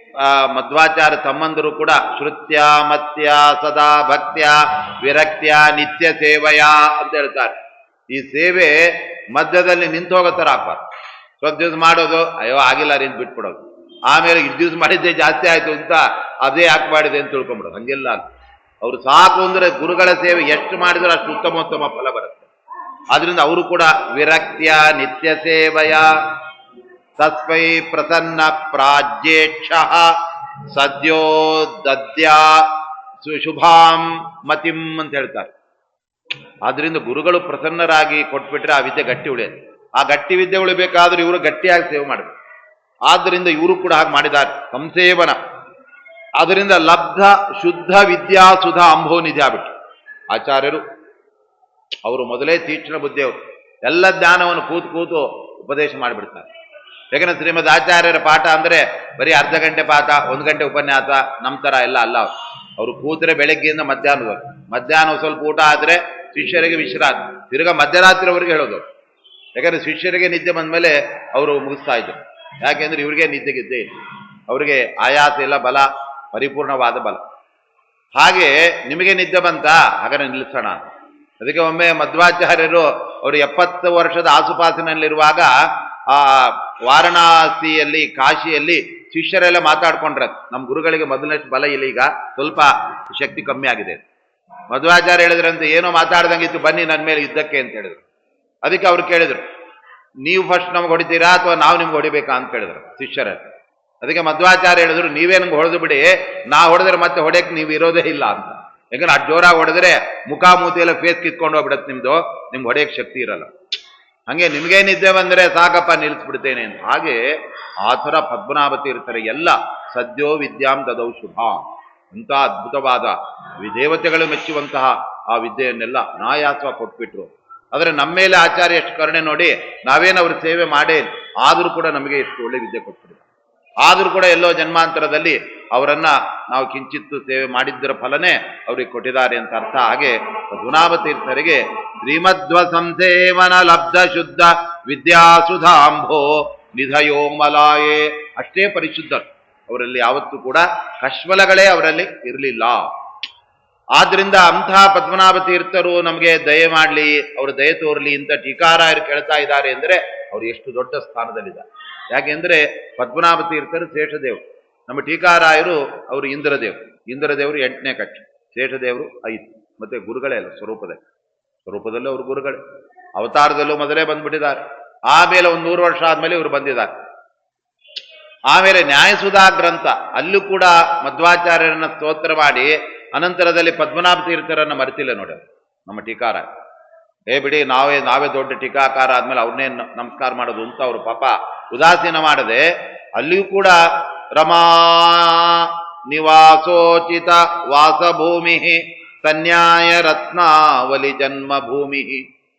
ಮಧ್ವಾಚಾರ್ಯ ತಮ್ಮಂದರು ಕೂಡ ಶ್ರುತ್ಯ ಮತ್ಯ ಸದಾ ಭಕ್ತ್ಯ ವಿರಕ್ತ್ಯ ನಿತ್ಯ ಸೇವೆಯ ಅಂತ ಹೇಳ್ತಾರೆ. ಈ ಸೇವೆ ಮಧ್ಯದಲ್ಲಿ ನಿಂತು ಹೋಗೋ ಥರ ಹಾಕ್ಬಾರ್ದು. ಸ್ವಲ್ಪ ದಿವಸ ಮಾಡೋದು, ಅಯ್ಯೋ ಆಗಿಲ್ಲ ರೀತಿ ಬಿಟ್ಬಿಡೋದು, ಆಮೇಲೆ ಇಷ್ಟು ದಿವಸ ಮಾಡಿದ್ದೆ ಜಾಸ್ತಿ ಆಯ್ತು ಅಂತ ಅದೇ ಯಾಕೆ ಮಾಡಿದೆ ಅಂತ ತಿಳ್ಕೊಂಬಿಡೋದು. ಹಂಗೆಲ್ಲ ಅವರು ಸಾಕು ಅಂದ್ರೆ ಗುರುಗಳ ಸೇವೆ ಎಷ್ಟು ಮಾಡಿದ್ರು ಅಷ್ಟು ಉತ್ತಮೋತ್ತಮ ಫಲ ಬರುತ್ತೆ. ಆದ್ರಿಂದ ಅವರು ಕೂಡ ವಿರಕ್ತ್ಯ ನಿತ್ಯ ಸೇವೆಯ ತಸ್ಮೈ ಪ್ರಸನ್ನ ಪ್ರಾಜ್ಯೇಕ್ಷ ಸದ್ಯೋ ದದ್ಯಾ ಶುಭಾಂ ಮತಿಂ ಅಂತ ಹೇಳ್ತಾರೆ. ಆದ್ರಿಂದ ಗುರುಗಳು ಪ್ರಸನ್ನರಾಗಿ ಕೊಟ್ಬಿಟ್ರೆ ಆ ವಿದ್ಯೆ ಗಟ್ಟಿ ಉಳಿಯೋದು. ಆ ಗಟ್ಟಿ ವಿದ್ಯೆ ಉಳಿಬೇಕಾದ್ರೆ ಇವರು ಗಟ್ಟಿಯಾಗಿ ಸೇವೆ ಮಾಡಬೇಕು. ಆದ್ದರಿಂದ ಇವರು ಕೂಡ ಹಾಗೆ ಮಾಡಿದ್ದಾರೆ, ಸಂಸೇವನ. ಅದರಿಂದ ಲಬ್ಧ ಶುದ್ಧ ವಿದ್ಯಾ ಸುಧಾ ಅಂಬೋನಿಧಿ ಆಗ್ಬಿಟ್ಟು ಆಚಾರ್ಯರು. ಅವರು ಮೊದಲೇ ತೀಕ್ಷ್ಣ ಬುದ್ಧಿಯವರು, ಎಲ್ಲ ಜ್ಞಾನವನ್ನು ಕೂತು ಉಪದೇಶ ಮಾಡಿಬಿಡ್ತಾರೆ. ಯಾಕಂದ್ರೆ ಶ್ರೀಮದ್ ಆಚಾರ್ಯರ ಪಾಠ ಅಂದ್ರೆ ಬರೀ ಅರ್ಧ ಗಂಟೆ ಪಾಠ, 1 ಗಂಟೆ ಉಪನ್ಯಾಸ, ನಮ್ಮ ಥರ ಎಲ್ಲ ಅಲ್ಲ. ಅವರು ಕೂತ್ರೆ ಬೆಳಗ್ಗೆಯಿಂದ ಮಧ್ಯಾಹ್ನ ಸ್ವಲ್ಪ ಊಟ ಆದ್ರೆ ಶಿಷ್ಯರಿಗೆ ವಿಶ್ರಾಂತಿ, ತಿರ್ಗಾ ಮಧ್ಯರಾತ್ರಿವರೆಗೆ ಹೇಳೋದು. ಯಾಕಂದ್ರೆ ಶಿಷ್ಯರಿಗೆ ನಿದ್ದೆ ಬಂದ್ಮೇಲೆ ಅವರು ಮುಗಿಸ್ತಾ ಇದ್ರು. ಯಾಕೆಂದ್ರೆ ಇವ್ರಿಗೆ ನಿದ್ದೆಗಿದ್ದೇ ಇಲ್ಲ, ಅವ್ರಿಗೆ ಆಯಾಸ ಇಲ್ಲ, ಬಲ ಪರಿಪೂರ್ಣವಾದ ಬಲ. ಹಾಗೆ ನಿಮಗೆ ನಿದ್ದೆ ಬಂತ, ಹಾಗಾದ್ರೆ ನಿಲ್ಲಿಸೋಣ. ಅದಕ್ಕೆ ಒಮ್ಮೆ ಮಧ್ವಾಚಾರ್ಯರು ಅವರು 70 ವರ್ಷದ ಆಸುಪಾಸಿನಲ್ಲಿರುವಾಗ ಆ ವಾರಣಾಸಿಯಲ್ಲಿ, ಕಾಶಿಯಲ್ಲಿ ಶಿಷ್ಯರೆಲ್ಲ ಮಾತಾಡ್ಕೊಂಡ್ರ, ನಮ್ಮ ಗುರುಗಳಿಗೆ ಮೊದಲನೇಷ್ಟು ಬಲ ಇಲ್ಲ, ಈಗ ಸ್ವಲ್ಪ ಶಕ್ತಿ ಕಮ್ಮಿ ಆಗಿದೆ. ಮಧ್ವಾಚಾರ್ಯ ಹೇಳಿದ್ರಂತೆ, ಏನೋ ಮಾತಾಡ್ದಂಗಿತ್ತು, ಬನ್ನಿ ನನ್ನ ಮೇಲೆ ಯುದ್ಧಕ್ಕೆ ಅಂತ ಹೇಳಿದ್ರು. ಅದಕ್ಕೆ ಅವ್ರು ಕೇಳಿದ್ರು, ನೀವು ಫಸ್ಟ್ ನಮ್ಗೆ ಹೊಡಿತೀರಾ ಅಥವಾ ನಾವು ನಿಮ್ಗೆ ಹೊಡಿಬೇಕಾ ಅಂತ ಕೇಳಿದ್ರು ಶಿಷ್ಯರ. ಅದಕ್ಕೆ ಮಧ್ವಾಚಾರ್ಯ ಹೇಳಿದ್ರು, ನೀವೇ ನಮ್ಗೆ ಹೊಡೆದು ಬಿಡಿ, ನಾ ಹೊಡೆದ್ರೆ ಮತ್ತೆ ಹೊಡೆಯಕ್ಕೆ ನೀವು ಇರೋದೇ ಇಲ್ಲ ಅಂತ. ಯಾಕಂದ್ರೆ ಅಷ್ಟು ಜೋರಾಗಿ ಹೊಡೆದ್ರೆ ಮುಖಾಮೂತಿ ಎಲ್ಲ ಫೇಸ್ ಕಿತ್ಕೊಂಡು ಹೋಗ್ಬಿಡತ್ತೆ ನಿಮ್ದು, ನಿಮ್ಗೆ ಹೊಡೆಯಕ್ಕೆ ಶಕ್ತಿ ಇರಲ್ಲ. ಹಂಗೆ ನಿಮ್ಗೆ ನಿದ್ದೆ ಬಂದರೆ ಸಾಕಪ್ಪ ನಿಲ್ಲಿಸ್ಬಿಡ್ತೇನೆ ಅಂತ. ಹಾಗೆ ಆ ಥರ ಪದ್ಮನಾಭ ತೀರ್ಥರ ಎಲ್ಲ ಸದ್ಯೋ ವಿದ್ಯಾಂ ದದೌ ಶುಭಾಂ ಅಂತ ಅದ್ಭುತವಾದ ದೇವತೆಗಳು ಮೆಚ್ಚುವಂತಹ ಆ ವಿದ್ಯೆಯನ್ನೆಲ್ಲ ನಾಯಾಸವಾಗಿ ಕೊಟ್ಬಿಟ್ರು. ಆದರೆ ನಮ್ಮ ಮೇಲೆ ಆಚಾರ್ಯ ಎಷ್ಟು ಕರುಣೆ ನೋಡಿ, ನಾವೇನು ಅವ್ರ ಸೇವೆ ಮಾಡೇ ಆದರೂ ಕೂಡ ನಮಗೆ ಎಷ್ಟು ಒಳ್ಳೆ ವಿದ್ಯೆ ಕೊಟ್ಬಿಟ್ಟಿದ್ದಾರೆ. ಆದರೂ ಕೂಡ ಎಲ್ಲೋ ಜನ್ಮಾಂತರದಲ್ಲಿ ಅವರನ್ನ ನಾವು ಕಿಂಚಿತ್ತು ಸೇವೆ ಮಾಡಿದ್ದರ ಫಲನೇ ಅವ್ರಿಗೆ ಕೊಟ್ಟಿದ್ದಾರೆ ಅಂತ ಅರ್ಥ. ಹಾಗೆ ಪದ್ಮನಾಭ ತೀರ್ಥರಿಗೆ ಶ್ರೀಮಧ್ವ ಸಂಸೇವನ ಲಬ್ಧ ಶುದ್ಧ ವಿದ್ಯಾಸುಧಾಂಭೋ ನಿಧಯೋ ಮಲಾಯೇ, ಅಷ್ಟೇ ಪರಿಶುದ್ಧರು. ಅವರಲ್ಲಿ ಯಾವತ್ತೂ ಕೂಡ ಕಶ್ಮಲಗಳೇ ಅವರಲ್ಲಿ ಇರಲಿಲ್ಲ. ಆದ್ರಿಂದ ಅಂತಹ ಪದ್ಮನಾಭ ತೀರ್ಥರು ನಮಗೆ ದಯೆ ಮಾಡಲಿ, ಅವರು ದಯೆ ತೋರ್ಲಿ ಅಂತ ಟೀಕಾರಾಯರು ಕೇಳ್ತಾ ಇದ್ದಾರೆ ಅಂದರೆ ಅವ್ರು ಎಷ್ಟು ದೊಡ್ಡ ಸ್ಥಾನದಲ್ಲಿದ್ದಾರೆ. ಯಾಕೆಂದ್ರೆ ಪದ್ಮನಾಭ ತೀರ್ಥರು ಶೇಷದೇವರು, ನಮ್ಮ ಟೀಕಾರಾಯರು ಅವರು ಇಂದ್ರದೇವರು 8ನೇ ಕಕ್ಷೆ, ಶೇಷದೇವರು 5, ಮತ್ತೆ ಗುರುಗಳೇ ಅಲ್ಲ ಸ್ವರೂಪದಲ್ಲೂ ಅವರು ಗುರುಗಳೇ, ಅವತಾರದಲ್ಲೂ ಮೊದಲೇ ಬಂದ್ಬಿಟ್ಟಿದ್ದಾರೆ. ಆಮೇಲೆ 100 ವರ್ಷ ಆದ್ಮೇಲೆ ಇವರು ಬಂದಿದ್ದಾರೆ. ಆಮೇಲೆ ನ್ಯಾಯಸುಧಾ ಗ್ರಂಥ, ಅಲ್ಲೂ ಕೂಡ ಮಧ್ವಾಚಾರ್ಯರನ್ನ ಸ್ತೋತ್ರ ಮಾಡಿ ಅನಂತರದಲ್ಲಿ ಪದ್ಮನಾಭ ತೀರ್ಥರನ್ನ ಮರೆತಿಲ್ಲ ನೋಡಿ ನಮ್ಮ ಟೀಕಾರ. ಬಿಡಿ, ನಾವೇ ದೊಡ್ಡ ಟೀಕಾಕಾರ ಆದ್ಮೇಲೆ ಅವ್ರನ್ನೇ ನಮಸ್ಕಾರ ಮಾಡೋದು ಅಂತ ಅವರು ಪಾಪ ಉದಾಸೀನ ಮಾಡದೆ ಅಲ್ಲಿಯೂ ಕೂಡ ರಮಾ ನಿವಾಸೋಚಿತ ವಾಸಭೂಮಿ ಸನ್ಯಾಯ ರತ್ನಾವಲಿ ಜನ್ಮಭೂಮಿ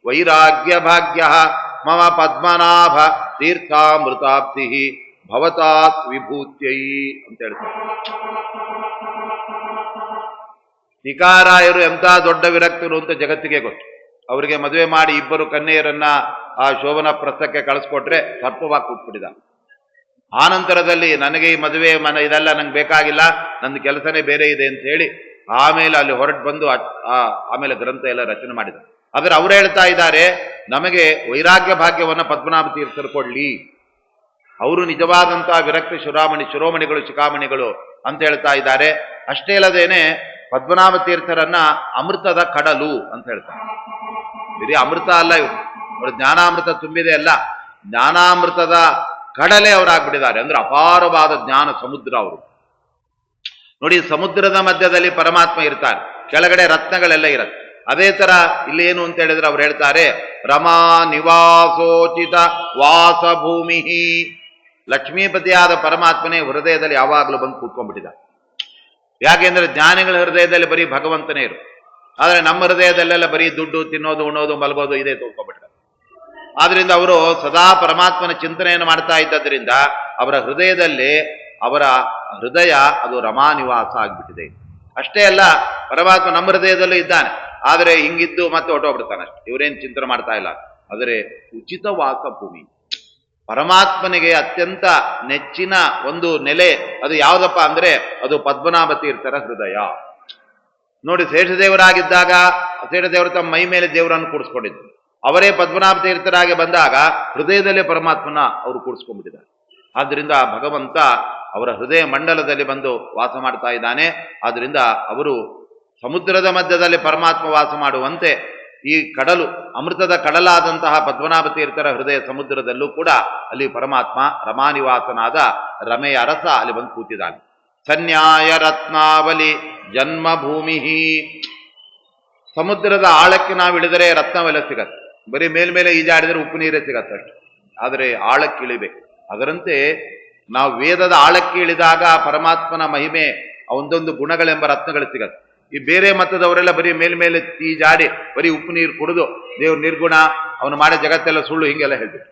ವೈರಾಗ್ಯ ಭಾಗ್ಯ ಮಮ ಪದ್ಮನಾಭ ತೀರ್ಥಾಮೃತಾಪ್ತಿ ಭವತಾತ್ ವಿಭೂತ್ಯೈ ಅಂತ ಹೇಳ್ತಾರೆ. ಟೀಕಾರಾಯರು ಎಂಥ ದೊಡ್ಡ ವಿರಕ್ತರು ಅಂತ ಜಗತ್ತಿಗೆ ಗೊತ್ತು. ಅವರಿಗೆ ಮದುವೆ ಮಾಡಿ 2 ಕನ್ಯೆಯರನ್ನ ಆ ಶೋಭನ ಪ್ರಸ್ಥಕ್ಕೆ ಕಳಿಸ್ಕೊಟ್ರೆ ಸರ್ಪವಾಗಿ ಕೂತ್ಬಿಟ್ಟಿದ. ಆನಂತರದಲ್ಲಿ ನನಗೆ ಈ ಮದುವೆ ಇದೆಲ್ಲ ನಂಗೆ ಬೇಕಾಗಿಲ್ಲ, ನನ್ನ ಕೆಲಸನೇ ಬೇರೆ ಇದೆ ಅಂತ ಹೇಳಿ ಆಮೇಲೆ ಅಲ್ಲಿ ಹೊರಟು ಬಂದು ಆಮೇಲೆ ಗ್ರಂಥ ಎಲ್ಲ ರಚನೆ ಮಾಡಿದ. ಆದರೆ ಅವ್ರು ಹೇಳ್ತಾ ಇದ್ದಾರೆ, ನಮಗೆ ವೈರಾಗ್ಯ ಭಾಗ್ಯವನ್ನ ಪದ್ಮನಾಭ ತೀರ್ಥರು ಕೊಡ್ಲಿ, ಅವರು ನಿಜವಾದಂತಹ ವಿರಕ್ತಿ ಶಿರೋಮಣಿಗಳು ಶಿಖಾಮಣಿಗಳು ಅಂತ ಹೇಳ್ತಾ ಇದ್ದಾರೆ. ಅಷ್ಟೇ ಅಲ್ಲದೇನೆ ಪದ್ಮನಾಭ ತೀರ್ಥರನ್ನ ಅಮೃತದ ಕಡಲು ಅಂತ ಹೇಳ್ತಾರೆ. ಬರೀ ಅಮೃತ ಅಲ್ಲ, ಇವರು ಜ್ಞಾನಾಮೃತ ತುಂಬಿದೆ ಅಲ್ಲ, ಜ್ಞಾನಾಮೃತದ ಕಡಲೆ ಅವರಾಗ್ಬಿಟ್ಟಿದ್ದಾರೆ. ಅಂದ್ರೆ ಅಪಾರವಾದ ಜ್ಞಾನ ಸಮುದ್ರ ಅವರು. ನೋಡಿ, ಸಮುದ್ರದ ಮಧ್ಯದಲ್ಲಿ ಪರಮಾತ್ಮ ಇರ್ತಾರೆ, ಕೆಳಗಡೆ ರತ್ನಗಳೆಲ್ಲ ಇರುತ್ತೆ. ಅದೇ ತರ ಇಲ್ಲೇನು ಅಂತ ಹೇಳಿದ್ರೆ ಅವ್ರು ಹೇಳ್ತಾರೆ, ರಮಾ ನಿವಾಸೋಚಿತ ವಾಸಭೂಮಿ. ಲಕ್ಷ್ಮೀಪತಿಯಾದ ಪರಮಾತ್ಮನೇ ಹೃದಯದಲ್ಲಿ ಯಾವಾಗಲೂ ಬಂದು ಕೂತ್ಕೊಂಡ್ಬಿಟ್ಟಿದ. ಯಾಕೆಂದ್ರೆ ಜ್ಞಾನಿಗಳ ಹೃದಯದಲ್ಲಿ ಬರೀ ಭಗವಂತನೇ ಇರು, ಆದ್ರೆ ನಮ್ಮ ಹೃದಯದಲ್ಲೆಲ್ಲ ಬರೀ ದುಡ್ಡು, ತಿನ್ನೋದು, ಉಣ್ಣೋದು, ಮಲಗೋದು ಇದೇ ತೋರ್ಕೊಂಡ್ಬಿಟ್ಟ. ಆದ್ರಿಂದ ಅವರು ಸದಾ ಪರಮಾತ್ಮನ ಚಿಂತನೆಯನ್ನು ಮಾಡ್ತಾ ಇದ್ದದ್ರಿಂದ ಅವರ ಹೃದಯದಲ್ಲಿ ಅವರ ಹೃದಯ ಅದು ರಮಾ ನಿವಾಸ ಆಗ್ಬಿಟ್ಟಿದೆ. ಅಷ್ಟೇ ಅಲ್ಲ, ಪರಮಾತ್ಮ ನಮ್ಮ ಹೃದಯದಲ್ಲೂ ಇದ್ದಾನೆ, ಆದರೆ ಹಿಂಗಿದ್ದು ಮತ್ತೆ ಹೊಟ್ಟೋಗ್ಬಿಡ್ತಾನೆ ಅಷ್ಟೆ. ಇವರೇನು ಚಿಂತನೆ ಮಾಡ್ತಾ ಇಲ್ಲ. ಆದರೆ ಉಚಿತ ವಾಸ ಭೂಮಿ, ಪರಮಾತ್ಮನಿಗೆ ಅತ್ಯಂತ ನೆಚ್ಚಿನ ಒಂದು ನೆಲೆ ಅದು ಯಾವುದಪ್ಪ ಅಂದ್ರೆ ಅದು ಪದ್ಮನಾಭ ತೀರ್ಥರ ಹೃದಯ. ನೋಡಿ, ಶೇಷದೇವರಾಗಿದ್ದಾಗ ಶೇಷದೇವರು ತಮ್ಮ ಮೈ ಮೇಲೆ ದೇವರನ್ನು ಕೂಡಿಸ್ಕೊಂಡಿದ್ರು. ಅವರೇ ಪದ್ಮನಾಭ ತೀರ್ಥರಾಗಿ ಬಂದಾಗ ಹೃದಯದಲ್ಲೇ ಪರಮಾತ್ಮನ ಅವರು ಕೂಡಿಸ್ಕೊಂಡ್ಬಿಟ್ಟಿದ್ದಾರೆ. ಆದ್ದರಿಂದ ಭಗವಂತ ಅವರ ಹೃದಯ ಮಂಡಲದಲ್ಲಿ ಬಂದು ವಾಸ ಮಾಡ್ತಾ ಇದ್ದಾನೆ. ಆದ್ರಿಂದ ಅವರು ಸಮುದ್ರದ ಮಧ್ಯದಲ್ಲಿ ಪರಮಾತ್ಮ ವಾಸ ಮಾಡುವಂತೆ ಈ ಕಡಲು, ಅಮೃತದ ಕಡಲಾದಂತಹ ಪದ್ಮನಾಭ ತೀರ್ಥರ ಹೃದಯ ಸಮುದ್ರದಲ್ಲೂ ಕೂಡ ಅಲ್ಲಿ ಪರಮಾತ್ಮ ರಮಾನಿವಾಸನಾದ ರಮೆಯ ಅರಸ ಅಲ್ಲಿ ಬಂದು ಕೂತಿದ್ದಾನೆ. ಸನ್ಯಾಯ ರತ್ನಾವಲಿ ಜನ್ಮಭೂಮಿ. ಸಮುದ್ರದ ಆಳಕ್ಕೆ ನಾವು ಇಳಿದರೆ ರತ್ನವೆಲ್ಲ ಸಿಗತ್ತೆ, ಬರೀ ಮೇಲ್ಮೇಲೆ ಈಜಾಡಿದ್ರೆ ಉಪ್ಪು ನೀರೇ ಸಿಗತ್ತಷ್ಟು. ಆದರೆ ಆಳಕ್ಕೆ ಇಳಿಬೇಕು. ಅದರಂತೆ ನಾವು ವೇದದ ಆಳಕ್ಕೆ ಇಳಿದಾಗ ಪರಮಾತ್ಮನ ಮಹಿಮೆ, ಒಂದೊಂದು ಗುಣಗಳೆಂಬ ರತ್ನಗಳು ಸಿಗತ್ತೆ. ಈ ಬೇರೆ ಮತದವರೆಲ್ಲ ಬರೀ ಮೇಲ್ಮೇಲೆ ಈಜಾಡಿ ಬರೀ ಉಪ್ಪು ನೀರು ಕುಡಿದು ದೇವ್ರ ನಿರ್ಗುಣ, ಅವನು ಮಾಡೋ ಜಗತ್ತೆಲ್ಲ ಸುಳ್ಳು, ಹಿಂಗೆಲ್ಲ ಹೇಳ್ತೀವಿ.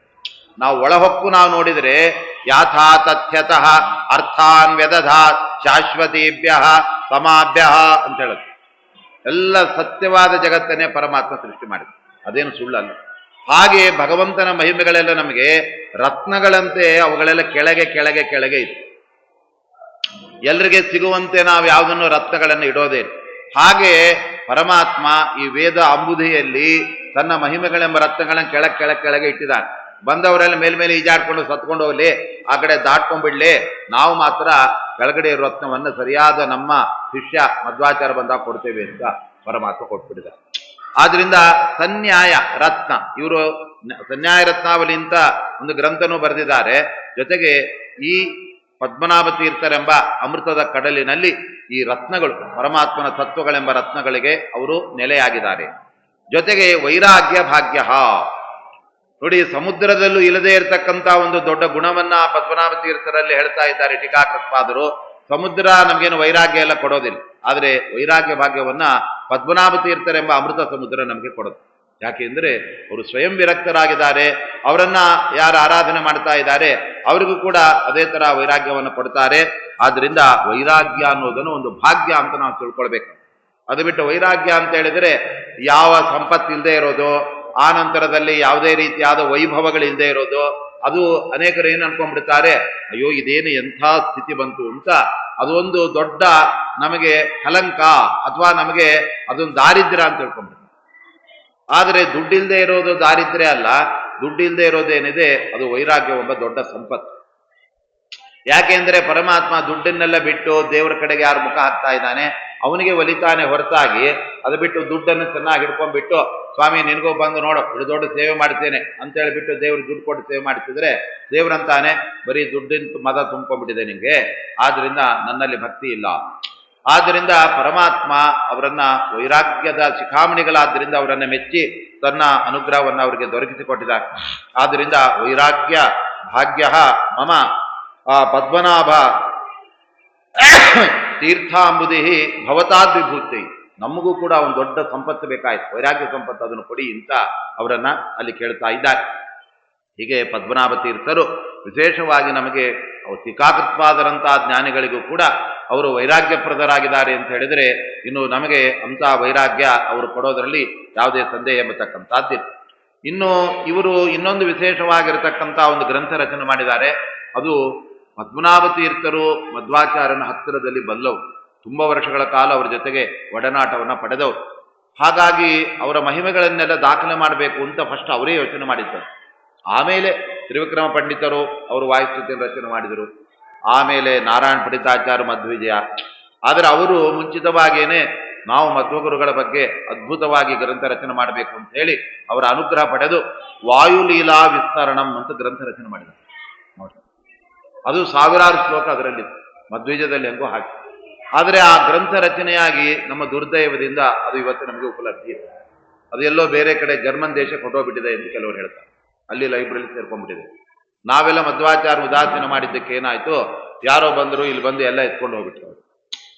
ನಾವು ಒಳಹೊಕ್ಕು ನಾವು ನೋಡಿದರೆ ಯಾಥಾ ತಥ್ಯತಃ ಅರ್ಥಾನ್ ವ್ಯದಧಾತ್ ಶಾಶ್ವತೀಭ್ಯ ಸಮಾಭ್ಯ ಅಂತ ಹೇಳುತ್ತೆ. ಎಲ್ಲ ಸತ್ಯವಾದ ಜಗತ್ತನ್ನೇ ಪರಮಾತ್ಮ ಸೃಷ್ಟಿ ಮಾಡಿದ, ಅದೇನು ಸುಳ್ಳಲ್ಲ. ಹಾಗೆ ಭಗವಂತನ ಮಹಿಮೆಗಳೆಲ್ಲ ನಮಗೆ ರತ್ನಗಳಂತೆ ಅವುಗಳೆಲ್ಲ ಕೆಳಗೆ ಕೆಳಗೆ ಕೆಳಗೆ ಇದೆ. ಎಲ್ರಿಗೆ ಸಿಗುವಂತೆ ನಾವು ಯಾವುದನ್ನು ರತ್ನಗಳನ್ನು ಇಡೋದೇ. ಹಾಗೆ ಪರಮಾತ್ಮ ಈ ವೇದ ಅಂಬುಧಿಯಲ್ಲಿ ತನ್ನ ಮಹಿಮೆಗಳೆಂಬ ರತ್ನಗಳನ್ನು ಕೆಳಗೆ ಕೆಳಗೆ ಕೆಳಗೆ ಇಟ್ಟಿದ್ದಾನೆ. ಬಂದವರೆಲ್ಲ ಮೇಲ್ಮೇಲೆ ಈಜಾಡ್ಕೊಂಡು ಸತ್ಕೊಂಡು ಹೋಗ್ಲಿ, ಆ ಕಡೆ ದಾಟ್ಕೊಂಡ್ಬಿಡ್ಲಿ, ನಾವು ಮಾತ್ರ ಕೆಳಗಡೆ ಇರೋ ರತ್ನವನ್ನು ಸರಿಯಾದ ನಮ್ಮ ಶಿಷ್ಯ ಮಧ್ವಾಚಾರ ಬಂದಾಗ ಕೊಡ್ತೇವೆ ಅಂತ ಪರಮಾತ್ಮ ಕೊಟ್ಬಿಟ್ಟಿದ್ದಾರೆ. ಆದ್ರಿಂದ ಸನ್ಯಾಯ ರತ್ನ, ಇವರು ಸನ್ಯಾಯ ರತ್ನಾವಲಿ ಅಂತ ಒಂದು ಗ್ರಂಥನೂ ಬರೆದಿದ್ದಾರೆ. ಜೊತೆಗೆ ಈ ಪದ್ಮನಾಭ ತೀರ್ಥರೆಂಬ ಅಮೃತದ ಕಡಲಿನಲ್ಲಿ ಈ ರತ್ನಗಳು, ಪರಮಾತ್ಮನ ತತ್ವಗಳೆಂಬ ರತ್ನಗಳಿಗೆ ಅವರು ನೆಲೆಯಾಗಿದ್ದಾರೆ. ಜೊತೆಗೆ ವೈರಾಗ್ಯ ಭಾಗ್ಯ. ನೋಡಿ, ಸಮುದ್ರದಲ್ಲೂ ಇಲ್ಲದೆ ಇರತಕ್ಕಂತ ಒಂದು ದೊಡ್ಡ ಗುಣವನ್ನ ಪದ್ಮನಾಭ ತೀರ್ಥರಲ್ಲಿ ಹೇಳ್ತಾ ಇದ್ದಾರೆ ಟೀಕಾಕೃತ್ಪಾದರು. ಸಮುದ್ರ ನಮಗೇನು ವೈರಾಗ್ಯ ಎಲ್ಲ ಕೊಡೋದಿಲ್ಲ, ಆದರೆ ವೈರಾಗ್ಯ ಭಾಗ್ಯವನ್ನ ಪದ್ಮನಾಭ ತೀರ್ಥರೆಂಬ ಅಮೃತ ಸಮುದ್ರ ನಮಗೆ ಕೊಡುತ್ತೆ. ಯಾಕೆಂದ್ರೆ ಅವರು ಸ್ವಯಂ ವಿರಕ್ತರಾಗಿದ್ದಾರೆ. ಅವರನ್ನ ಯಾರು ಆರಾಧನೆ ಮಾಡ್ತಾ ಇದ್ದಾರೆ ಅವರಿಗೂ ಕೂಡ ಅದೇ ತರ ವೈರಾಗ್ಯವನ್ನು ಕೊಡ್ತಾರೆ. ಆದ್ರಿಂದ ವೈರಾಗ್ಯ ಅನ್ನೋದನ್ನು ಒಂದು ಭಾಗ್ಯ ಅಂತ ನಾವು ತಿಳ್ಕೊಳ್ಬೇಕು. ಅದು ಬಿಟ್ಟು ವೈರಾಗ್ಯ ಅಂತ ಹೇಳಿದ್ರೆ ಯಾವ ಸಂಪತ್ತು ಇಲ್ಲದೆ ಇರೋದು, ಆ ನಂತರದಲ್ಲಿ ಯಾವುದೇ ರೀತಿಯಾದ ವೈಭವಗಳಿಲ್ಲದೆ ಇರೋದು, ಅದು ಅನೇಕರು ಏನು ಅನ್ಕೊಂಡ್ಬಿಡ್ತಾರೆ, ಅಯ್ಯೋ ಇದೇನು ಎಂಥ ಸ್ಥಿತಿ ಬಂತು ಅಂತ. ಅದೊಂದು ದೊಡ್ಡ ನಮಗೆ ಕಲಂಕ ಅಥವಾ ನಮಗೆ ಅದೊಂದು ದಾರಿದ್ರ್ಯ ಅಂತ ತಿಳ್ಕೊಂಡ್ಬಿಡ್ತಾರೆ. ಆದರೆ ದುಡ್ಡಿಲ್ಲದೆ ಇರೋದು ದಾರಿದ್ರ್ಯ ಅಲ್ಲ, ದುಡ್ಡಿಲ್ಲದೆ ಇರೋದೇನಿದೆ ಅದು ವೈರಾಗ್ಯ ಎಂಬ ದೊಡ್ಡ ಸಂಪತ್ತು. ಯಾಕೆಂದ್ರೆ ಪರಮಾತ್ಮ ದುಡ್ಡನ್ನೆಲ್ಲ ಬಿಟ್ಟು ದೇವರ ಕಡೆಗೆ ಯಾರು ಮುಖ ಹಾಕ್ತಾ ಇದ್ದಾನೆ ಅವನಿಗೆ ಒಲಿತಾನೆ ಹೊರತಾಗಿ ಅದು ಬಿಟ್ಟು ದುಡ್ಡನ್ನು ಚೆನ್ನಾಗಿ ಹಿಡ್ಕೊಂಡ್ಬಿಟ್ಟು ಸ್ವಾಮಿ ನಿನಗೂ ಬಂದು ನೋಡು ಇದು ದೊಡ್ಡ ಸೇವೆ ಮಾಡ್ತೇನೆ ಅಂತ ಹೇಳಿಬಿಟ್ಟು ದೇವ್ರಿಗೆ ದುಡ್ಡು ಕೊಟ್ಟು ಸೇವೆ ಮಾಡ್ತಿದ್ರೆ ದೇವ್ರಂತಾನೆ ಬರೀ ದುಡ್ಡಿನ ಮದ ತುಂಬ್ಕೊಂಡ್ಬಿಟ್ಟಿದೆ ನಿಂಗೆ, ಆದ್ರಿಂದ ನನ್ನಲ್ಲಿ ಭಕ್ತಿ ಇಲ್ಲ. ಆದ್ದರಿಂದ ಪರಮಾತ್ಮ ಅವರನ್ನ ವೈರಾಗ್ಯದ ಶಿಖಾಮಣಿಗಳಾದ್ರಿಂದ ಅವರನ್ನ ಮೆಚ್ಚಿ ತನ್ನ ಅನುಗ್ರಹವನ್ನು ಅವರಿಗೆ ದೊರಕಿಸಿಕೊಟ್ಟಿದ್ದಾರೆ. ಆದ್ದರಿಂದ ವೈರಾಗ್ಯ ಭಾಗ್ಯ ಮಮ ಪದ್ಮನಾಭ ತೀರ್ಥಾಂಬುದಿ ಭವತಾದ್ವಿಭೂತಿ. ನಮಗೂ ಕೂಡ ಒಂದು ದೊಡ್ಡ ಸಂಪತ್ತು ಬೇಕಾಯ್ತು, ವೈರಾಗ್ಯ ಸಂಪತ್ತು, ಅದನ್ನು ಕೊಡಿ ಅಂತ ಅವರನ್ನ ಅಲ್ಲಿ ಕೇಳ್ತಾ ಇದ್ದಾರೆ. ಹೀಗೆ ಪದ್ಮನಾಭ ತೀರ್ಥರು ವಿಶೇಷವಾಗಿ ನಮಗೆ ಟೀಕಾಕೃತ್ಪಾದರಂತಹ ಜ್ಞಾನಿಗಳಿಗೂ ಕೂಡ ಅವರು ವೈರಾಗ್ಯಪ್ರದರಾಗಿದ್ದಾರೆ ಅಂತ ಹೇಳಿದರೆ ಇನ್ನು ನಮಗೆ ಅಂತಹ ವೈರಾಗ್ಯ ಅವರು ಕೊಡೋದರಲ್ಲಿ ಯಾವುದೇ ಸಂದೇಹ ಎಂಬತಕ್ಕಂಥದ್ದಿಲ್ಲ. ಇನ್ನು ಇವರು ಇನ್ನೊಂದು ವಿಶೇಷವಾಗಿರತಕ್ಕಂಥ ಒಂದು ಗ್ರಂಥ ರಚನೆ ಮಾಡಿದ್ದಾರೆ. ಅದು ಪದ್ಮನಾಭ ತೀರ್ಥರು ಮಧ್ವಾಚಾರ್ಯನ ಹತ್ತಿರದಲ್ಲಿ ಬಲ್ಲವರು, ತುಂಬ ವರ್ಷಗಳ ಕಾಲ ಅವರ ಜೊತೆಗೆ ಒಡನಾಟವನ್ನು ಪಡೆದವರು. ಹಾಗಾಗಿ ಅವರ ಮಹಿಮೆಗಳನ್ನೆಲ್ಲ ದಾಖಲೆ ಮಾಡಬೇಕು ಅಂತ ಫಸ್ಟ್ ಅವರೇ ಯೋಚನೆ ಮಾಡಿದ್ದರು. ಆಮೇಲೆ ತ್ರಿವಿಕ್ರಮ ಪಂಡಿತರು ಅವರು ವಾಯುಸ್ತುತಿಯನ್ನು ರಚನೆ ಮಾಡಿದರು. ಆಮೇಲೆ ನಾರಾಯಣ ಪಂಡಿತಾಚಾರ್ಯ ಮಧ್ವಿಜಯ. ಆದರೆ ಅವರು ಮುಂಚಿತವಾಗಿಯೇ ನಾವು ಮಧ್ವಗುರುಗಳ ಬಗ್ಗೆ ಅದ್ಭುತವಾಗಿ ಗ್ರಂಥ ರಚನೆ ಮಾಡಬೇಕು ಅಂತ ಹೇಳಿ ಅವರ ಅನುಗ್ರಹ ಪಡೆದು ವಾಯುಲೀಲಾ ವಿಸ್ತರಣಂ ಅಂತ ಗ್ರಂಥ ರಚನೆ ಮಾಡಿದ್ದಾರೆ. ಅದು ಸಾವಿರಾರು ಶ್ಲೋಕ ಅದರಲ್ಲಿ ಮಧ್ವಿಜಯದಲ್ಲಿ ಹೆಂಗೋ ಹಾಕಿ. ಆದರೆ ಆ ಗ್ರಂಥ ರಚನೆಯಾಗಿ ನಮ್ಮ ದುರ್ದೈವದಿಂದ ಅದು ಇವತ್ತು ನಮಗೆ ಉಪಲಬ್ಧಿ ಇದೆ. ಅದು ಎಲ್ಲೋ ಬೇರೆ ಕಡೆ ಜರ್ಮನ್ ದೇಶಕ್ಕೆ ಹೊಟ್ಟೋಗ್ಬಿಟ್ಟಿದೆ ಎಂದು ಕೆಲವರು ಹೇಳ್ತಾರೆ. ಅಲ್ಲಿ ಲೈಬ್ರರಿ ಸೇರ್ಕೊಂಡ್ಬಿಟ್ಟಿದೆ. ನಾವೆಲ್ಲ ಮಧ್ವಾಚಾರ್ಯ ಉದಾಸೀನ ಮಾಡಿದ್ದಕ್ಕೆ ಏನಾಯ್ತು, ಯಾರೋ ಬಂದರು, ಇಲ್ಲಿ ಬಂದು ಎಲ್ಲ ಎತ್ಕೊಂಡು ಹೋಗ್ಬಿಟ್ರು.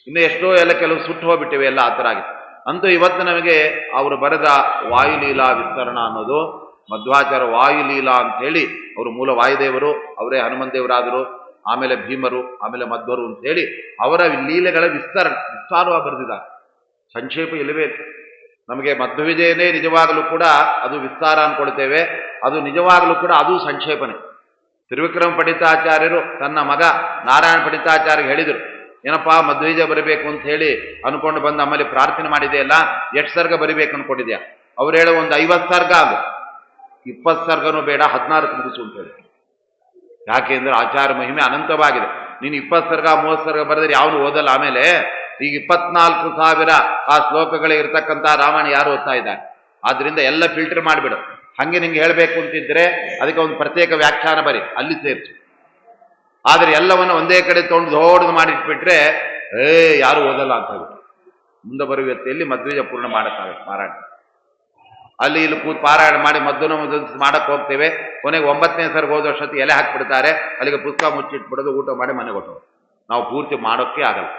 ಇನ್ನು ಎಷ್ಟೋ ಎಲ್ಲ ಕೆಲವು ಸುಟ್ಟು ಹೋಗ್ಬಿಟ್ಟಿವೆ, ಎಲ್ಲ ಆ ಥರ ಆಗಿತ್ತು. ಅಂತೂ ಇವತ್ತು ನಮಗೆ ಅವರು ಬರೆದ ವಾಯುಲೀಲಾ ವಿಸ್ತರಣ ಅನ್ನೋದು ಮಧ್ವಾಚಾರ್ಯ ವಾಯುಲೀಲಾ ಅಂತ ಹೇಳಿ, ಅವರು ಮೂಲ ವಾಯುದೇವರು, ಅವರೇ ಹನುಮಂತೇವರಾದರು, ಆಮೇಲೆ ಭೀಮರು, ಆಮೇಲೆ ಮಧ್ವರು ಅಂತ ಹೇಳಿ ಅವರ ಲೀಲೆಗಳ ವಿಸ್ತಾರವಾಗಿ ಬರೆದಿದ್ದಾರೆ. ಸಂಕ್ಷೇಪ ಇಲ್ಲವೇ ನಮಗೆ ಮಧ್ವವಿಜಯನೇ ನಿಜವಾಗಲೂ ಕೂಡ ಅದು ವಿಸ್ತಾರ ಅನ್ಕೊಳ್ತೇವೆ, ಅದು ನಿಜವಾಗಲೂ ಕೂಡ ಅದು ಸಂಕ್ಷೇಪನೆ. ತ್ರಿವಿಕ್ರಮ ಪಂಡಿತಾಚಾರ್ಯರು ತನ್ನ ಮಗ ನಾರಾಯಣ ಪಂಡಿತಾಚಾರ್ಯ ಹೇಳಿದರು, ಏನಪ್ಪಾ ಮಧ್ವವಿಜಯ ಬರೀಬೇಕು ಅಂತ ಹೇಳಿ ಅನ್ಕೊಂಡು ಬಂದು ನಮ್ಮಲ್ಲಿ ಪ್ರಾರ್ಥನೆ ಮಾಡಿದೆಯಲ್ಲ, ಎಷ್ಟು ಸರ್ಗ ಬರಿಬೇಕು ಅನ್ಕೊಂಡಿದ್ಯಾ? ಅವ್ರು ಹೇಳೋ ಒಂದು 50 ಸರ್ಗ ಅದು, 20 ಸರ್ಗನೂ ಬೇಡ, 14 ಮುಗಿಸು ಅಂತ ಹೇಳಿ. ಯಾಕೆಂದ್ರೆ ಆಚಾರ್ಯ ಮಹಿಮೆ ಅನಂತವಾಗಿದೆ. ನೀನು 20 ಸರ್ಗ 30 ಸರ್ಗ ಬರೆದ್ರೆ ಯಾವನು ಓದಲ್ಲ. ಆಮೇಲೆ ಈಗ 24,000 ಆ ಶ್ಲೋಕಗಳೇ ಇರ್ತಕ್ಕಂಥ ರಾಮಾಯಣ ಯಾರು ಓದ್ತಾ ಇದ್ದಾರೆ? ಆದ್ರಿಂದ ಎಲ್ಲ ಫಿಲ್ಟರ್ ಮಾಡಿಬಿಡು. ಹಂಗೆ ನಿಂಗೆ ಹೇಳಬೇಕು ಅಂತಿದ್ರೆ ಅದಕ್ಕೆ ಒಂದು ಪ್ರತ್ಯೇಕ ವ್ಯಾಖ್ಯಾನ ಬರಿ, ಅಲ್ಲಿ ಸೇರಿಸು. ಆದರೆ ಎಲ್ಲವನ್ನು ಒಂದೇ ಕಡೆ ತೊಗೊಂಡು ದೊಡ್ಡದು ಮಾಡಿಟ್ಬಿಟ್ರೆ ಯಾರು ಓದಲ್ಲ ಅಂತ ಹೇಳ್ಬಿಟ್ಟು ಮುಂದೆ ಬರುವ ವ್ಯಕ್ತಿಯಲ್ಲಿ ಮಧ್ವಜ ಪೂರ್ಣ ಮಾಡುತ್ತಾರೆ ಪಾರಾಯಣ. ಅಲ್ಲಿ ಇಲ್ಲಿ ಕೂತ್ ಪಾರಾಯಣ ಮಾಡಿ ಮದ್ದನ ಮಾಡಕ್ಕೆ ಹೋಗ್ತೇವೆ, ಕೊನೆಗೆ 9ನೇ ಸರ್ಗ ಹೋದಷ್ಟೊತ್ತಿಗೆ ಎಲೆ ಹಾಕಿಬಿಡ್ತಾರೆ, ಅಲ್ಲಿಗೆ ಪುಸ್ತಕ ಮುಚ್ಚಿಟ್ಬಿಡೋದು, ಊಟ ಮಾಡಿ ಮನೆಗೆ ಹೊಟ್ಟೋದು. ನಾವು ಪೂರ್ತಿ ಮಾಡೋಕ್ಕೆ ಆಗಲ್ಲ.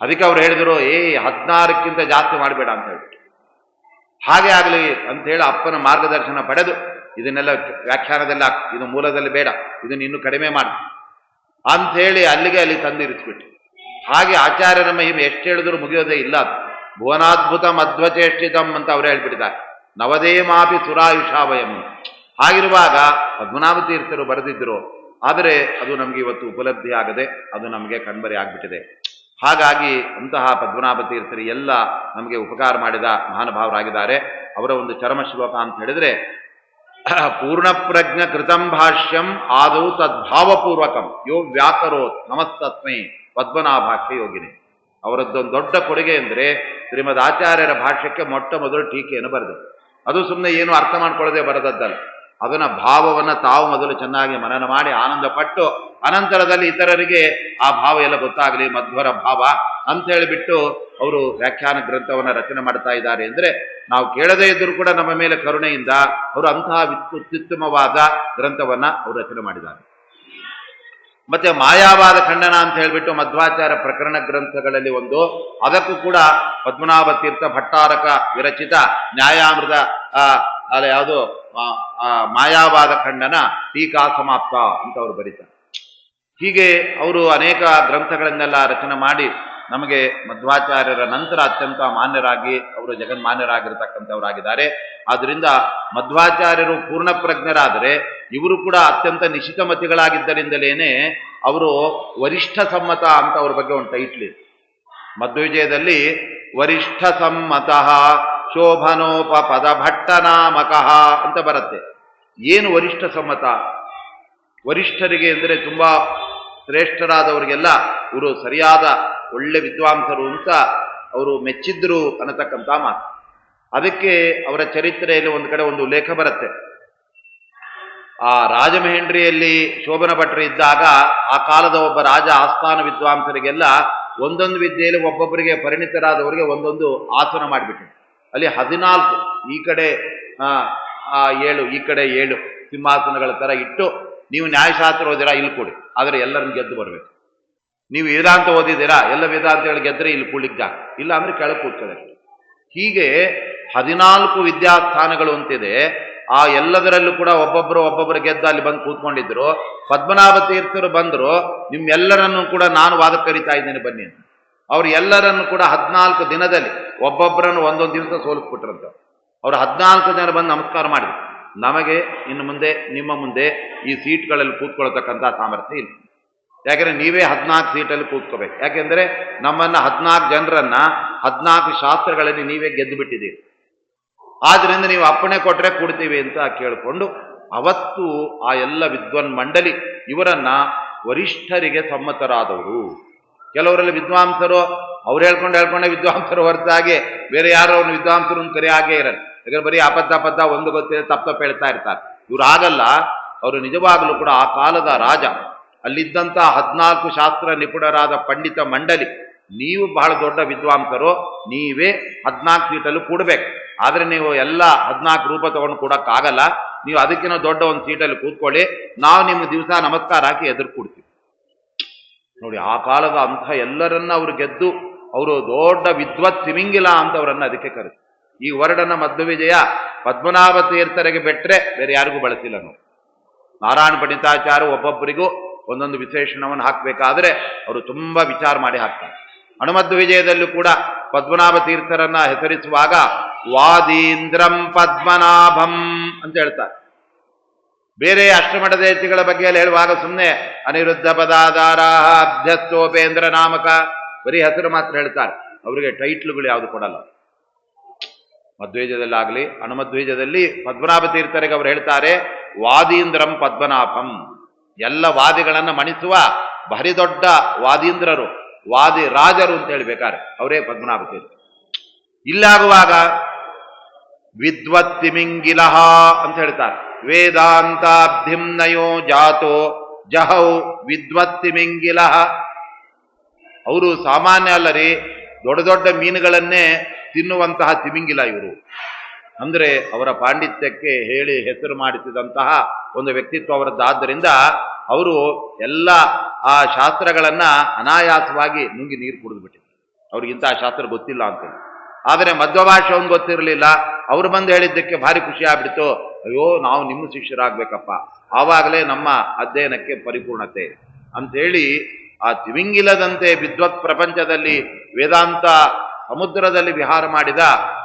ಅದಕ್ಕೆ ಅವ್ರು ಹೇಳಿದ್ರು, 16ಕ್ಕಿಂತ ಜಾಸ್ತಿ ಮಾಡಬೇಡ ಅಂತ ಹೇಳ್ಬಿಟ್ಟು. ಹಾಗೆ ಆಗಲಿ ಅಂಥೇಳಿ ಅಪ್ಪನ ಮಾರ್ಗದರ್ಶನ ಪಡೆದು ಇದನ್ನೆಲ್ಲ ವ್ಯಾಖ್ಯಾನದಲ್ಲಿ ಇದು ಮೂಲದಲ್ಲಿ ಬೇಡ, ಇದನ್ನು ಇನ್ನೂ ಕಡಿಮೆ ಮಾಡಿ ಅಂಥೇಳಿ ಅಲ್ಲಿ ತಂದಿರಿಸ್ಬಿಟ್ಟು. ಹಾಗೆ ಆಚಾರ್ಯರ ಮಹಿಮೆ ಎಷ್ಟು ಹೇಳಿದ್ರು ಮುಗಿಯೋದೇ ಇಲ್ಲ. ಭುವನಾದ್ಭುತ ಮಧ್ವಚೇಷ್ಟಿತಂ ಅಂತ ಅವರೇ ಹೇಳ್ಬಿಟ್ಟಿದ್ದಾರೆ, ನವದೇಮಾಪಿ ಸುರಾಯುಷಾವಯಂ. ಹಾಗಿರುವಾಗ ಪದ್ಮನಾಭ ತೀರ್ಥರು ಬರೆದಿದ್ದರು, ಆದರೆ ಅದು ನಮಗೆ ಇವತ್ತು ಉಪಲಬ್ಧಿ ಆಗದೆ ಅದು ನಮಗೆ ಕಣ್ಮರೆ ಆಗ್ಬಿಟ್ಟಿದೆ. ಹಾಗಾಗಿ ಅಂತಹ ಪದ್ಮನಾಭ ತೀರ್ಥರು ಎಲ್ಲ ನಮಗೆ ಉಪಕಾರ ಮಾಡಿದ ಮಹಾನುಭಾವರಾಗಿದ್ದಾರೆ. ಅವರ ಒಂದು ಚರಮ ಶ್ಲೋಕ ಅಂತ ಹೇಳಿದ್ರೆ, ಪೂರ್ಣಪ್ರಜ್ಞ ಕೃತಂ ಭಾಷ್ಯಂ ಆದೌ ತದ್ಭಾವಪೂರ್ವಕಂ ಯೋ ವ್ಯಾಕರೋತ್ ನಮಸ್ತಸ್ಮೈ ಪದ್ಮನಾಭಾಖ್ಯ ಯೋಗಿನಿ. ಅವರದ್ದೊಂದು ದೊಡ್ಡ ಕೊಡುಗೆ ಅಂದರೆ ಶ್ರೀಮದ್ ಆಚಾರ್ಯರ ಭಾಷ್ಯಕ್ಕೆ ಮೊಟ್ಟ ಮೊದಲು ಟೀಕೆಯನ್ನು ಬರೆದರು. ಅದು ಸುಮ್ಮನೆ ಏನು ಅರ್ಥ ಮಾಡ್ಕೊಳ್ಳದೆ ಬರೆದದ್ದಲ್ಲ, ಅದನ್ನ ಭಾವವನ್ನು ತಾವು ಮೊದಲು ಚೆನ್ನಾಗಿ ಮನನ ಮಾಡಿ ಆನಂದ ಪಟ್ಟು ಅನಂತರದಲ್ಲಿ ಇತರರಿಗೆ ಆ ಭಾವ ಎಲ್ಲ ಗೊತ್ತಾಗಲಿ, ಮಧ್ವರ ಭಾವ ಅಂತ ಹೇಳಿಬಿಟ್ಟು ಅವರು ವ್ಯಾಖ್ಯಾನ ಗ್ರಂಥವನ್ನು ರಚನೆ ಮಾಡ್ತಾ ಇದ್ದಾರೆ. ಅಂದರೆ ನಾವು ಕೇಳದೇ ಇದ್ದರೂ ಕೂಡ ನಮ್ಮ ಮೇಲೆ ಕರುಣೆಯಿಂದ ಅವರು ಅಂತಹ ಅತ್ಯುತ್ತಮವಾದ ಗ್ರಂಥವನ್ನ ಅವರು ರಚನೆ ಮಾಡಿದ್ದಾರೆ. ಮತ್ತೆ ಮಾಯಾವಾದ ಖಂಡನ ಅಂತ ಹೇಳಿಬಿಟ್ಟು ಮಧ್ವಾಚಾರ್ಯ ಪ್ರಕರಣ ಗ್ರಂಥಗಳಲ್ಲಿ ಒಂದು, ಅದಕ್ಕೂ ಕೂಡ ಪದ್ಮನಾಭ ತೀರ್ಥ ಭಟ್ಟಾರಕ ವಿರಚಿತ ನ್ಯಾಯಾಮೃತ ಯಾವುದು ಮಾಯಾವಾದ ಖಂಡನ ಟೀಕಾ ಸಮಾಪ್ತ ಅಂತ ಅವರು ಬರೀತಾರೆ. ಹೀಗೆ ಅವರು ಅನೇಕ ಗ್ರಂಥಗಳನ್ನೆಲ್ಲ ರಚನೆ ಮಾಡಿ ನಮಗೆ ಮಧ್ವಾಚಾರ್ಯರ ನಂತರ ಅತ್ಯಂತ ಮಾನ್ಯರಾಗಿ ಅವರು ಜಗನ್ಮಾನ್ಯರಾಗಿರ್ತಕ್ಕಂಥವರಾಗಿದ್ದಾರೆ. ಆದ್ದರಿಂದ ಮಧ್ವಾಚಾರ್ಯರು ಪೂರ್ಣ ಪ್ರಜ್ಞರಾದರೆ ಇವರು ಕೂಡ ಅತ್ಯಂತ ನಿಶ್ಚಿತ ಮತಿಗಳಾಗಿದ್ದರಿಂದಲೇನೆ ಅವರು ವರಿಷ್ಠ ಸಮ್ಮತ ಅಂತ ಅವ್ರ ಬಗ್ಗೆ ಒಂದು ಟೈಟ್ಲ್ ಇದೆ. ಮಧ್ವವಿಜಯದಲ್ಲಿ ವರಿಷ್ಠ ಸಮ್ಮತಃ ಶೋಭನೋಪಪದ ಭಟ್ಟನಾಮಕಃ ಅಂತ ಬರುತ್ತೆ. ಏನು ವರಿಷ್ಠ ಸಮ್ಮತ? ವರಿಷ್ಠರಿಗೆ ಅಂದರೆ ತುಂಬಾ ಶ್ರೇಷ್ಠರಾದವರಿಗೆಲ್ಲ ಇವರು ಸರಿಯಾದ ಒಳ್ಳೆ ವಿದ್ವಾಂಸರು ಅಂತ ಅವರು ಮೆಚ್ಚಿದ್ರು ಅನ್ನತಕ್ಕಂಥ ಮಾತು. ಅದಕ್ಕೆ ಅವರ ಚರಿತ್ರೆಯಲ್ಲಿ ಒಂದು ಕಡೆ ಒಂದು ಉಲ್ಲೇಖ ಬರುತ್ತೆ. ಆ ರಾಜಮಹೇಂದ್ರಿಯಲ್ಲಿ ಶೋಭನ ಭಟ್ರು ಇದ್ದಾಗ ಆ ಕಾಲದ ಒಬ್ಬ ರಾಜ ಆಸ್ಥಾನ ವಿದ್ವಾಂಸರಿಗೆಲ್ಲ ಒಂದೊಂದು ವಿದ್ಯೆಯಲ್ಲಿ ಒಬ್ಬೊಬ್ಬರಿಗೆ ಪರಿಣಿತರಾದವರಿಗೆ ಒಂದೊಂದು ಆಸನ ಮಾಡಿಬಿಟ್ರು. ಅಲ್ಲಿ 14 ಈ ಕಡೆ 7 ಈ ಕಡೆ 7 ಸಿಂಹಾಸನಗಳ ತರ ಇಟ್ಟು, ನೀವು ನ್ಯಾಯಶಾಸ್ತ್ರ ಓದಿರಾ ಇಲ್ಲಿ ಕೊಡಿ, ಆದರೆ ಎಲ್ಲರನ್ನು ಗೆದ್ದು ಬರಬೇಕು. ನೀವು ವೇದಾಂತ ಓದಿದ್ದೀರಾ, ಎಲ್ಲ ವೇದಾಂತಗಳು ಗೆದ್ದರೆ ಇಲ್ಲಿ ಕೂಡ್ಲಿಕ್ಕೆ ಜಾಗ ಇಲ್ಲ, ಅಂದ್ರೆ ಕೆಳಗೆ ಕೂತ್ಕೊಳ್ಳಿ. ಹೀಗೆ 14 ವಿದ್ಯಾಸ್ಥಾನಗಳು ಅಂತಿದೆ. ಆ ಎಲ್ಲದರಲ್ಲೂ ಕೂಡ ಒಬ್ಬೊಬ್ಬರು ಗೆದ್ದು ಅಲ್ಲಿ ಬಂದು ಕೂತ್ಕೊಂಡಿದ್ರು. ಪದ್ಮನಾಭ ತೀರ್ಥರು ಬಂದರು, ನಿಮ್ಮೆಲ್ಲರನ್ನು ಕೂಡ ನಾನು ವಾದಕ್ಕೆ ಕರಿತಾ ಇದ್ದೇನೆ ಬನ್ನಿ ಅಂತ. ಅವ್ರು ಎಲ್ಲರನ್ನು ಕೂಡ 14 ದಿನದಲ್ಲಿ ಒಬ್ಬೊಬ್ಬರನ್ನು ಒಂದೊಂದು ದಿವಸ ಸೋಲಿಸ್ಬಿಟ್ರಂತ. ಅವ್ರು 14 ಜನ ಬಂದು ನಮಸ್ಕಾರ ಮಾಡಿದ್ರು. ನಮಗೆ ಇನ್ನು ಮುಂದೆ ನಿಮ್ಮ ಮುಂದೆ ಈ ಸೀಟ್ಗಳಲ್ಲಿ ಕೂತ್ಕೊಳ್ತಕ್ಕಂಥ ಸಾಮರ್ಥ್ಯ ಇಲ್ಲ. ಯಾಕೆಂದ್ರೆ ನೀವೇ 14 ಸೀಟಲ್ಲಿ ಕೂತ್ಕೋಬೇಕು. ಯಾಕೆಂದ್ರೆ ನಮ್ಮನ್ನ 14 ಜನರನ್ನ 14 ಶಾಸ್ತ್ರಗಳಲ್ಲಿ ನೀವೇ ಗೆದ್ದು ಬಿಟ್ಟಿದ್ದೀರಿ. ಆದ್ರಿಂದ ನೀವು ಅಪ್ಪಣೆ ಕೊಟ್ರೆ ಕೊಡ್ತೀವಿ ಅಂತ ಕೇಳಿಕೊಂಡು ಅವತ್ತು ಆ ಎಲ್ಲ ವಿದ್ವಾನ್ ಮಂಡಳಿ ಇವರನ್ನ ವರಿಷ್ಠರಿಗೆ ಸಮ್ಮತರಾದವರು. ಕೆಲವರಲ್ಲಿ ವಿದ್ವಾಂಸರು ಅವ್ರು ಹೇಳ್ಕೊಂಡೆ ವಿದ್ವಾಂಸರು ಹೊರತಾಗಿ ಬೇರೆ ಯಾರು ಅವ್ನು ವಿದ್ವಾಂಸರು ಕರೆ ಆಗೇ ಇರಲ್ಲ. ಯಾಕಂದ್ರೆ ಬರೀ ಅಪದ್ದ ಒಂದು ಗೊತ್ತಿದೆ ತಪ್ಪ ಹೇಳ್ತಾ ಇರ್ತಾರೆ. ಇವ್ರು ಆಗಲ್ಲ. ಅವರು ನಿಜವಾಗಲೂ ಕೂಡ ಆ ಕಾಲದ ರಾಜ. ಅಲ್ಲಿದ್ದಂಥ 14 ಶಾಸ್ತ್ರ ನಿಪುಣರಾದ ಪಂಡಿತ ಮಂಡಳಿ, ನೀವು ಬಹಳ ದೊಡ್ಡ ವಿದ್ವಾಂಸರು, ನೀವೇ 14 ಸೀಟಲ್ಲಿ ಕೂಡಬೇಕು. ಆದ್ರೆ ನೀವು ಎಲ್ಲ 14 ರೂಪ ತಗೊಂಡು ಕೂಡಕ್ಕಾಗಲ್ಲ. ನೀವು ಅದಕ್ಕಿಂತ ದೊಡ್ಡ ಒಂದು ಸೀಟಲ್ಲಿ ಕೂತ್ಕೊಳ್ಳಿ, ನಾವು ನಿಮ್ಮ ದಿವಸ ನಮಸ್ಕಾರ ಹಾಕಿ ಎದುರು ಕೊಡ್ತೀವಿ. ನೋಡಿ, ಆ ಕಾಲದ ಅಂಥ ಎಲ್ಲರನ್ನ ಅವರು ಗೆದ್ದು ಅವರು ದೊಡ್ಡ ವಿದ್ವತ್ ತಿಮಿಂಗಿಲ ಅಂತ ಅವರನ್ನ ಅದಕ್ಕೆ ಕರೆದು. ಈ ವರ್ಡನ್ನ ಮಧ್ವವಿಜಯ ಪದ್ಮನಾಭ ತೀರ್ಥರಿಗೆ ಬಿಟ್ಟರೆ ಬೇರೆ ಯಾರಿಗೂ ಬಳಸಿಲ್ಲ. ನೋಡಿ, ನಾರಾಯಣ ಪಂಡಿತಾಚಾರ್ಯ ಒಬ್ಬೊಬ್ಬರಿಗೂ ಒಂದೊಂದು ವಿಶೇಷಣವನ್ನು ಹಾಕಬೇಕಾದ್ರೆ ಅವರು ತುಂಬಾ ವಿಚಾರ ಮಾಡಿ ಹಾಕ್ತಾರೆ. ಹನುಮಧ್ವ ವಿಜಯದಲ್ಲೂ ಕೂಡ ಪದ್ಮನಾಭ ತೀರ್ಥರನ್ನ ಹೆಸರಿಸುವಾಗ ವಾದೀಂದ್ರಂ ಪದ್ಮನಾಭಂ ಅಂತ ಹೇಳ್ತಾರೆ. ಬೇರೆ ಅಷ್ಟಮಠ ದೇಶಿಗಳ ಬಗ್ಗೆ ಎಲ್ಲ ಹೇಳುವಾಗ ಸುಮ್ಮನೆ ಅನಿರುದ್ಧ ಪದಾಧಾರ ಅಭ್ಯಸ್ತೋಪೇಂದ್ರ ನಾಮಕ ಬರೀ ಹೆಸರು ಮಾತ್ರ ಹೇಳ್ತಾರೆ. ಅವರಿಗೆ ಟೈಟ್ಲುಗಳು ಯಾವುದು ಕೊಡಲ್ಲ. ಮಧ್ವೇಜದಲ್ಲಾಗಲಿ ಹನುಮಧ್ವೇಜದಲ್ಲಿ ಪದ್ಮನಾಭ ತೀರ್ಥರಿಗೆ ಅವರು ಹೇಳ್ತಾರೆ ವಾದೀಂದ್ರಂ ಪದ್ಮನಾಭಂ. ಎಲ್ಲ ವಾದಿಗಳನ್ನ ಮಣಿಸುವ ಭಾರಿ ದೊಡ್ಡ ವಾದೀಂದ್ರರು, ವಾದಿ ರಾಜರು ಅಂತ ಹೇಳ್ಬೇಕಾರೆ ಅವರೇ ಪದ್ಮನಾಭ ತೀರ್ಥ. ಇಲ್ಲಾಗುವಾಗ ವಿದ್ವತ್ತಿಮಿಂಗಿಲಹ ಅಂತ ಹೇಳ್ತಾರೆ. ವೇದಾಂತಾಬ್ಧಿಂನಯೋ ಜಾತೋ ಜಹೌ ವಿದ್ವತ್ತಿಮಿಂಗಿಲಹ. ಅವರು ಸಾಮಾನ್ಯ ಅಲ್ಲರಿ, ದೊಡ್ಡ ದೊಡ್ಡ ಮೀನುಗಳನ್ನೇ ತಿನ್ನುವಂತಹ ತಿಮಿಂಗಿಲ ಇವರು. ಅಂದ್ರೆ ಅವರ ಪಾಂಡಿತ್ಯಕ್ಕೆ ಹೇಳಿ ಹೆಸರು ಮಾಡಿಸಿದಂತಹ ಒಂದು ವ್ಯಕ್ತಿತ್ವ ಅವರದ್ದಾದ್ದರಿಂದ ಅವರು ಎಲ್ಲ ಆ ಶಾಸ್ತ್ರಗಳನ್ನ ಅನಾಯಾಸವಾಗಿ ನುಂಗಿ ನೀರು ಕುಡಿದು ಬಿಟ್ಟಿದ್ರು. ಅವ್ರಿಗಿಂತಹ ಶಾಸ್ತ್ರ ಗೊತ್ತಿಲ್ಲ ಅಂತೇಳಿ. ಆದರೆ ಮಧ್ವ ಭಾಷೆ ಒಂದು ಗೊತ್ತಿರಲಿಲ್ಲ. ಅವ್ರು ಬಂದು ಹೇಳಿದ್ದಕ್ಕೆ ಭಾರಿ ಖುಷಿ ಆಗ್ಬಿಡ್ತು. ಅಯ್ಯೋ, ನಾವು ನಿಮ್ಮ ಶಿಷ್ಯರಾಗ್ಬೇಕಪ್ಪ, ಆವಾಗಲೇ ನಮ್ಮ ಅಧ್ಯಯನಕ್ಕೆ ಪರಿಪೂರ್ಣತೆ ಅಂಥೇಳಿ ಆ ತಿಮಿಂಗಿಲದಂತೆ ವಿದ್ವತ್ ಪ್ರಪಂಚದಲ್ಲಿ ವೇದಾಂತ ಸಮುದ್ರದಲ್ಲಿ ವಿಹಾರ ಮಾಡಿದ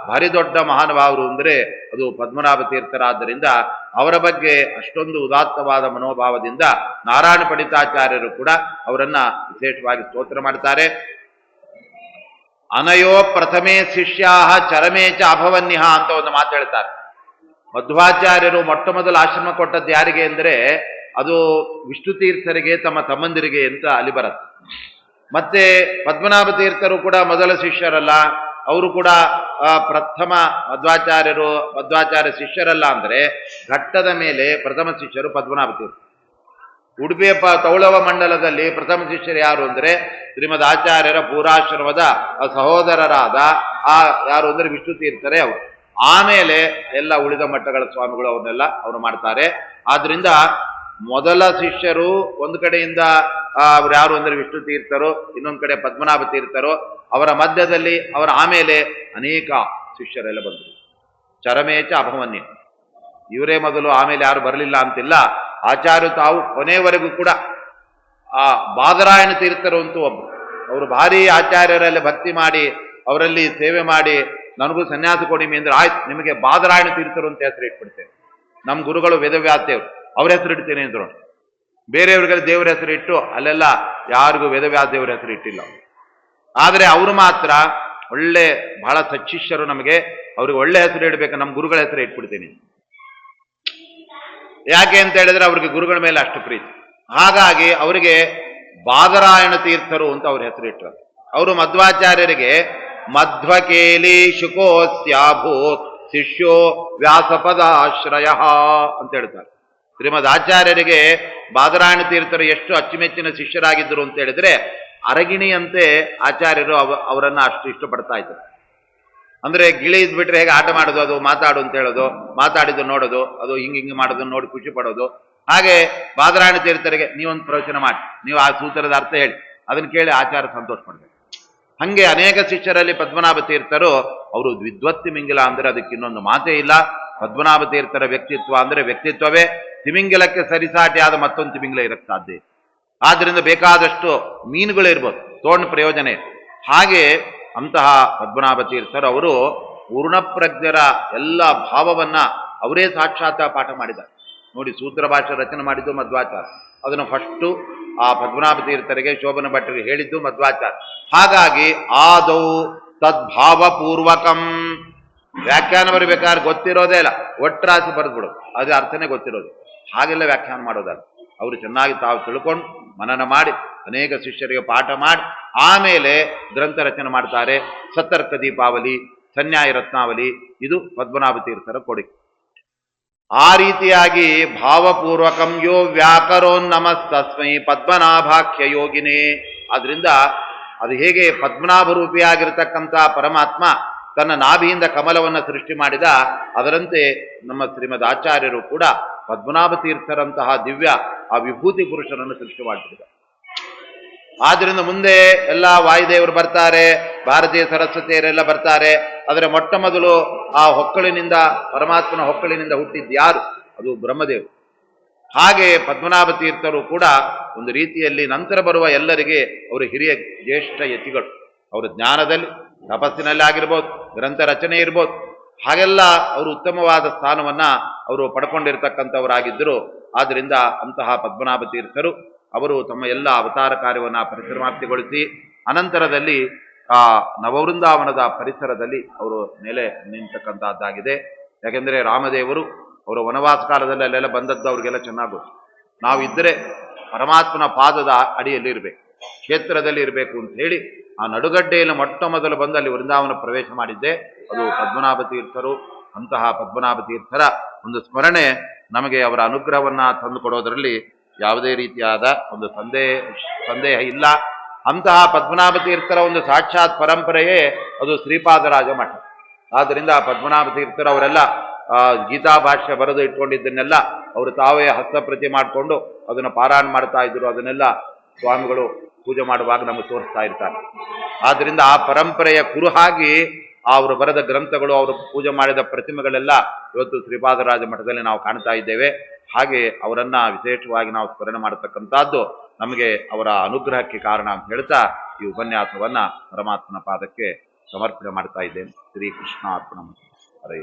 ಭಾರಿ ದೊಡ್ಡ ಮಹಾನುಭಾವರು ಅಂದರೆ ಅದು ಪದ್ಮನಾಭ ತೀರ್ಥರಾದ್ದರಿಂದ ಅವರ ಬಗ್ಗೆ ಅಷ್ಟೊಂದು ಉದಾತ್ತವಾದ ಮನೋಭಾವದಿಂದ ನಾರಾಯಣ ಪಂಡಿತಾಚಾರ್ಯರು ಕೂಡ ಅವರನ್ನ ವಿಶೇಷವಾಗಿ ಸ್ತೋತ್ರ ಮಾಡ್ತಾರೆ. ಅನಯೋ ಪ್ರಥಮೇ ಶಿಷ್ಯಾ ಚರಮೇ ಚ ಅಭವನ್ಯಃ ಅಂತ ಒಂದು ಮಾತು ಹೇಳ್ತಾರೆ. ಮಧ್ವಾಚಾರ್ಯರು ಮೊಟ್ಟ ಮೊದಲು ಆಶ್ರಮ ಕೊಟ್ಟದ್ದು ಯಾರಿಗೆ ಅಂದರೆ ಅದು ವಿಷ್ಣು ತೀರ್ಥರಿಗೆ, ತಮ್ಮ ತಮ್ಮಂದಿರಿಗೆ ಅಂತ ಅಲ್ಲಿ ಬರುತ್ತೆ. ಮತ್ತೆ ಪದ್ಮನಾಭ ತೀರ್ಥರು ಕೂಡ ಮೊದಲ ಶಿಷ್ಯರಲ್ಲ, ಅವರು ಕೂಡ ಪ್ರಥಮ ಮಧ್ವಾಚಾರ್ಯ ಶಿಷ್ಯರಲ್ಲ. ಅಂದರೆ ಘಟ್ಟದ ಮೇಲೆ ಪ್ರಥಮ ಶಿಷ್ಯರು ಪದ್ಮನಾಭ ತೀರ್ಥ. ಉಡುಪಿಯ ತೌಳವ ಮಂಡಲದಲ್ಲಿ ಪ್ರಥಮ ಶಿಷ್ಯರು ಯಾರು ಅಂದರೆ ಶ್ರೀಮದ್ ಆಚಾರ್ಯರ ಪೂರಾಶ್ರಮದ ಸಹೋದರರಾದ ಯಾರು ಅಂದರೆ ವಿಷ್ಣು ತೀರ್ಥರೇ ಅವರು. ಆಮೇಲೆ ಎಲ್ಲ ಉಳಿದ ಮಠಗಳ ಸ್ವಾಮಿಗಳು ಅವನ್ನೆಲ್ಲ ಅವರು ಮಾಡ್ತಾರೆ. ಆದ್ರಿಂದ ಮೊದಲ ಶಿಷ್ಯರು ಒಂದು ಕಡೆಯಿಂದ ಅವ್ರು ಯಾರು ಅಂದರೆ ವಿಷ್ಣು ತೀರ್ಥರು, ಇನ್ನೊಂದು ಕಡೆ ಪದ್ಮನಾಭ ತೀರ್ಥರು. ಅವರ ಮಧ್ಯದಲ್ಲಿ ಅವರ ಆಮೇಲೆ ಅನೇಕ ಶಿಷ್ಯರೆಲ್ಲ ಬಂದರು. ಚರಮೇಚ ಅಭವನ್ಯ, ಇವರೇ ಮೊದಲು, ಆಮೇಲೆ ಯಾರು ಬರಲಿಲ್ಲ ಅಂತಿಲ್ಲ. ಆಚಾರ್ಯ ತಾವು ಕೊನೆಯವರೆಗೂ ಕೂಡ ಆ ಬಾದರಾಯಣ ತೀರ್ಥರು ಅಂತೂ ಒಬ್ಬರು, ಅವರು ಭಾರಿ ಆಚಾರ್ಯರಲ್ಲಿ ಭಕ್ತಿ ಮಾಡಿ ಅವರಲ್ಲಿ ಸೇವೆ ಮಾಡಿ ನನಗೂ ಸನ್ಯಾಸ ಕೊಡಿಮಿ ಅಂದ್ರೆ ಆಯ್ತು, ನಿಮಗೆ ಬಾದರಾಯಣ ತೀರ್ಥರು ಅಂತ ಹೆಸರು ಇಟ್ಬಿಡ್ತೇವೆ. ನಮ್ಮ ಗುರುಗಳು ವೇದವ್ಯಾಸದೇವರು, ಅವ್ರ ಹೆಸರು ಇಡ್ತೇನೆ ಅಂದ್ರು. ಬೇರೆಯವ್ರಿಗೆಲ್ಲ ದೇವರ ಹೆಸರು ಇಟ್ಟು ಅಲ್ಲೆಲ್ಲ ಯಾರಿಗೂ ವೇದವ್ಯಾಸ ದೇವರ ಹೆಸರು ಇಟ್ಟಿಲ್ಲ. ಆದರೆ ಅವರು ಮಾತ್ರ ಒಳ್ಳೆ ಬಹಳ ಸಚ್ಚಿಷ್ಯರು. ನಮಗೆ ಅವ್ರಿಗೆ ಒಳ್ಳೆ ಹೆಸರು ಇಡಬೇಕು, ನಮ್ಮ ಗುರುಗಳ ಹೆಸರು ಇಟ್ಬಿಡ್ತೀನಿ. ಯಾಕೆ ಅಂತ ಹೇಳಿದ್ರೆ ಅವ್ರಿಗೆ ಗುರುಗಳ ಮೇಲೆ ಅಷ್ಟು ಪ್ರೀತಿ. ಹಾಗಾಗಿ ಅವರಿಗೆ ಬಾದರಾಯಣ ತೀರ್ಥರು ಅಂತ ಅವ್ರ ಹೆಸರು ಇಟ್ಟರು. ಅವರು ಮಧ್ವಾಚಾರ್ಯರಿಗೆ ಮಧ್ವಕೇಲಿ ಶುಕೋಸ್ಯಾಭೂತ್ ಶಿಷ್ಯೋ ವ್ಯಾಸಪದಾಶ್ರಯ ಅಂತ ಹೇಳ್ತಾರೆ. ಶ್ರೀಮದ್ ಆಚಾರ್ಯರಿಗೆ ಬಾದರಾಯಣ ತೀರ್ಥರು ಎಷ್ಟು ಅಚ್ಚುಮೆಚ್ಚಿನ ಶಿಷ್ಯರಾಗಿದ್ದರು ಅಂತ ಹೇಳಿದ್ರೆ ಅರಗಿಣಿಯಂತೆ ಆಚಾರ್ಯರು ಅವರನ್ನ ಅಷ್ಟು ಇಷ್ಟಪಡ್ತಾ ಇದ್ರು. ಅಂದ್ರೆ ಗಿಳಿ ಇದ್ಬಿಟ್ರೆ ಹೇಗೆ ಆಟ ಮಾಡೋದು, ಅದು ಮಾತಾಡು ಅಂತ ಹೇಳೋದು, ಮಾತಾಡಿದ್ದು ನೋಡೋದು, ಅದು ಹಿಂಗೆ ಮಾಡೋದು ನೋಡಿ ಖುಷಿ ಪಡೋದು. ಹಾಗೆ ಬಾದರಾಯಣ ತೀರ್ಥರಿಗೆ ನೀವೊಂದು ಪ್ರವಚನ ಮಾಡಿ, ನೀವು ಆ ಸೂತ್ರದ ಅರ್ಥ ಹೇಳಿ, ಅದನ್ನ ಕೇಳಿ ಆಚಾರ್ಯ ಸಂತೋಷ ಪಡ್ಬೇಕು. ಹಂಗೆ ಅನೇಕ ಶಿಷ್ಯರಲ್ಲಿ ಪದ್ಮನಾಭ ತೀರ್ಥರು ಅವರು ವಿದ್ವತ್ ತಿಮಿಂಗಿಲ ಅಂದ್ರೆ ಅದಕ್ಕೆ ಇನ್ನೊಂದು ಮಾತೇ ಇಲ್ಲ. ಪದ್ಮನಾಭ ತೀರ್ಥರ ವ್ಯಕ್ತಿತ್ವ ಅಂದ್ರೆ ವ್ಯಕ್ತಿತ್ವವೇ. ತಿಮಿಂಗಿಲಕ್ಕೆ ಸರಿಸಾಟಿ ಆದ ಮತ್ತೊಂದು ತಿಮಿಂಗಿಲ ಇರಕ್ಕೆ ಸಾಧ್ಯ. ಆದ್ರಿಂದ ಬೇಕಾದಷ್ಟು ಮೀನುಗಳು ಇರ್ಬೋದು, ತೋಣ ಪ್ರಯೋಜನ. ಹಾಗೆ ಅಂತಹ ಪದ್ಮನಾಭ ತೀರ್ಥರು ಅವರು ಪೂರ್ಣಪ್ರಜ್ಞರ ಎಲ್ಲ ಭಾವವನ್ನ ಅವರೇ ಸಾಕ್ಷಾತ್ ಪಾಠ ಮಾಡಿದ್ದಾರೆ. ನೋಡಿ, ಸೂತ್ರ ಭಾಷೆ ರಚನೆ ಮಾಡಿದ್ದು ಮಧ್ವಾಚಾರ್ಯ, ಅದನ್ನು ಫಸ್ಟು ಆ ಪದ್ಮನಾಭ ತೀರ್ಥರಿಗೆ, ಶೋಭನ ಭಟ್ಟರಿಗೆ ಹೇಳಿದ್ದು ಮಧ್ವಾಚಾರ್ಯ. ಹಾಗಾಗಿ ಆದೌ ತದ್ಭಾವಪೂರ್ವಕಂ, ವ್ಯಾಖ್ಯಾನ ಬರಬೇಕಾದ್ರೆ ಗೊತ್ತಿರೋದೇ ಇಲ್ಲ, ಒಟ್ಟರಾಸಿ ಬರೆದ್ಬಿಡೋದು, ಅದೇ ಅರ್ಥನೇ ಗೊತ್ತಿರೋದು. ಹಾಗೆಲ್ಲ ವ್ಯಾಖ್ಯಾನ ಮಾಡೋದಲ್ಲ. ಅವರು ಚೆನ್ನಾಗಿ ತಾವು ತಿಳ್ಕೊಂಡು ಮನನ ಮಾಡಿ ಅನೇಕ ಶಿಷ್ಯರಿಗೆ ಪಾಠ ಮಾಡಿ ಆಮೇಲೆ ಗ್ರಂಥ ರಚನೆ ಮಾಡ್ತಾರೆ. ಸತ್ತರ್ಕ ದೀಪಾವಲಿ, ಸನ್ಯಾಯ ರತ್ನಾವಲಿ, ಇದು ಪದ್ಮನಾಭ ತೀರ್ಥರ ಕೊಡುಗೆ. ಆ ರೀತಿಯಾಗಿ ಭಾವಪೂರ್ವಕಂ ಯೋ ವ್ಯಾಕರೋನ್ನಮಸ್ತಸ್ಮೈ ಪದ್ಮನಾಭಾಖ್ಯ ಯೋಗಿನೇ. ಆದ್ರಿಂದ ಅದು ಹೇಗೆ ಪದ್ಮನಾಭ ರೂಪಿಯಾಗಿರ್ತಕ್ಕಂಥ ಪರಮಾತ್ಮ ತನ್ನ ನಾಭಿಯಿಂದ ಕಮಲವನ್ನು ಸೃಷ್ಟಿ ಮಾಡಿದ, ಅದರಂತೆ ನಮ್ಮ ಶ್ರೀಮದ್ ಆಚಾರ್ಯರು ಕೂಡ ಪದ್ಮನಾಭ ತೀರ್ಥರಂತಹ ದಿವ್ಯ ಆ ವಿಭೂತಿ ಪುರುಷರನ್ನು ಸೃಷ್ಟಿ ಮಾಡಿದ್ದಾರೆ. ಆದ್ರಿಂದ ಮುಂದೆ ಎಲ್ಲ ವಾಯುದೇವರು ಬರ್ತಾರೆ, ಭಾರತೀಯ ಸರಸ್ವತಿಯರೆಲ್ಲ ಬರ್ತಾರೆ. ಆದರೆ ಮೊಟ್ಟ ಮೊದಲು ಆ ಹೊಕ್ಕಳಿನಿಂದ, ಪರಮಾತ್ಮನ ಹೊಕ್ಕಳಿನಿಂದ ಹುಟ್ಟಿದ್ಯಾರು? ಅದು ಬ್ರಹ್ಮದೇವರು. ಹಾಗೆ ಪದ್ಮನಾಭ ತೀರ್ಥರು ಕೂಡ ಒಂದು ರೀತಿಯಲ್ಲಿ ನಂತರ ಬರುವ ಎಲ್ಲರಿಗೆ ಅವರು ಹಿರಿಯ ಜ್ಯೇಷ್ಠ ಯತಿಗಳು. ಅವರ ಜ್ಞಾನದಲ್ಲಿ, ತಪಸ್ಸಿನಲ್ಲಿ ಆಗಿರ್ಬೋದು, ಗ್ರಂಥ ರಚನೆ ಇರ್ಬೋದು, ಹಾಗೆಲ್ಲ ಅವರು ಉತ್ತಮವಾದ ಸ್ಥಾನವನ್ನ ಅವರು ಪಡ್ಕೊಂಡಿರ್ತಕ್ಕಂಥವರಾಗಿದ್ದರು. ಆದ್ದರಿಂದ ಅಂತಹ ಪದ್ಮನಾಭ ತೀರ್ಥರು ಅವರು ತಮ್ಮ ಎಲ್ಲ ಅವತಾರ ಕಾರ್ಯವನ್ನು ಪರಿಸಮಾಪ್ತಿಗೊಳಿಸಿ ಅನಂತರದಲ್ಲಿ ಆ ನವವೃಂದಾವನದ ಪರಿಸರದಲ್ಲಿ ಅವರು ನೆಲೆ ನಿಂತಕ್ಕಂಥದ್ದಾಗಿದೆ. ಯಾಕೆಂದರೆ ರಾಮದೇವರು ಅವರ ವನವಾಸ ಕಾಲದಲ್ಲಿ ಅಲ್ಲೆಲ್ಲ ಬಂದದ್ದು ಅವ್ರಿಗೆಲ್ಲ ಚೆನ್ನಾಗಿ ಗೊತ್ತು. ನಾವು ಇದ್ದರೆ ಪರಮಾತ್ಮನ ಪಾದದ ಅಡಿಯಲ್ಲಿ ಇರಬೇಕು, ಕ್ಷೇತ್ರದಲ್ಲಿ ಇರಬೇಕು ಅಂತ ಹೇಳಿ ಆ ನಡುಗಡ್ಡೆಯಲ್ಲಿ ಮೊಟ್ಟ ಮೊದಲು ಬಂದು ಅಲ್ಲಿ ವೃಂದಾವನ ಪ್ರವೇಶ ಮಾಡಿದ್ದೆ ಅದು ಪದ್ಮನಾಭ ತೀರ್ಥರು. ಅಂತಹ ಪದ್ಮನಾಭ ತೀರ್ಥರ ಒಂದು ಸ್ಮರಣೆ ನಮಗೆ ಅವರ ಅನುಗ್ರಹವನ್ನ ತಂದುಕೊಡೋದರಲ್ಲಿ ಯಾವುದೇ ರೀತಿಯಾದ ಒಂದು ಸಂದೇಹ ಇಲ್ಲ. ಅಂತಹ ಪದ್ಮನಾಭ ತೀರ್ಥರ ಒಂದು ಸಾಕ್ಷಾತ್ ಪರಂಪರೆಯೇ ಅದು ಶ್ರೀಪಾದರಾಜ ಮಠ. ಆದ್ದರಿಂದ ಪದ್ಮನಾಭ ತೀರ್ಥರು ಅವರೆಲ್ಲ ಗೀತಾ ಭಾಷ್ಯ ಬರೆದು ಇಟ್ಕೊಂಡಿದ್ದನ್ನೆಲ್ಲ ಅವರು ತಾವೇ ಹಸ್ತಪ್ರತಿ ಮಾಡಿಕೊಂಡು ಅದನ್ನು ಪಾರಾಯಣ ಮಾಡ್ತಾ ಇದ್ರು. ಅದನ್ನೆಲ್ಲ ಸ್ವಾಮಿಗಳು ಪೂಜೆ ಮಾಡುವಾಗ ನಮಗೆ ತೋರಿಸ್ತಾ ಇರ್ತಾರೆ. ಆದ್ದರಿಂದ ಆ ಪರಂಪರೆಯ ಕುರುಹಾಗಿ ಅವರು ಬರೆದ ಗ್ರಂಥಗಳು, ಅವರು ಪೂಜೆ ಮಾಡಿದ ಪ್ರತಿಮೆಗಳೆಲ್ಲ ಇವತ್ತು ಶ್ರೀಪಾದರಾಜ ಮಠದಲ್ಲಿ ನಾವು ಕಾಣ್ತಾ ಇದ್ದೇವೆ. ಹಾಗೆ ಅವರನ್ನ ವಿಶೇಷವಾಗಿ ನಾವು ಸ್ಮರಣೆ ಮಾಡತಕ್ಕಂಥದ್ದು ನಮಗೆ ಅವರ ಅನುಗ್ರಹಕ್ಕೆ ಕಾರಣ ಅಂತ ಹೇಳ್ತಾ ಈ ಉಪನ್ಯಾಸವನ್ನ ಪರಮಾತ್ಮನ ಪಾದಕ್ಕೆ ಸಮರ್ಪಣೆ ಮಾಡ್ತಾ ಇದ್ದೇನೆ. ಶ್ರೀ ಕೃಷ್ಣಾರ್ಪಣಂ. ಹರೇ